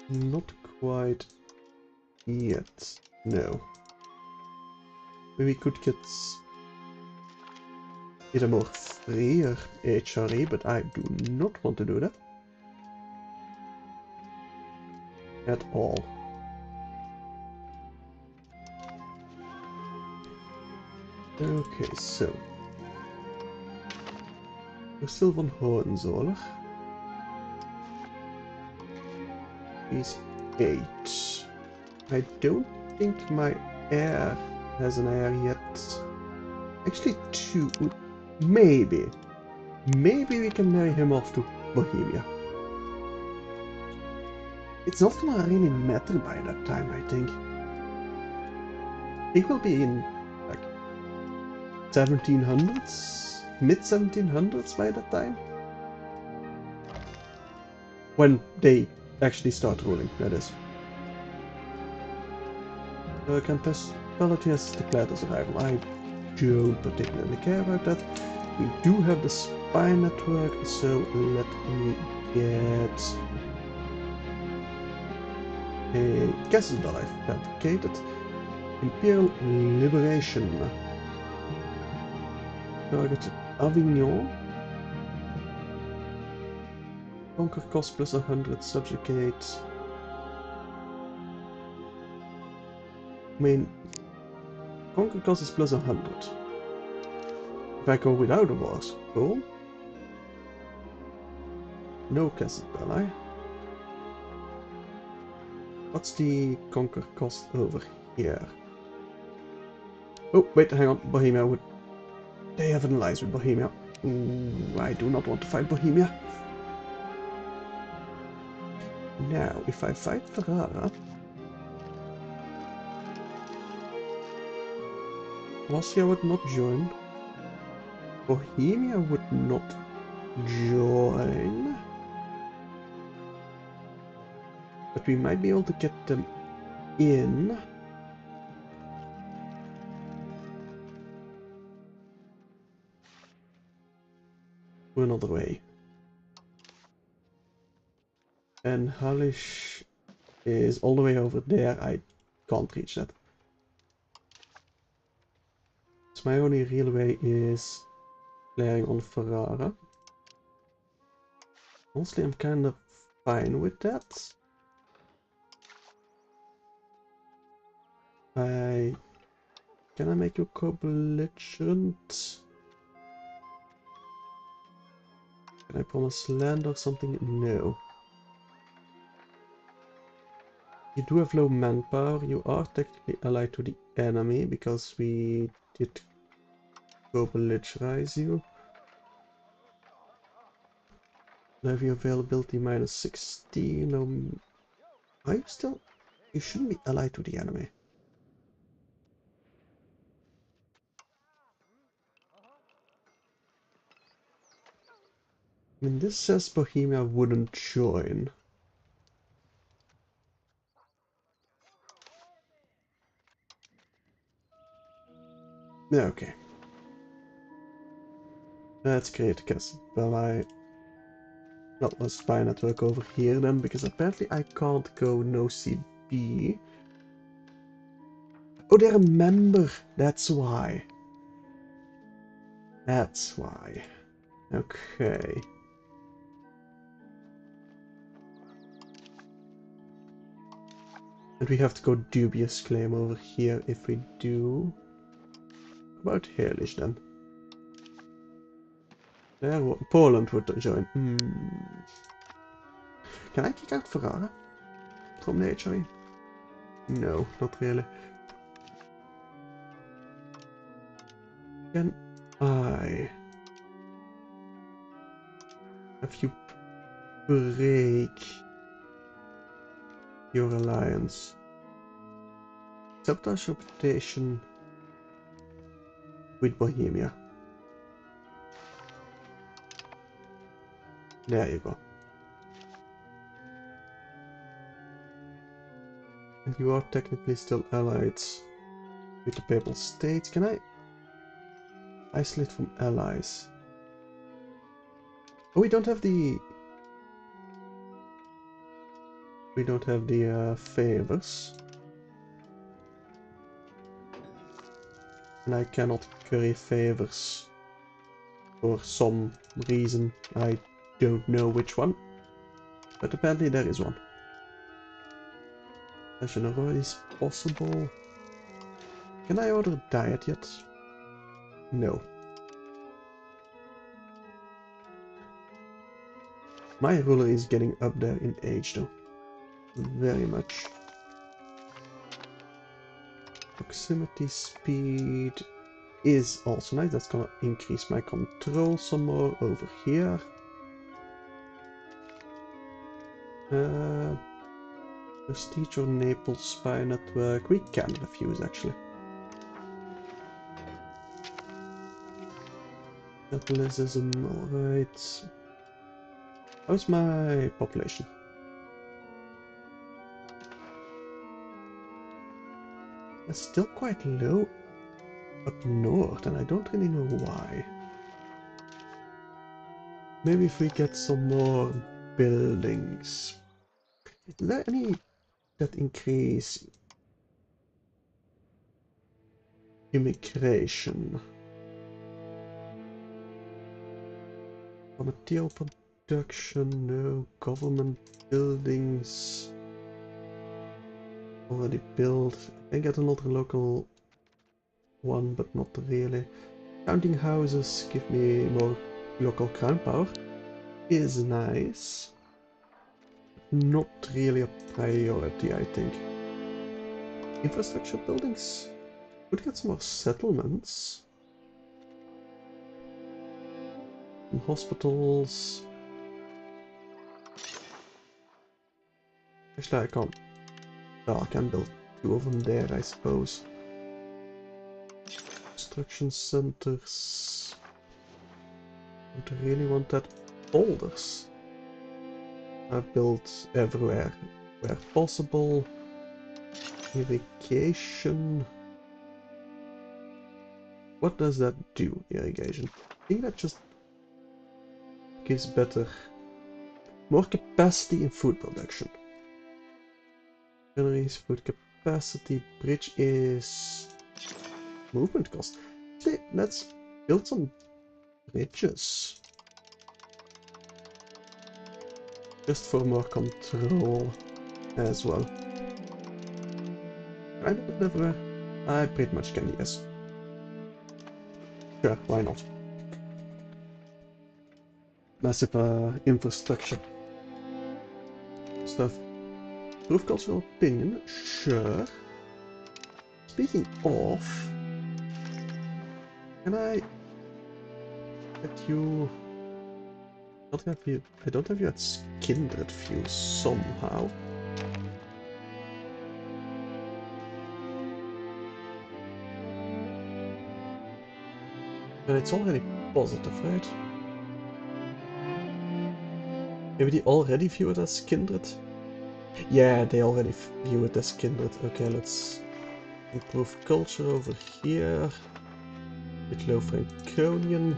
Not quite yet. No. We could get either more free or HRE, but I do not want to do that. At all. Okay, so. We're still van Hohenzollern. He's 8. I don't think my heir has an heir yet. Actually 2. Maybe. Maybe we can marry him off to Bohemia. It's not gonna really matter by that time, I think. He will be in like 1700s, mid 1700s by that time. When they actually start ruling, that is. Campestality has declared his arrival. I don't particularly care about that. We do have the spy network, so let me get a castle that I've fabricated. Imperial Liberation. Target Avignon. Conquer cost plus 100, subjugate. I mean, conquer cost is plus 100. If I go without the wars, cool. No castle ally. What's the conquer cost over here? Oh, wait, hang on. Bohemia would... They have an alliance with Bohemia. Ooh, I do not want to fight Bohemia. Now, if I fight Ferrara... Austria would not join. Bohemia would not join. But we might be able to get them in. Another way. And Halish is all the way over there. I can't reach that. So my only real way is playing on Ferrara. Honestly, I'm kind of fine with that. Can I make you co-belligerent? Can I promise land or something? No. You do have low manpower. You are technically allied to the enemy because we did co-belligerize you. Navy availability minus 16. Are you still? You shouldn't be allied to the enemy. I mean, this says Bohemia wouldn't join. Yeah, okay. Let's create a castle. Well, let's spy network over here then, because apparently I can't go no CB. Oh, they're a member. That's why. That's why. Okay. And we have to go dubious claim over here if we do. About Herrlich then. There, Poland would join. Can I kick out Ferrara from the HRE? No, not really. Can I have you break your alliance? Sabotage reputation with Bohemia. There you go. And you are technically still allied with the Papal States. Can I isolate from allies? Oh, we don't have the favors. And I cannot curry favors for some reason. I don't know which one. But apparently there is one. General is possible. Can I order diet yet? No. My ruler is getting up there in age though. Very much. Proximity speed is also nice. That's gonna increase my control some more over here. Prestige or Naples spy network. We can refuse actually. Catholicism, alright. How's my population? It's still quite low up north, and I don't really know why. Maybe if we get some more buildings. Is there any that increase immigration? For material production, no. Government buildings. Already built. I can get another local one, but not really. Counting houses give me more local crown power. Is nice. Not really a priority, I think. Infrastructure buildings. Could get some more settlements. And hospitals. Actually, I can't. Well, I can build 2 of them there, I suppose. Construction centers. Don't really want that. Boulders. I've built everywhere where possible. Irrigation. What does that do, irrigation? I think that just gives more capacity in food production. Generate food capacity. Bridge is movement cost. Actually, let's build some bridges. Just for more control as well. I don't never. I pretty much can, yes. Sure, why not? Massive infrastructure stuff. Proof cultural opinion, sure. Speaking of, can I get you? Don't have you? I don't have you at kindred view somehow. And it's already positive, right? Maybe they already view it as kindred? Yeah, they already view it as kindred. Okay, let's improve culture over here. With low Franconian.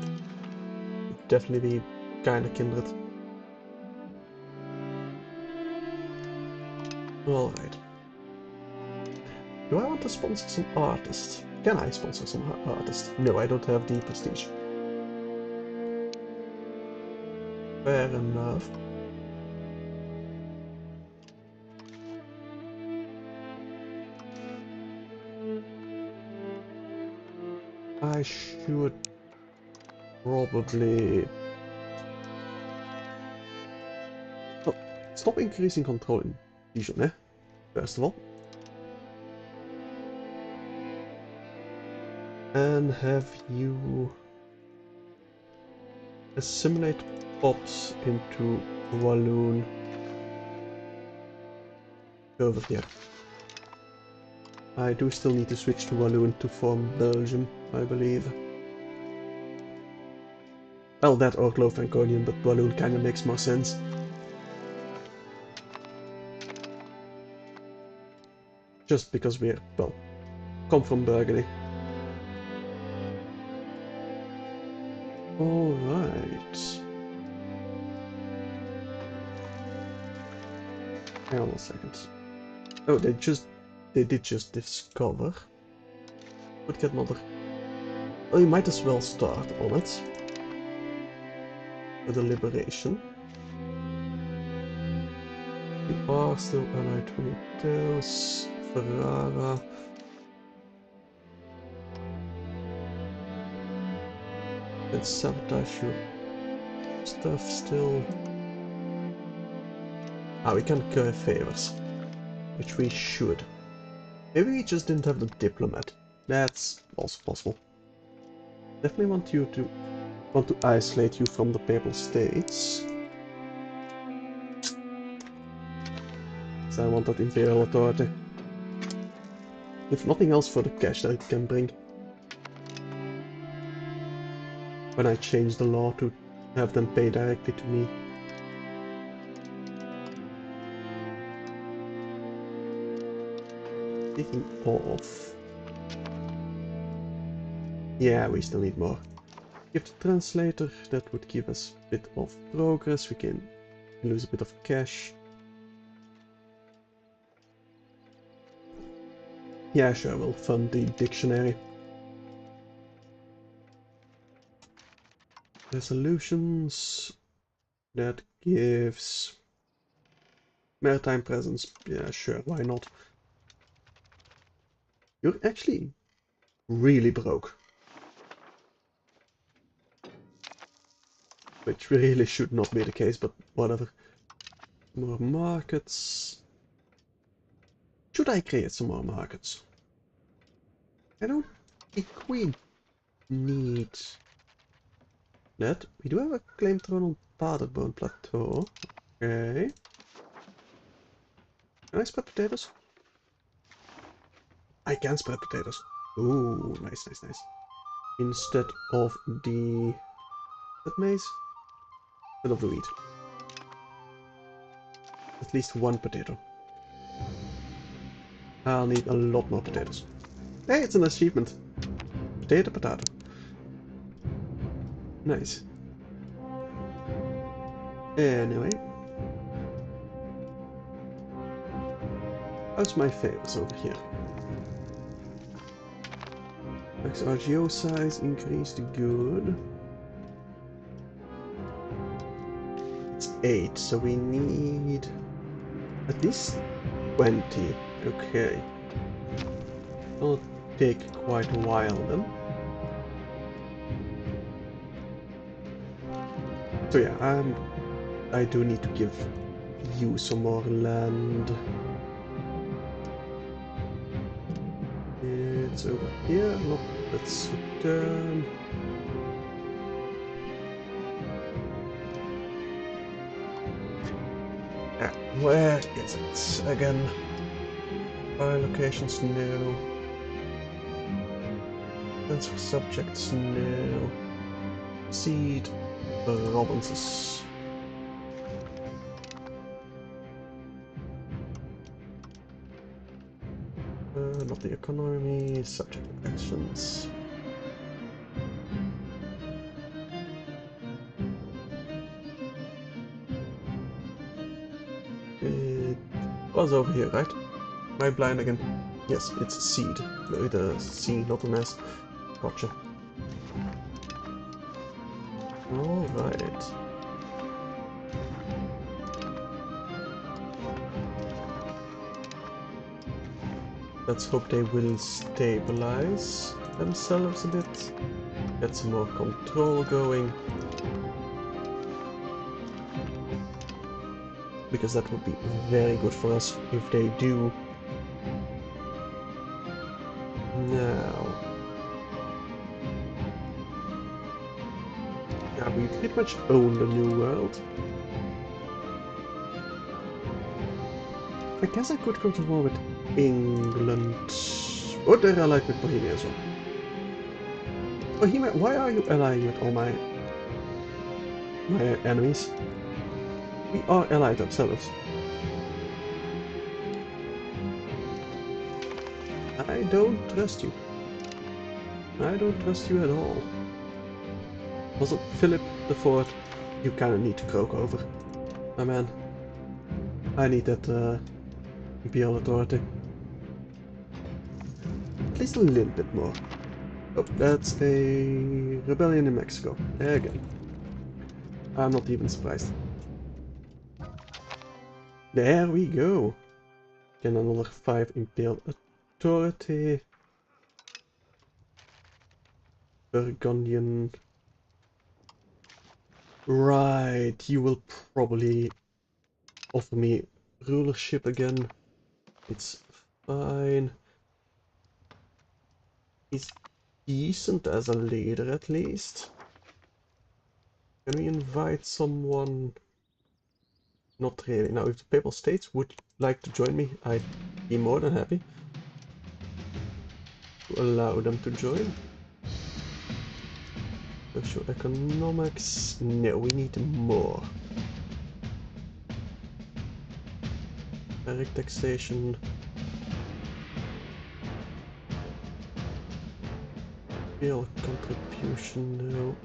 Definitely be kinda kindred. Alright. Do I want to sponsor some artists? Can I sponsor some artists? No, I don't have the prestige. Fair enough. I should probably... Oh, stop increasing control in vision, eh? First of all. And have you assimilate pops into Walloon over here. I do still need to switch to Walloon to form Belgium, I believe. Well, that or Low Franconian, but Walloon kinda makes more sense. Just because we're, well, come from Burgundy. Alright. Hang on a second. Oh, they did just discover. Would get another. Oh, you might as well start on it. For the liberation. We are still allied with those. Ferrara. Let's sabotage your stuff still. Ah, we can curry favors. Which we should. Maybe we just didn't have the diplomat. That's also possible. Definitely want to isolate you from the Papal States. So I want that imperial authority. If nothing else for the cash that it can bring. When I change the law to have them pay directly to me. Speaking of... Yeah, we still need more. Give the translator, that would give us a bit of progress. We can lose a bit of cash. Yeah, sure, we'll fund the dictionary. Resolutions. That gives... Maritime presence. Yeah, sure, why not? You're actually really broke. Which really should not be the case, but whatever. More markets. Should I create some more markets? I don't think we need that. We do have a claim throne on Paderbone Plateau. Okay. Can I spread potatoes? I can spread potatoes. Ooh, nice, nice, nice. Instead of the... that maize? Instead of the wheat. At least one potato. I'll need a lot more potatoes. Hey, it's an achievement. Potato, potato. Nice. Anyway. How's my favors over here? Max RGO size increased, good. It's 8, so we need at least 20. Okay. It'll take quite a while then. So yeah, I do need to give you some more land. It's over here. Not. Let's return. Where is it again? File locations, no. Transfer subjects, no. Seed provinces. Not the economy, subject actions. It was over here, right? Am I blind again? Yes, it's a seed. With a C, not an S. Gotcha. Alright. Let's hope they will stabilize themselves a bit. Get some more control going. Because that would be very good for us if they do. Now. Yeah, we pretty much own the New World. I guess I could go to war with England. Or they're allied with Bohemia as well. Bohemia, why are you allying with all my enemies? We are allied ourselves. I don't trust you. I don't trust you at all. Also, Philip IV, you kinda need to croak over. Oh man. I need that imperial authority. At least a little bit more. Oh, that's a rebellion in Mexico. Again. I'm not even surprised. There we go. Get another 5 imperial authority. Burgundian. Right, you will probably offer me rulership again. It's fine. He's decent as a leader at least. Can we invite someone? Not really. Now, if the Papal States would like to join me, I'd be more than happy to allow them to join. Social economics. No, we need more. Direct taxation. Real contribution, no.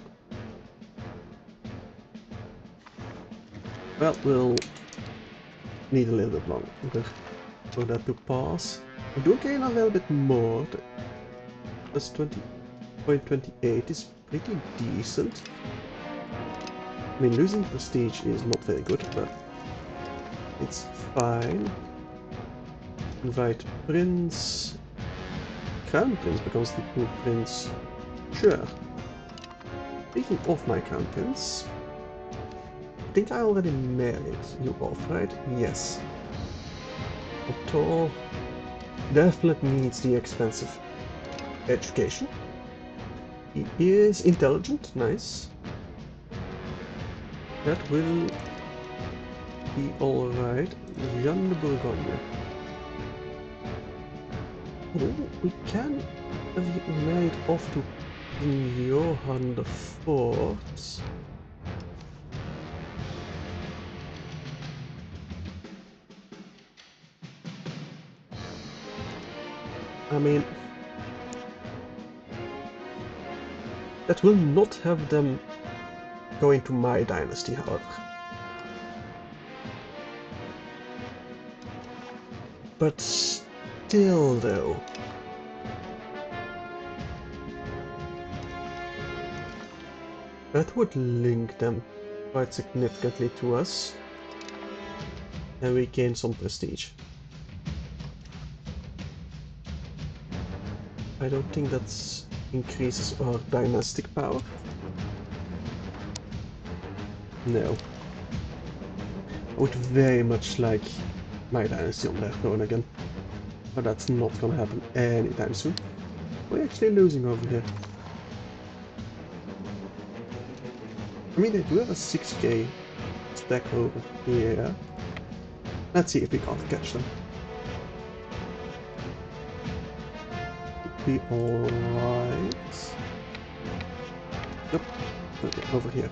Well, we'll need a little bit longer for that to pass. We do gain a little bit more. Plus 20.28 is pretty decent. I mean, losing prestige is not very good, but it's fine. Invite Prince. Crown Prince becomes the new Prince. Sure. Speaking of my Crown Prince, I think I already married you off, right? Yes. Otto definitely needs the expensive education. He is intelligent, nice. That will be alright. Jean de Bourgogne. Oh, we can have married off to King Johann IV. I mean, that will not have them go into my dynasty, however. But still, though. That would link them. quite significantly to us. And we gain some prestige. I don't think that increases our dynastic power. No. I would very much like my dynasty on their throne again. But that's not gonna happen anytime soon. We're actually losing over here. I mean, they do have a 6k stack over here. Let's see if we can't catch them. Be alright. Nope. Okay, over here.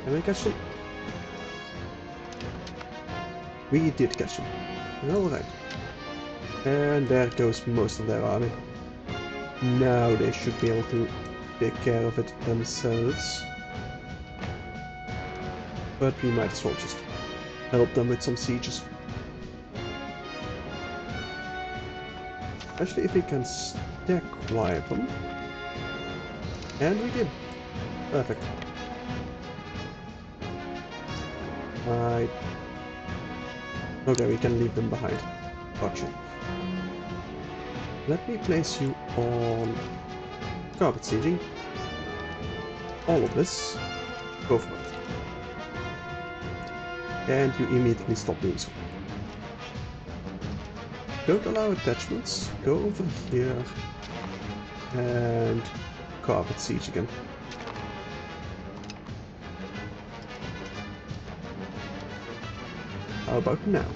Can we catch them? We did catch them. Alright. And there goes most of their army. Now they should be able to take care of it themselves. But we might as well just help them with some sieges. Especially if we can stack wipe them. And we did. Perfect. Right. Okay, we can leave them behind. Gotcha. Let me place you on carpet sieging. All of this. Go for it. And you immediately stop doing so. Don't allow attachments. Go over here. And carpet siege again. How about now?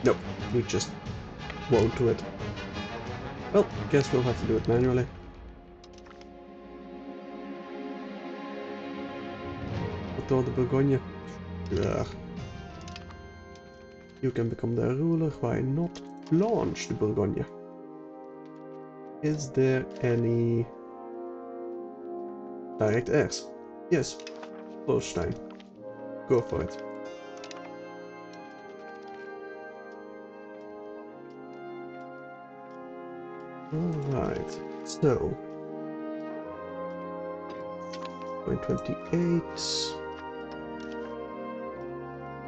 Nope, we just won't do it. Well, guess we'll have to do it manually. Although the Bourgogne. Yeah. You can become the ruler, why not launch the Bourgogne? Is there any direct heirs? Yes, Holstein. Go for it. Alright, so 0.28.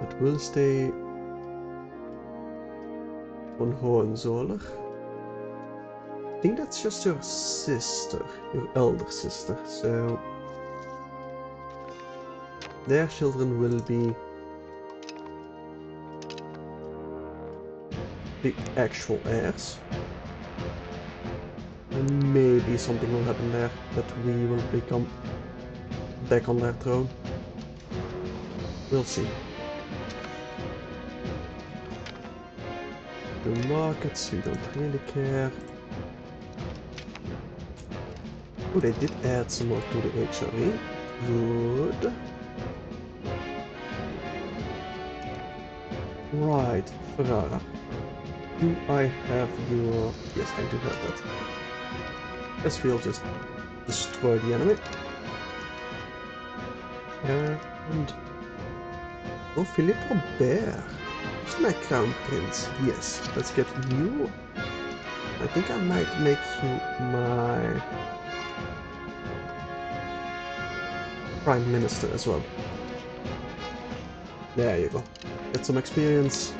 It will stay on Hohenzollern. I think that's just your sister, your elder sister, so their children will be the actual heirs. And maybe something will happen there that we will become back on their throne. We'll see. The markets, we don't really care. Oh, they did add some more to the HRE. Good. Right, Ferrara. Do I have your... Yes, I do have that. Guess we'll just destroy the enemy. And... Oh, Philippe Robert. Is my crown prince? Yes, let's get you. I think I might make you my prime minister as well. There you go. Get some experience.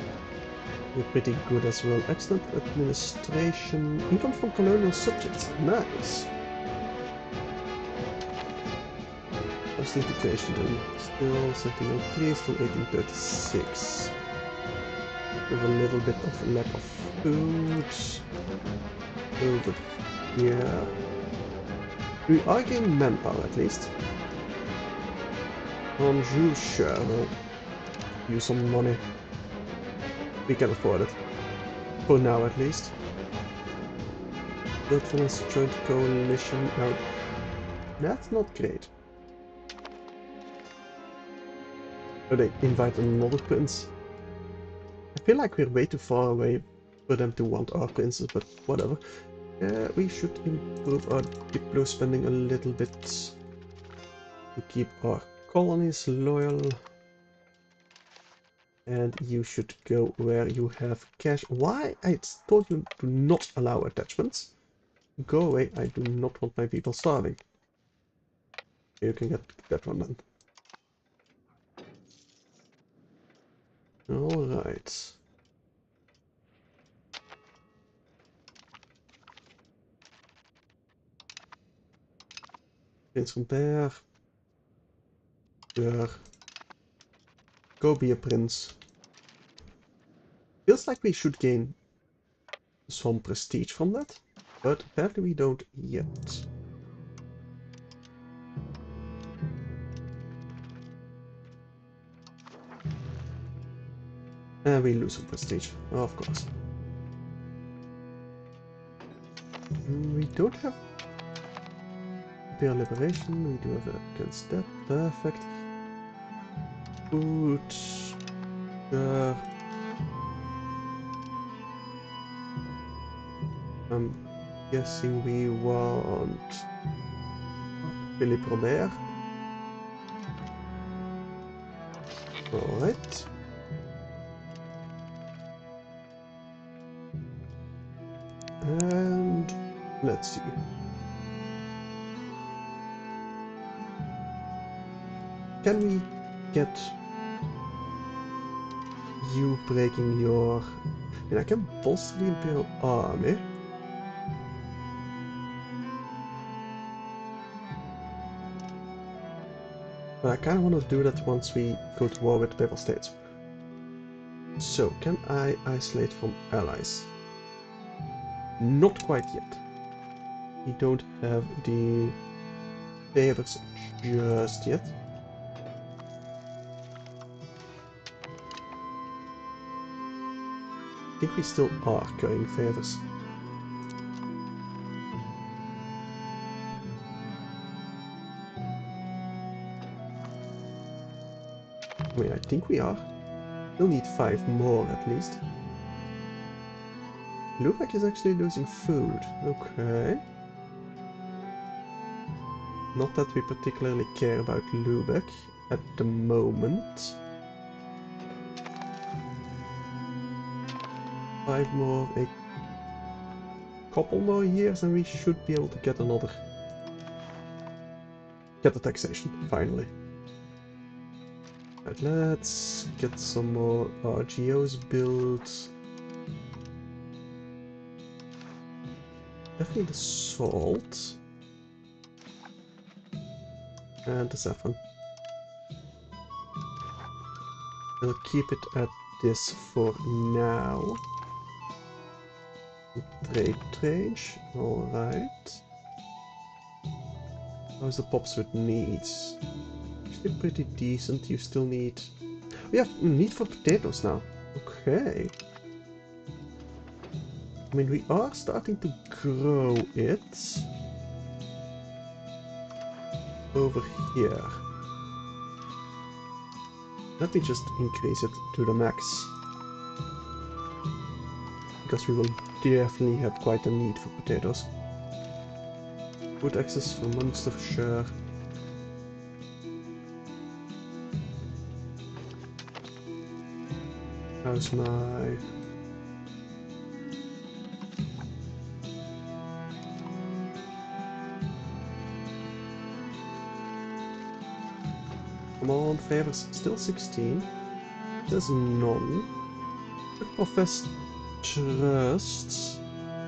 You're pretty good as well. Excellent administration. Income from colonial subjects. Nice. First integration then. Still 1703, still 1836. With a little bit of lack of food. Over here. We are gaining manpower at least. Anjou, sure, we'll use some money. We can afford it. For now at least. Build finance joint coalition. Now, that's not great. Oh, they invite another prince. I feel like we're way too far away for them to want our princes, but whatever. We should improve our diplo spending a little bit to keep our colonies loyal. And you should go where you have cash. Why? I told you do not allow attachments. Go away. I do not want my people starving. You can get that one then. Alright. Prince from there. There. Go be a prince. Feels like we should gain some prestige from that, but apparently we don't yet. And we lose some prestige, of course. We don't have Imperial Liberation, we do have it against that, perfect. Food. I'm guessing we want Philippe Robert. Alright. And let's see. Can we get you breaking your... I mean, I can bolster the Imperial Army. But I kind of want to do that once we go to war with the Papal States. So, can I isolate from allies? Not quite yet. We don't have the favors just yet. I think we still are carrying favors. I mean, I think we are. We'll need 5 more at least. Lubeck is actually losing food. Okay. Not that we particularly care about Lubeck at the moment. 5 more, a couple more years and we should be able to get another... Get the taxation, finally. Right, let's get some more RGOs built. Definitely the salt. And the saffron. We'll keep it at this for now. Trade range, alright. How's the pops with needs? Actually pretty decent, you still need... We have need for potatoes now. Okay. I mean, we are starting to grow it. Over here. Let me just increase it to the max. Because we will definitely have quite a need for potatoes. Food access for Munster, sure. How's my... Come on, favors. Still 16. There's none. Profess trust.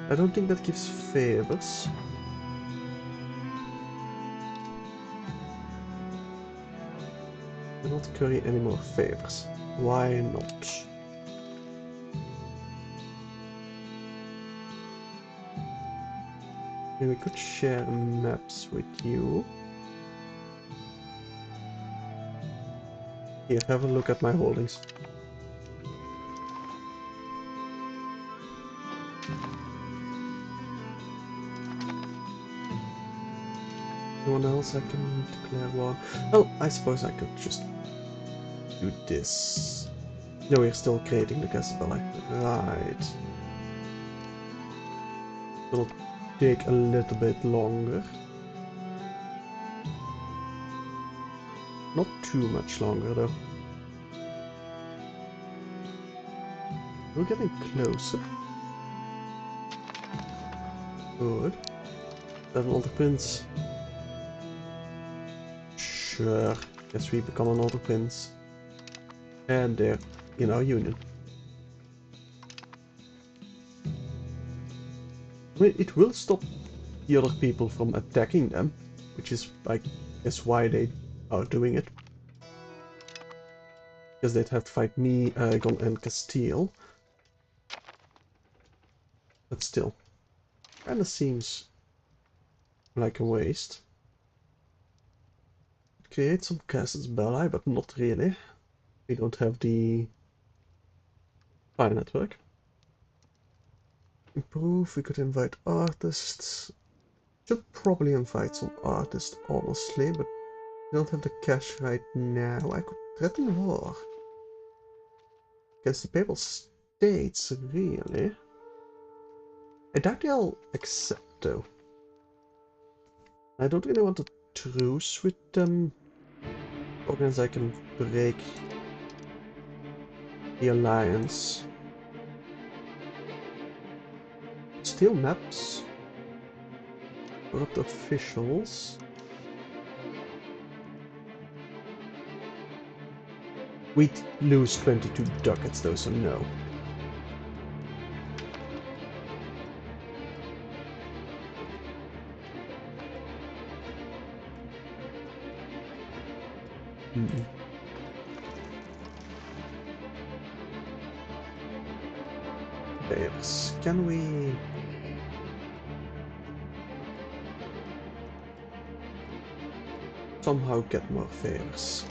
I don't think that gives favors. Do not curry any more favors. Why not? And we could share maps with you. Here, have a look at my holdings. Anyone else I can declare war? Well, I suppose I could just do this. No, we're still creating the Casabella. Right. It'll take a little bit longer. Not too much longer though. We're getting closer. Good. That another prince. Sure. Guess we become another prince. And there. in our union. I mean, it will stop the other people from attacking them, which is, I guess, why they are doing it. Because they'd have to fight me, Aragon, and Castile. But still, kinda seems like a waste. Create some castles Belli, but not really. We don't have the file network. Improve, we could invite artists. Should probably invite some artists, honestly, but we don't have the cash right now. I could threaten war against the Papal States, really. I doubt they'll accept, though. I don't really want a truce with them. Organize I can break the alliance. Steal maps. Corrupt officials. We'd lose 22 ducats though, so no. Favors. Can we... somehow get more favors?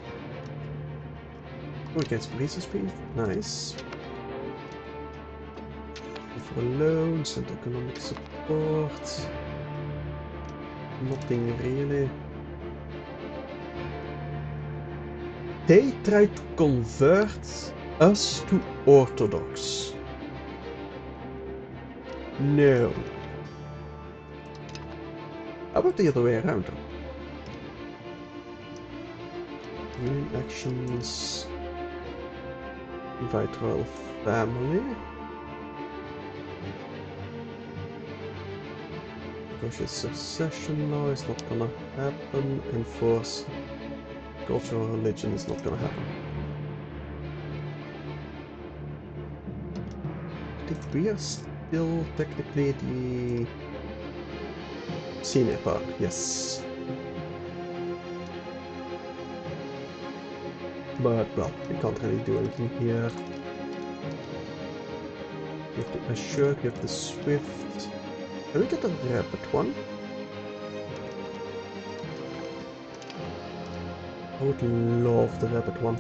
Oh, against police speed. Nice. For loans and economic support. Nothing really. They try to convert us to Orthodox. No. How about the other way around? Union actions. Invite royal family. Negotiate succession law is not gonna happen. Enforce cultural religion is not gonna happen. I think we are still technically the senior part, yes. But, well, we can't really do anything here. We have the Assured, we have the Swift. Can we get a rapid one? I would love the rapid one.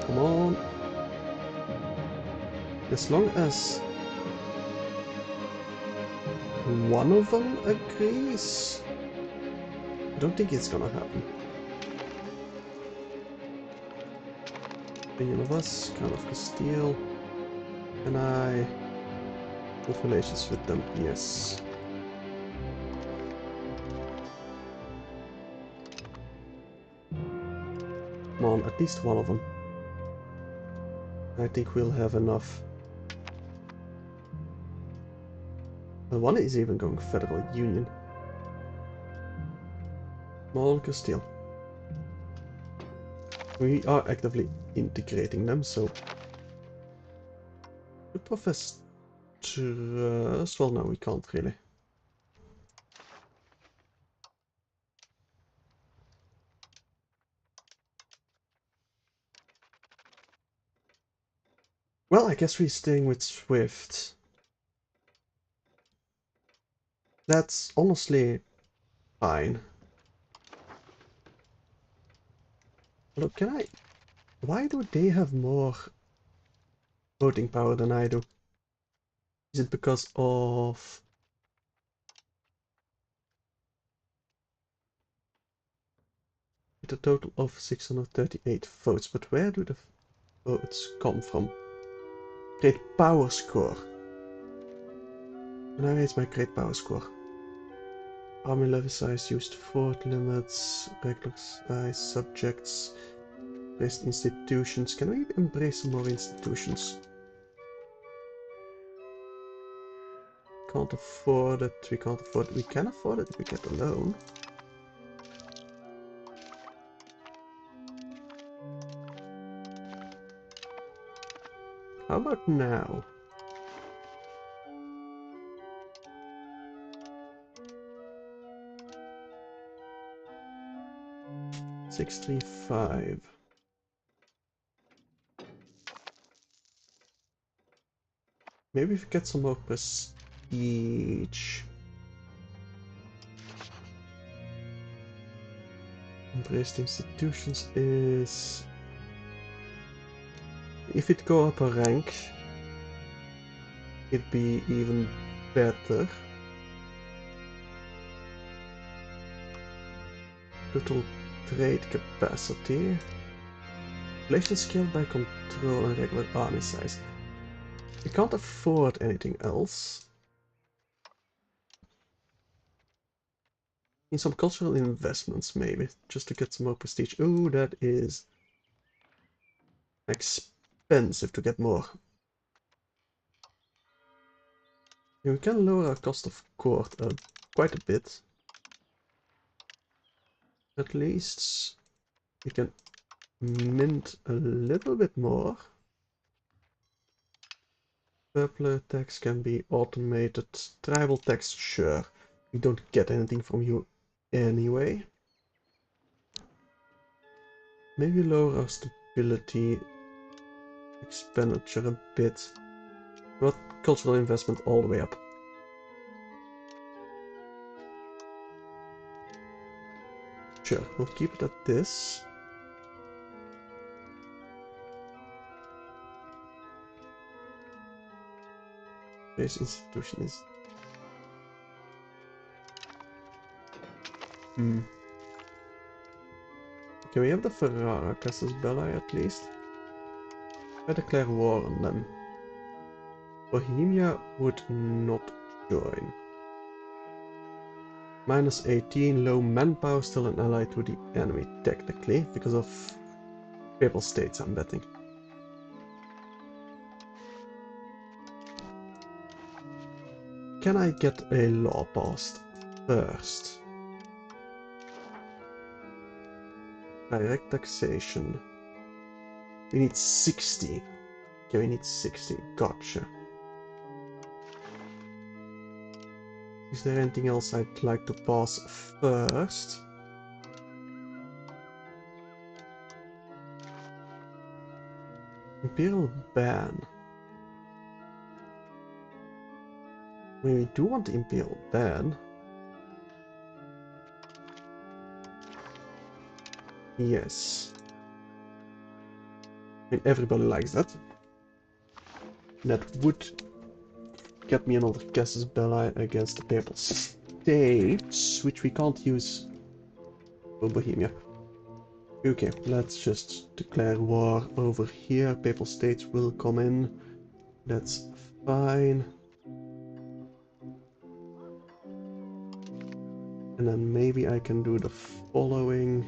Come on. As long as one of them agrees, I don't think it's gonna happen. Opinion of us, Crown of Castile. Can I have relations with them? Yes. Come on, at least one of them. I think we'll have enough. And one is even going Federal Union. Small Castile. We are actively integrating them, so... We profess trust... Well, no, we can't really. Well, I guess we're staying with Swift. That's honestly fine. Look, can I... Why do they have more voting power than I do? Is it because of... With a total of 638 votes, but where do the votes come from? Great power score. Can I raise my great power score? Army levy size, used fort limits, regular size, subjects, raised institutions. Can we embrace some more institutions? Can't afford it, we can't afford it. We can afford it if we get a loan. How about now? $635. Maybe if we get some more prestige. Embraced institutions is... If it go up a rank, it'd be even better. Total trade capacity. Population scaled by control and regular army size. We can't afford anything else. Need some cultural investments maybe, just to get some more prestige. Oh, that is expensive to get more. Yeah, we can lower our cost of court quite a bit. At least we can mint a little bit more. Purpler tax can be automated. Tribal tax, sure. We don't get anything from you anyway. Maybe lower our stability expenditure a bit. But cultural investment all the way up. Sure, we'll keep it at this. Base institution is... Okay, we have the Ferrara Casus Belli at least. I declare war on them. Bohemia would not join. Minus 18, low manpower, still an ally to the enemy, technically, because of Papal States, I'm betting. Can I get a law passed first? Direct taxation. We need 60. Okay, we need 60. Gotcha. Is there anything else I'd like to pass first? Imperial ban. We do want the Imperial ban. Yes. I mean, everybody likes that. That would get me another Casus Belli against the Papal States, which we can't use for Bohemia. Okay, let's just declare war over here. Papal States will come in. That's fine. And then maybe I can do the following.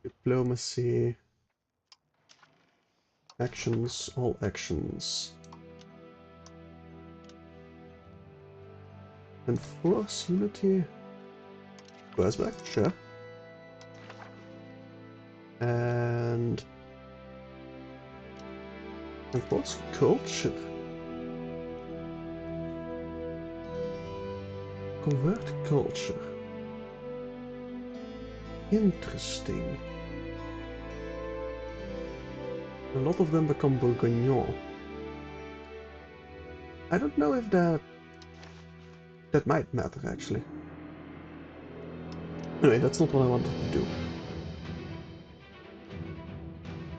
Diplomacy. Actions, all actions. Enforce unity. Where's back? Sure. And enforce culture. Convert culture. Interesting. A lot of them become Bourguignon. I don't know if that might matter actually. Anyway, that's not what I wanted to do.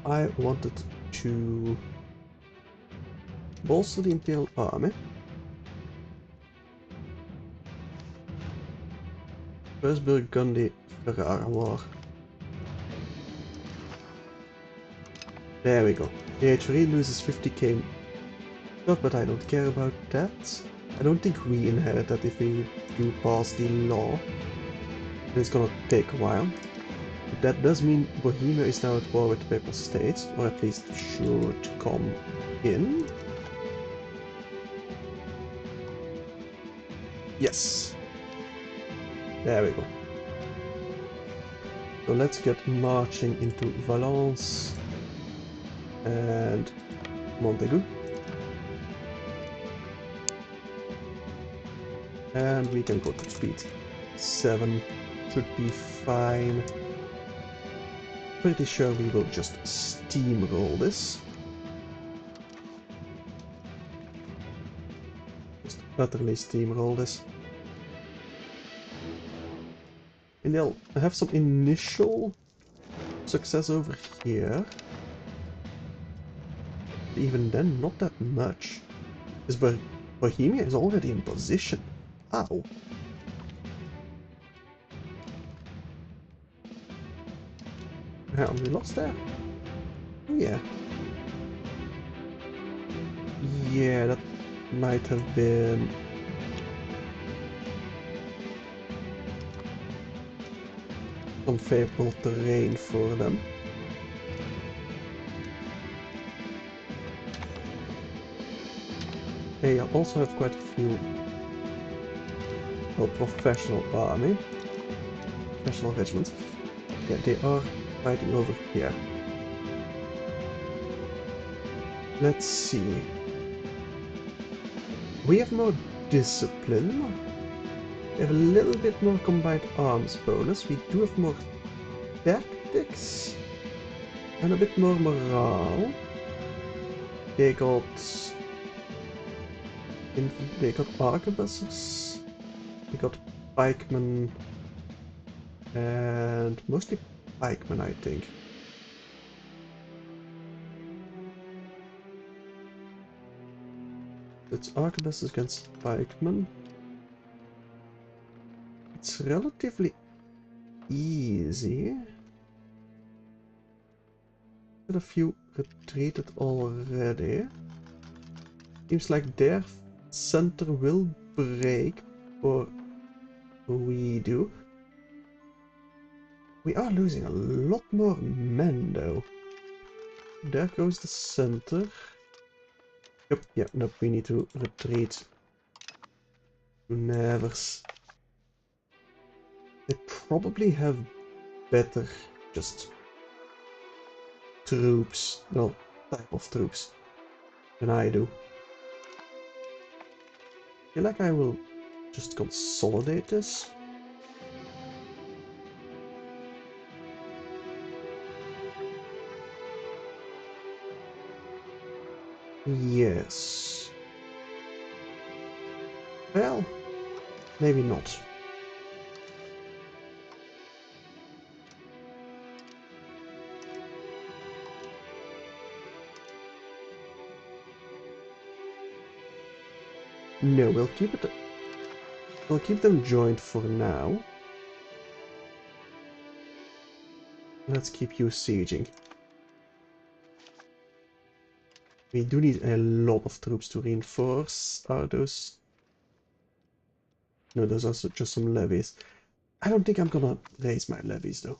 I wanted to bolster the Imperial Army. First Burgundy Ferrara War. There we go. The HRE loses 50k, but I don't care about that. I don't think we inherit that if we do pass the law. It's gonna take a while. But that does mean Bohemia is now at war with the Papal States, or at least should come in. Yes. There we go. So let's get marching into Valence and Montaigu. And we can go to speed 7. Should be fine. Pretty sure we will just steamroll this. Just utterly steamroll this. And they'll have some initial success over here. Even then, not that much. Because Bohemia is already in position. Ow. We lost there? Yeah. Yeah, that might have been... unfavorable terrain for them. They also have quite a few... well, professional army. Professional regiments. Yeah, they are fighting over here. Let's see. We have more discipline. We have a little bit more combined arms bonus. We do have more tactics. And a bit more morale. They got arquebuses. They got pikemen. And mostly pikemen, I think. It's arquebuses against pikemen. It's relatively easy. Got a few retreated already. Seems like their center will break before we do. We are losing a lot more men though. There goes the center. Yep, yeah, nope, we need to retreat to Nevers. They probably have better just troops, well, type of troops than I do. I feel like I will just consolidate this. Yes. Well, maybe not. No, we'll keep it. We'll keep them joined for now. Let's keep you sieging. We do need a lot of troops to reinforce. Are those... no, those are just some levies. I don't think I'm gonna raise my levies though.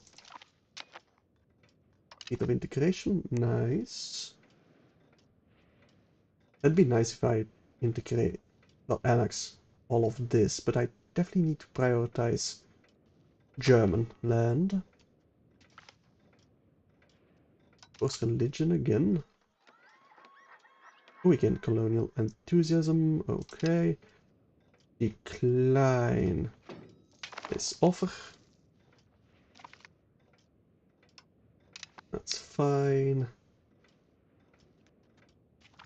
Bit of integration, nice. That'd be nice if I integrate, well, annex all of this, but I definitely need to prioritize German land. Of course, religion again. We gain colonial enthusiasm, okay. Decline this offer. That's fine.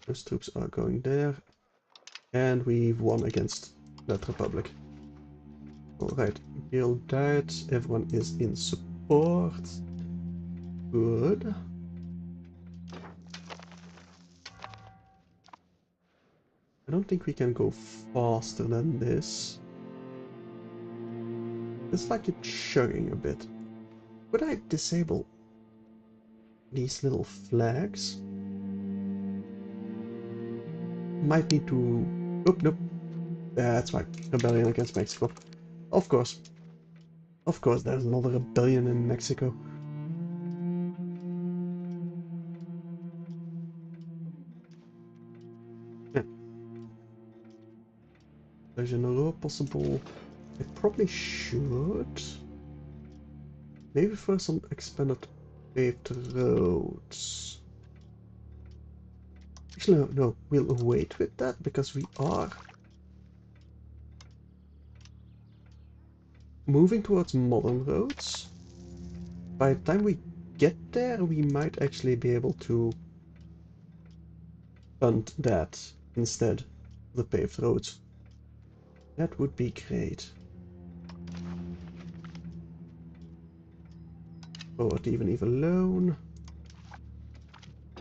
Those troops are going there. And we've won against that republic. Alright, Bill died. Everyone is in support. Good. I don't think we can go faster than this. It's like it's chugging a bit. Could I disable these little flags? Might need to... oh, nope. That's right. Rebellion against Mexico. Of course. Of course, there's another rebellion in Mexico. Yeah. There's an Euro possible. I probably should. Maybe for some expanded paved roads. Actually, no, we'll wait with that because we are moving towards modern roads. By the time we get there, we might actually be able to fund that instead of the paved roads. That would be great. Forward even alone.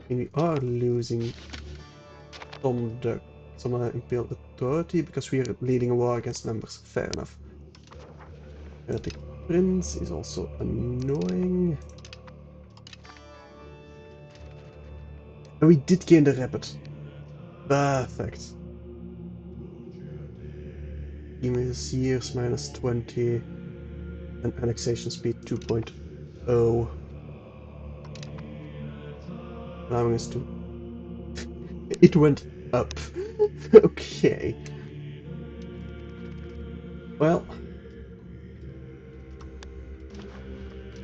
And we are losing some imperial authority because we are leading a war against members. Fair enough. Heretic Prince is also annoying. And we did gain the rapid. Perfect. Emails years minus 20 and annexation speed 2.0. Allowing us to... It went up. Okay. Well,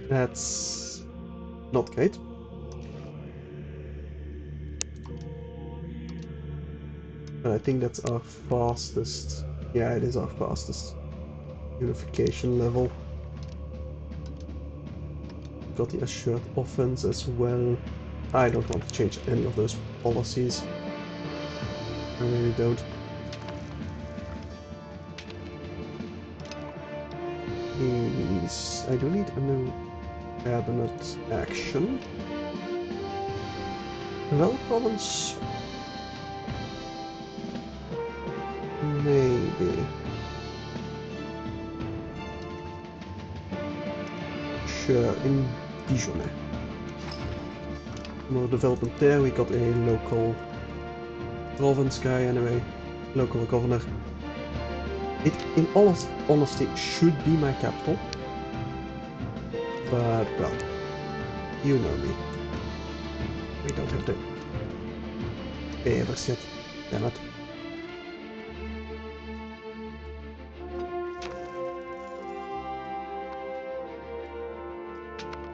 that's not great. But I think that's our fastest. Yeah, it is our fastest unification level. Got the assured offense as well. I don't want to change any of those policies. I really don't. I do need a new cabinet action. Well, province. Maybe. Sure, in Dijon. More development there. We got a local province guy anyway. Local governor. It, in all honesty, should be my capital. But, well, you know me. We don't have the favors yet. Damn it.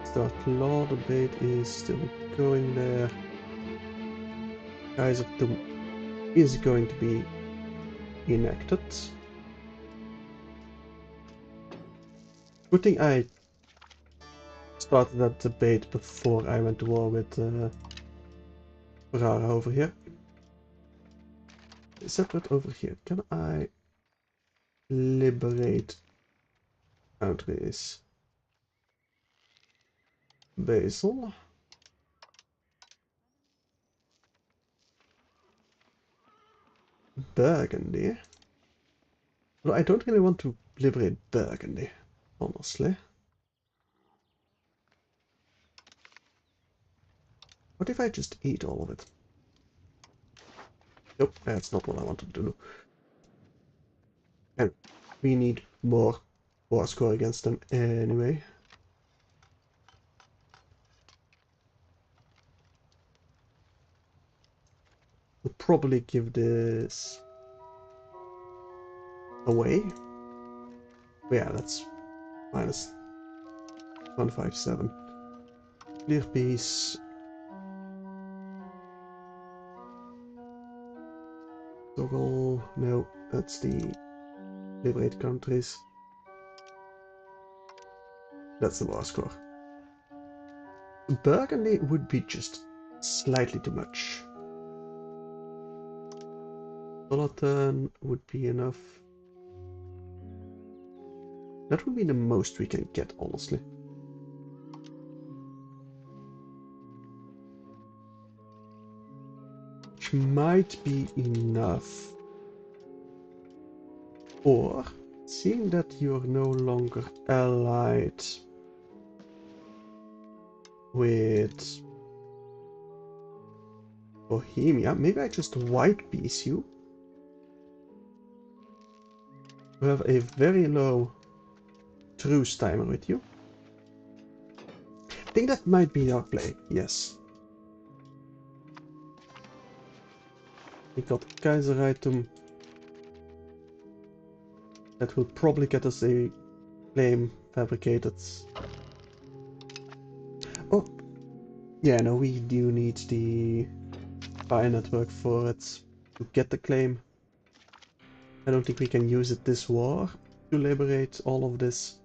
Start law debate is still going there. Kaiser Doom is going to be enacted. Good thing I started that debate before I went to war with Ferrara over here. Separate over here. Can I liberate countries? Basel. Burgundy. Well, I don't really want to liberate Burgundy, honestly. What if I just eat all of it? Nope, that's not what I wanted to do. And we need more war score against them anyway. We'll probably give this away. But yeah, that's minus 157. Clear peace. Toggle. No, that's the liberate countries. That's the war score. Burgundy would be just slightly too much. Solothurn would be enough. That would be the most we can get, honestly. Which might be enough. Or, seeing that you're no longer allied with Bohemia, maybe I just white piece you. We have a very low truce timer with you. I think that might be our play, yes. We got Kaiserreitum. That will probably get us a claim fabricated Yeah, no, we do need the spy network for it to get the claim. I don't think we can use it this war to liberate all of this.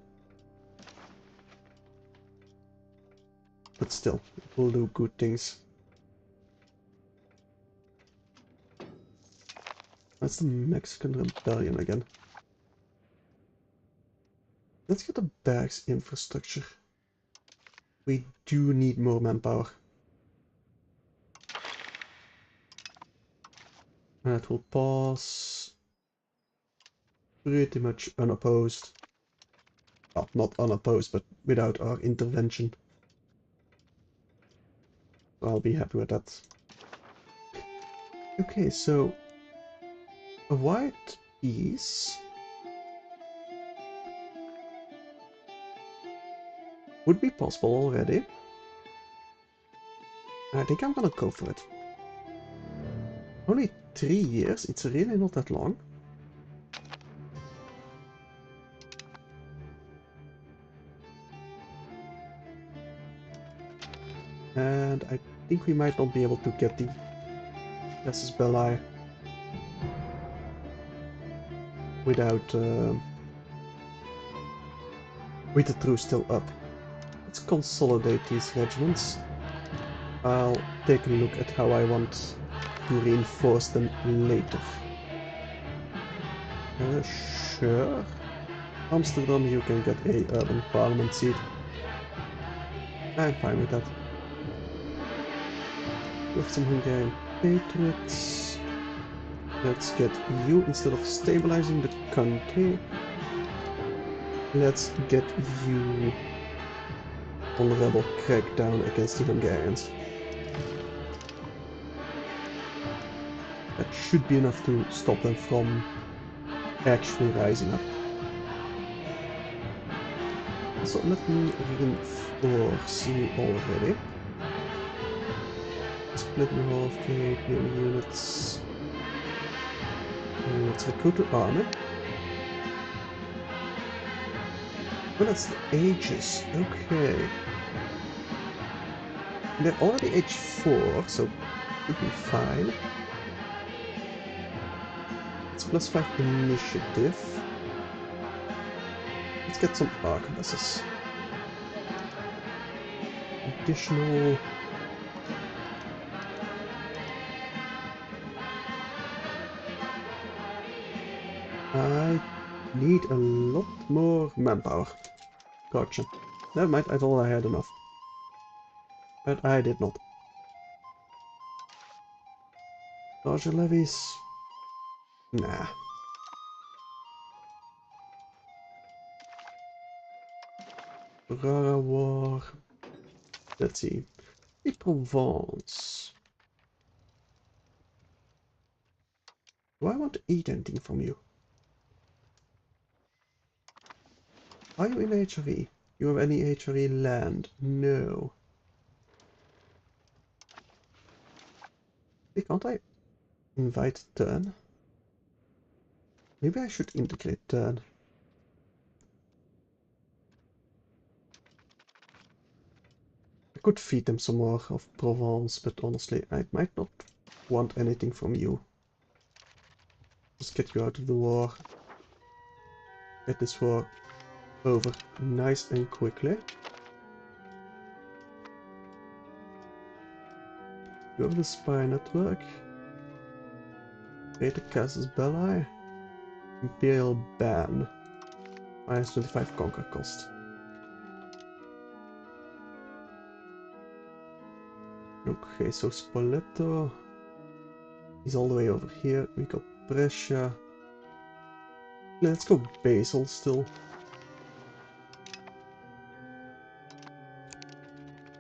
But still, it will do good things. That's the Mexican rebellion again. Let's get the barracks infrastructure. We do need more manpower. And it will pass pretty much unopposed. Well, not unopposed, but without our intervention. I'll be happy with that. Okay, so a white piece would be possible already. I think I'm gonna go for it. Only 3 years, it's really not that long. And I think we might not be able to get the Casus Belli without with the truce still up. Let's consolidate these regiments. I'll take a look at how I want to reinforce them later. Sure. Amsterdam, you can get a urban parliament seat. I'm fine with that. With some Hungarian patriots. Let's get you, instead of stabilizing the country, let's get you on the rebel crackdown against the Hungarians. That should be enough to stop them from actually rising up. So let me reinforce you already. Split in half, create new units. And let's recruit the army. Well, that's the ages. Okay. They're already age 4, so should be fine. It's +5 initiative. Let's get some arquebuses. Additional. I need a lot more manpower. Gotcha. Never mind, I thought I had enough. But I did not. Larger levies? Nah. Ferrara War. Let's see. The Provence. Do I want to eat anything from you? Are you in HRE? You have any HRE land? No. Hey, can't I invite turn? Maybe I should integrate turn. I could feed them some more of Provence, but honestly, I might not want anything from you. Just get you out of the war. Get this war over nice and quickly. You have the spy network. Create a Casus Belli. Imperial ban. -25 conquer cost. Okay, so Spoleto is all the way over here. We got Brescia. Let's go Basel still.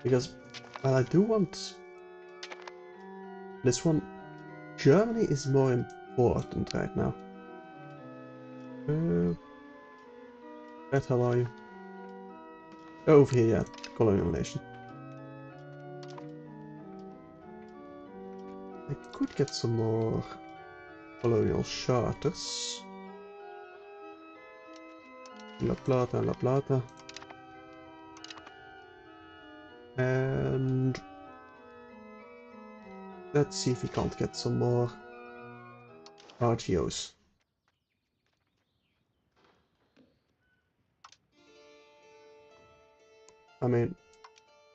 Because while I do want this one, Germany is more important right now. Where the hell are you? Oh, over here, yeah. Colonial nation. I could get some more colonial charters. La Plata, La Plata. And Let's see if we can't get some more RGOs. I mean,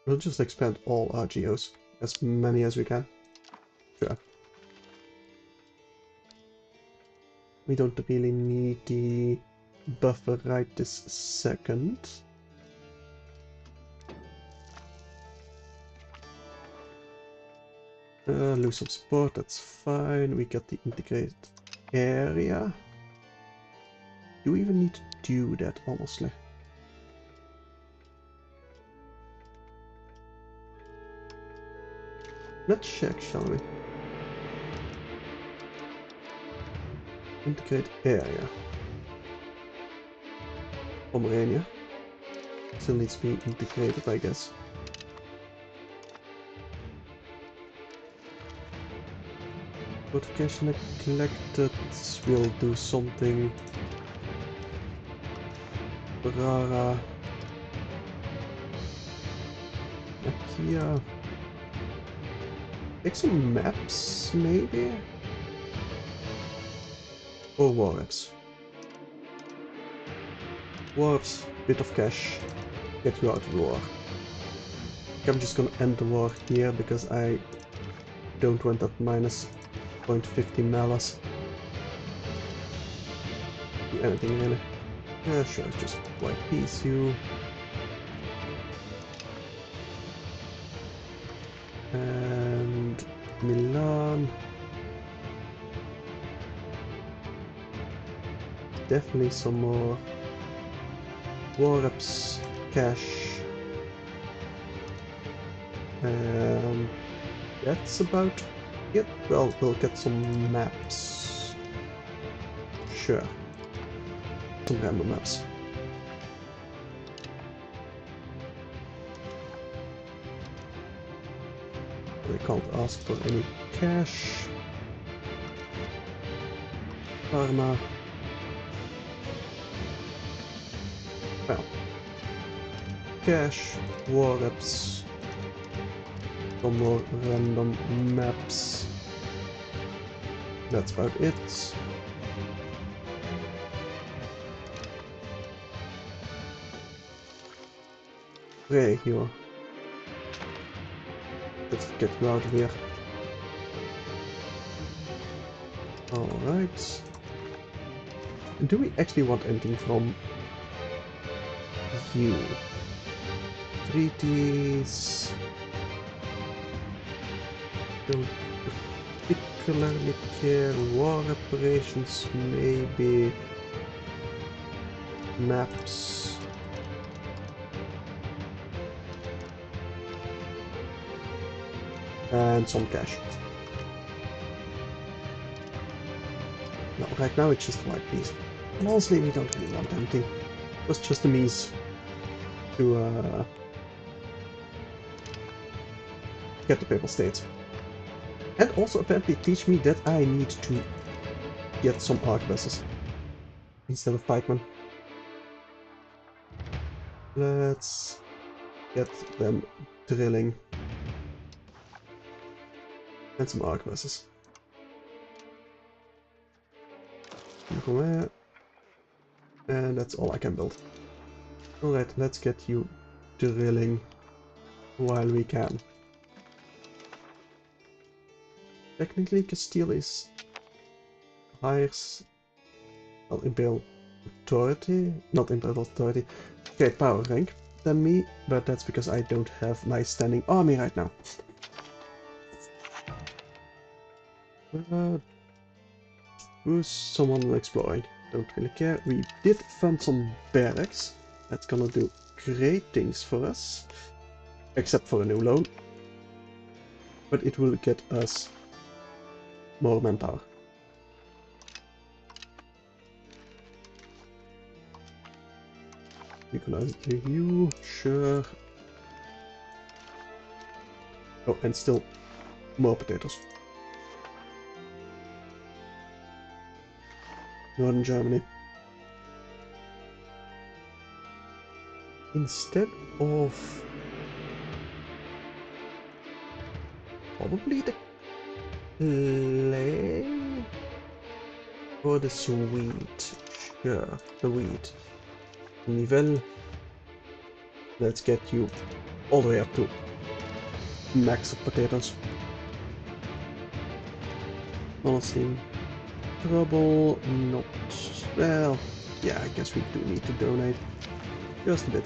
we'll just expand all RGOs, as many as we can. Sure. We don't really need the buffer right this second. Lose some support, that's fine. We got the integrated area. Do we even need to do that, honestly? Let's check, shall we? Integrate area. Pomerania. Still needs to be integrated, I guess. Fortification neglected. We'll do something. Ferrara. Nakia. Take some maps, maybe? Or warps. Warps, bit of cash. Get you out of the war. I'm just gonna end the war here because I don't want that minus 0.50 malus. Do anything really. Yeah, sure, just white piece you. And Milan. Definitely some more war-ups, cash. That's about it. Well, we'll get some maps. Sure. Some random maps. They can't ask for any cash. Pharma. Well. Cash, war-ups. Some more random maps. That's about it. Regio. Let's get you out of here. Alright. Do we actually want anything from you? Treaties. Don't particularly care. War operations, maybe. Maps. And some cash. No, right now it's just white piece. And honestly, we don't really want anything. It was just a means to get the Papal States. And also apparently teach me that I need to get some arquebuses instead of pikemen. Let's get them drilling. And some arquebuses. And that's all I can build. Alright, let's get you drilling while we can. Technically Castile is hires Imperial Authority, not Imperial Authority, Great Power rank than me, but that's because I don't have my standing army right now. Who's someone exploring? Don't really care. We did fund some barracks. That's gonna do great things for us. Except for a new loan. But it will get us more manpower. Equalize to you, sure. Oh, and still more potatoes. Northern Germany. Instead of probably the play for the sweet. Sure, the wheat. Nivel. Let's get you all the way up to max of potatoes. Honestly, trouble, not... Well, yeah, I guess we do need to donate. Just a bit.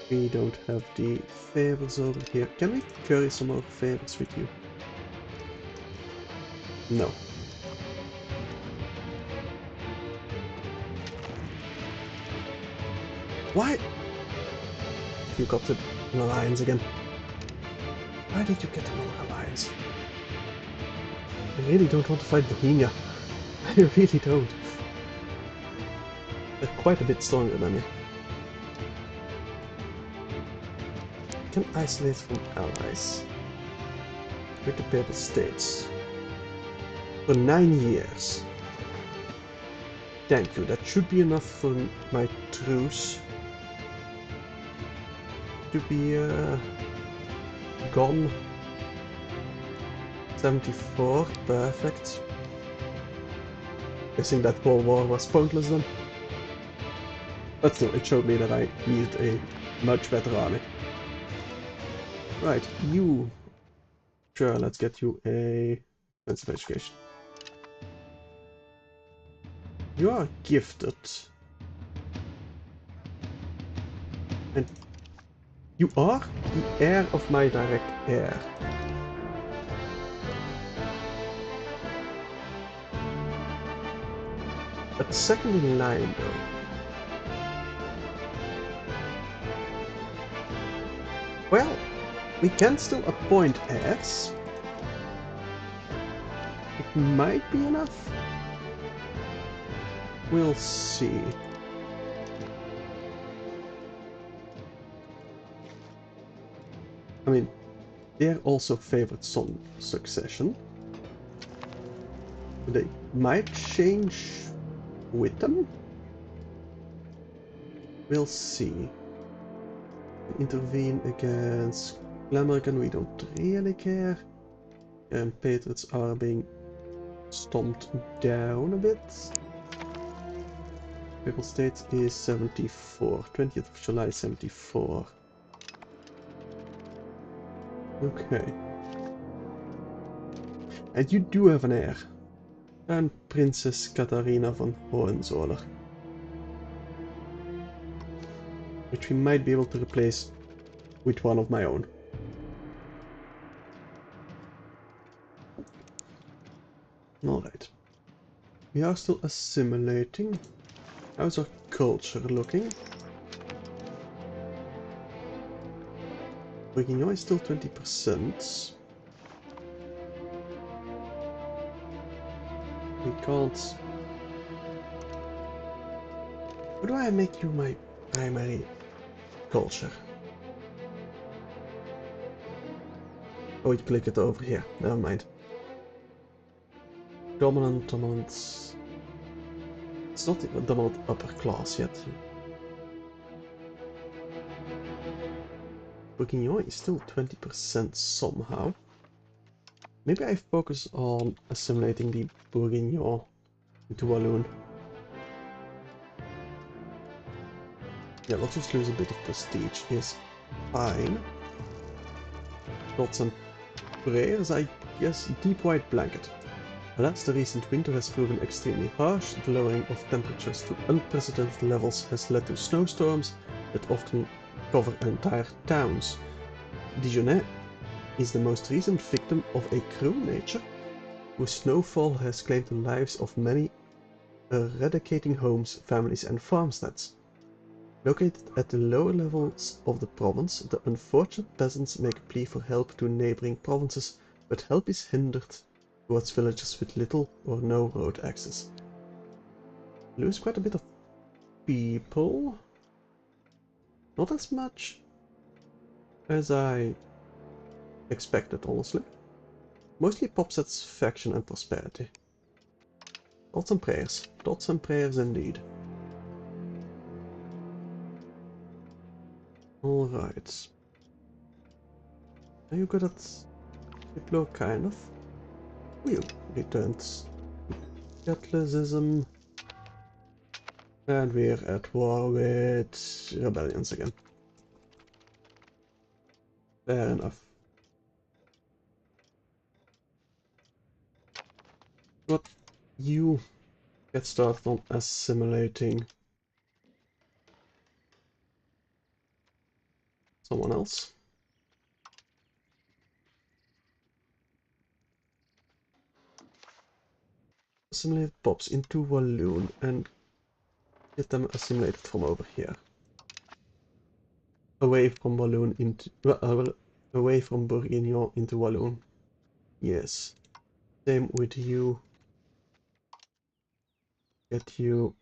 We don't have the favors over here. Can we curry some more favors with you? No. Why? You got an alliance again. Why did you get another alliance? I really don't want to fight Bohemia. I really don't. They're quite a bit stronger than me. Can isolate from allies with the Papal States for 9 years. Thank you, that should be enough for my truce to be gone. 74, perfect. Guessing that World War was pointless then. But still, it showed me that I needed a much better army. Right, you. Sure, let's get you a expensive education. You are gifted. And you are the heir of my direct heir. But second in line though. Well, we can still appoint heirs. It might be enough. We'll see. I mean, they're also favored son succession. They might change with them. We'll see. Intervene against Glamorgan, we don't really care. And Patriots are being stomped down a bit. Papal States is 74. 20th of July 74. Okay. And you do have an heir. And Princess Katharina von Hohenzollern. Which we might be able to replace with one of my own. Alright. We are still assimilating. How's our culture looking? Bourguignon is still 20%. We can't... How do I make you my primary culture? Oh, you click it over here. Never mind. Dominant. It's not even dominant upper class yet. Bourguignon is still 20% somehow. Maybe I focus on assimilating the Bourguignon into Walloon. Yeah, let's just lose a bit of prestige. Is fine. Thoughts and prayers, I guess. Deep white blanket. Alas, the recent winter has proven extremely harsh. The lowering of temperatures to unprecedented levels has led to snowstorms that often cover entire towns. Dijonais is the most recent victim of a cruel nature, whose snowfall has claimed the lives of many, eradicating homes, families and farmsteads. Located at the lower levels of the province, the unfortunate peasants make a plea for help to neighboring provinces, but help is hindered towards villages with little or no road access. Lose quite a bit of people. Not as much as I expected, honestly. Mostly pop satisfaction and prosperity. Thoughts and prayers. Thoughts and prayers indeed. Alright. Are you good at Diplo? Kind of. You returned Catholicism. And we're at war with rebellions again. Fair enough. But you get started on assimilating someone else. Assimilate pops into Walloon and get them assimilated from over here. Away from Walloon into away from Bourguignon into Walloon. Yes. Same with you. Get you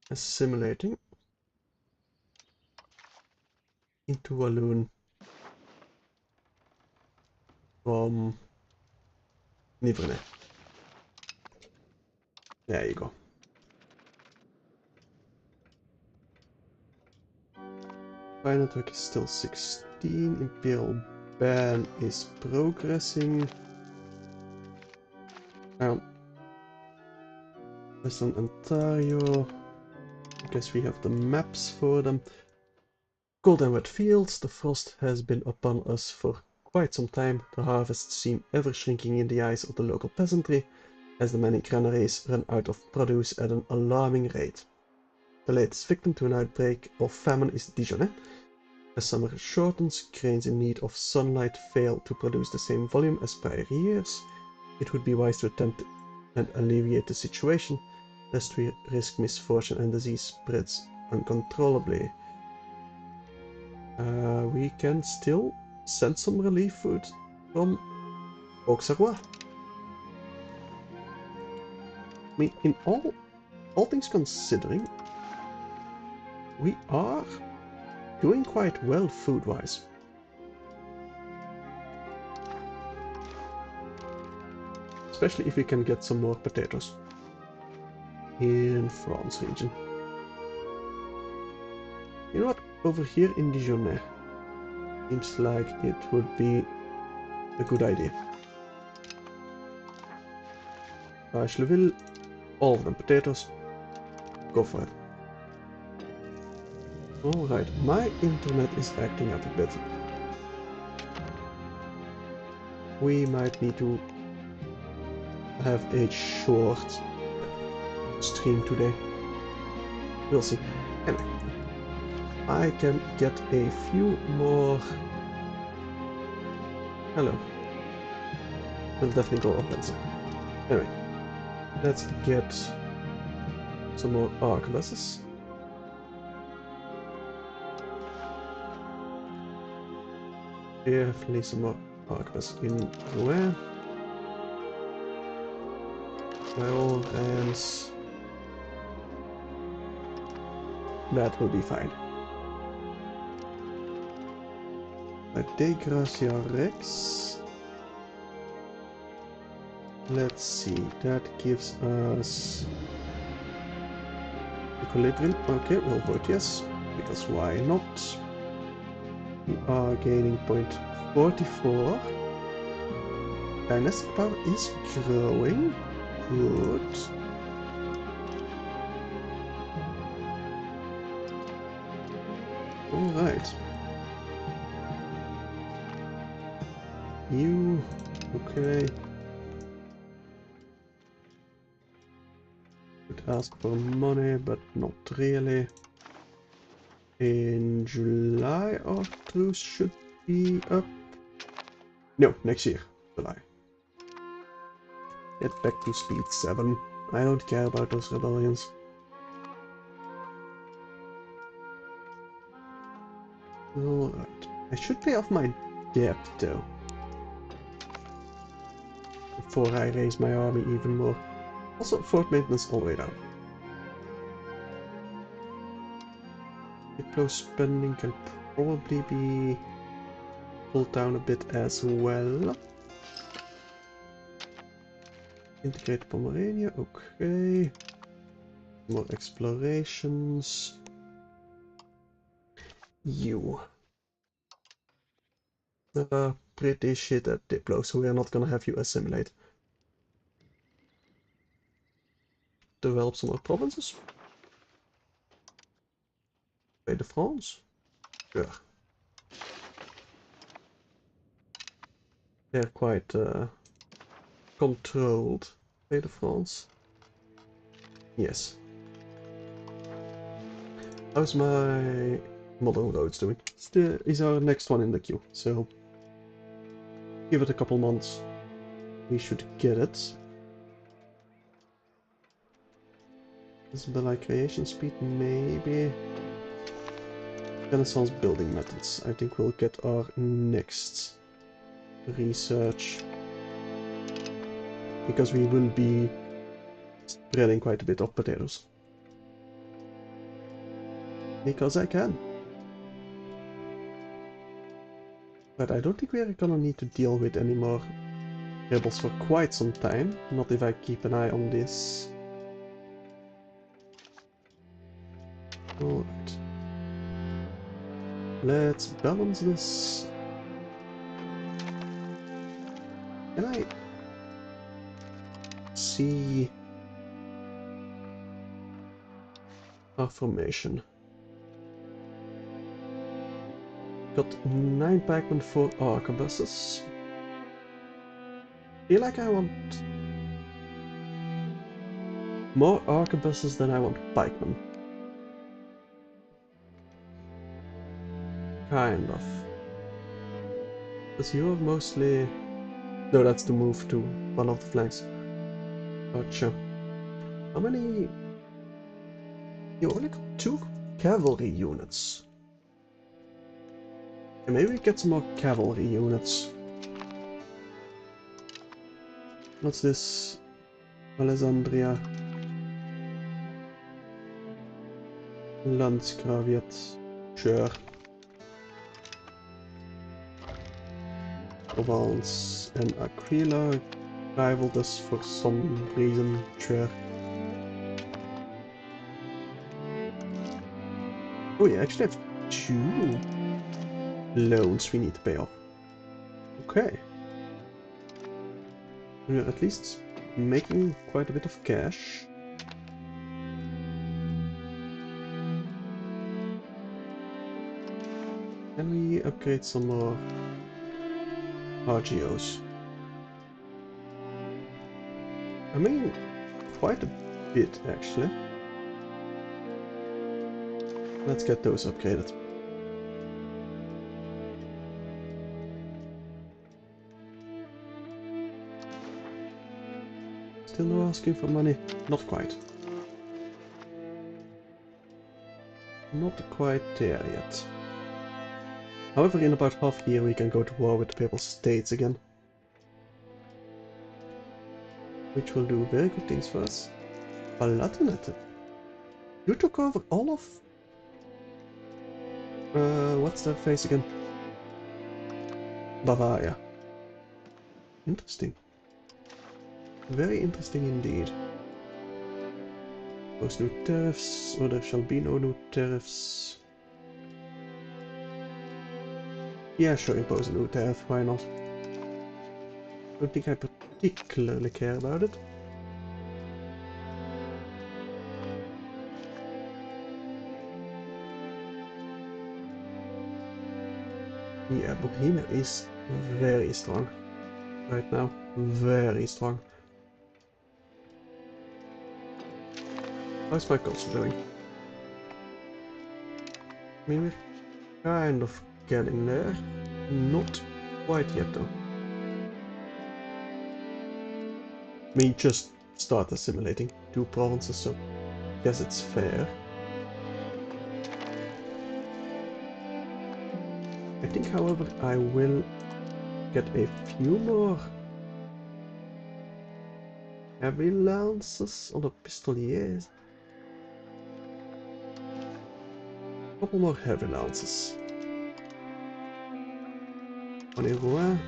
assimilating into Walloon from Nivernais. There you go. Fire network is still 16. Imperial ban is progressing. Western Ontario. I guess we have the maps for them. Cold and wet fields. The frost has been upon us for quite some time. The harvests seem ever shrinking in the eyes of the local peasantry, as the many granaries run out of produce at an alarming rate. The latest victim to an outbreak of famine is Dijonais. As summer shortens, grains in need of sunlight fail to produce the same volume as prior years. It would be wise to attempt and alleviate the situation, lest we risk misfortune and disease spreads uncontrollably. We can still send some relief food from Auxerrois. I mean, in all things considering, we are doing quite well food-wise. Especially if we can get some more potatoes in France region. You know what? Over here in Dijonais, seems like it would be a good idea. Leville, all of them potatoes. Go for it. Alright, my internet is acting up a bit. We might need to have a short stream today. We'll see. Anyway, I can get a few more... Hello. We'll definitely go offensive. Anyway, let's get some more arquebuses. Definitely some more arquebus in Rouen. By all hands, that will be fine. By De Gracia Rex, let's see, that gives us equilibrium. Okay, we'll vote yes, because why not? We are gaining 0.44. Dynastic power is growing. Good. Alright. You... okay. Could ask for money, but not really. In July our truce should be up. No, next year, July. Get back to speed 7. I don't care about those rebellions. Alright. I should pay off my debt though. Before I raise my army even more. Also, fort maintenance all the way down. Diplo spending can probably be pulled down a bit as well. Integrate Pomerania, okay. More explorations. You. Pretty shit at Diplo, so we are not gonna have you assimilate. Develop some more provinces. By the France? Sure. They're quite controlled by the France. Yes. How's my modern roads doing? Is our next one in the queue, so give it a couple months. We should get it. Isabella creation speed, maybe. Renaissance building methods. I think we'll get our next research. Because we will be spreading quite a bit of potatoes. Because I can. But I don't think we're gonna need to deal with any more rebels for quite some time. Not if I keep an eye on this. Alright. Let's balance this. Can I see our formation? Got 9 pikemen, 4 arquebuses. Feel like I want more arquebuses than I want pikemen. Kind of. Because you're mostly... No, that's to move to one of the flanks. Gotcha. How many... You only got 2 cavalry units. Okay, maybe we get some more cavalry units. What's this? Alessandria. Landsgraviat. Sure. Provence and Aquila rivaled us for some reason. Sure. Oh, yeah, actually have 2 loans we need to pay off. Okay. We're at least making quite a bit of cash. Can we upgrade some more RGOs? I mean, quite a bit actually. Let's get those upgraded. Still no asking for money? Not quite. Not quite there yet. However, in about half a year we can go to war with the Papal States again. Which will do very good things for us. Palatinate. You took over all of... what's that face again? Bavaria. Interesting. Very interesting indeed. Those new tariffs, or there shall be no new tariffs. Yeah, sure, impose a new tariff, why not? Don't think I particularly care about it. Yeah, Bohemia is very strong right now. Very strong. How's my culture doing? I mean, we're kind of getting there. Not quite yet though. I mean, just start assimilating 2 provinces, so I guess it's fair. I think, however, I will get a few more heavy lances on the pistoliers. A couple more heavy lances. One in Rouen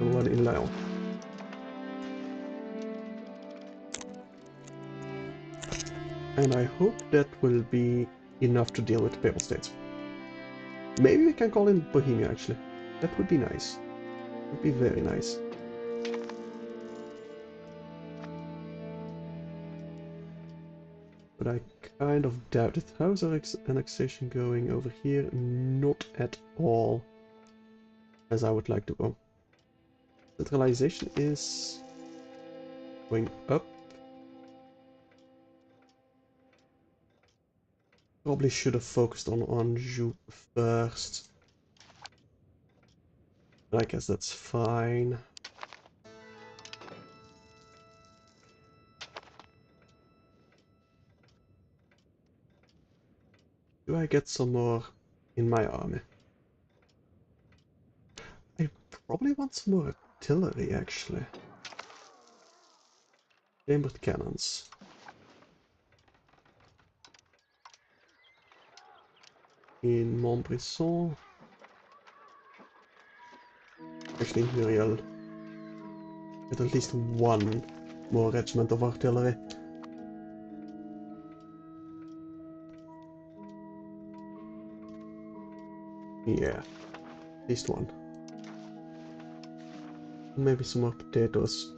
and one in Lyon. And I hope that will be enough to deal with the Papal States. Maybe we can call in Bohemia, actually. That would be nice. Would be very nice. But I kind of doubt it. How's our annexation going over here? Not at all as I would like to go. Centralization is going up. Probably should have focused on Anjou first. I guess that's fine. Do I get some more in my army? I probably want some more artillery, actually. Chambered cannons. In Montbrison. Actually, Muriel. Get at least one more regiment of artillery. Yeah, at least one. Maybe some more potatoes.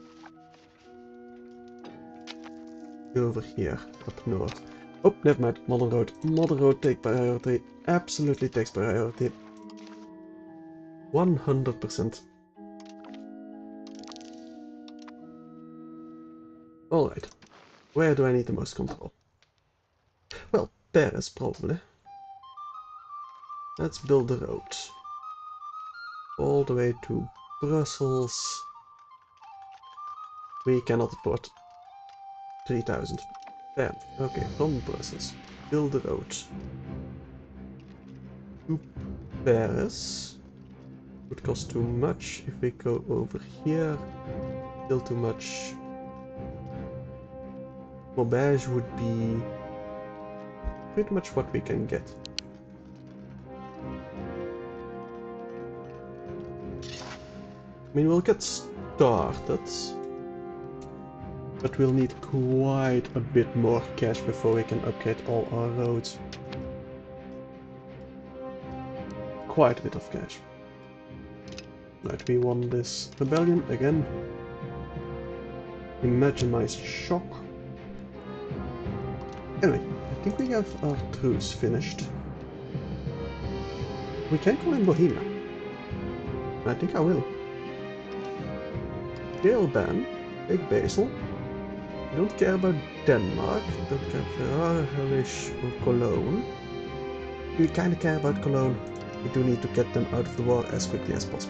Over here, up north. Oh, never mind. Modern Road. Modern Road takes priority. Absolutely takes priority. 100%. Alright. Where do I need the most control? Well, Paris, probably. Let's build the road. All the way to Brussels. We cannot afford 3,000. Damn. Okay, from Brussels. Build the road. To Paris. Would cost too much if we go over here. Still too much. Maubeuge would be pretty much what we can get. I mean, we'll get started, but we'll need quite a bit more cash before we can upgrade all our roads. Quite a bit of cash. Right, we won this rebellion again. Imagine my shock. Anyway, I think we have our truce finished. We can call in Bohemia. I think I will. Jail ban. Take Basel. I don't care about Denmark. Don't care for Harwich or Cologne. We kinda care about Cologne. We do need to get them out of the war as quickly as possible.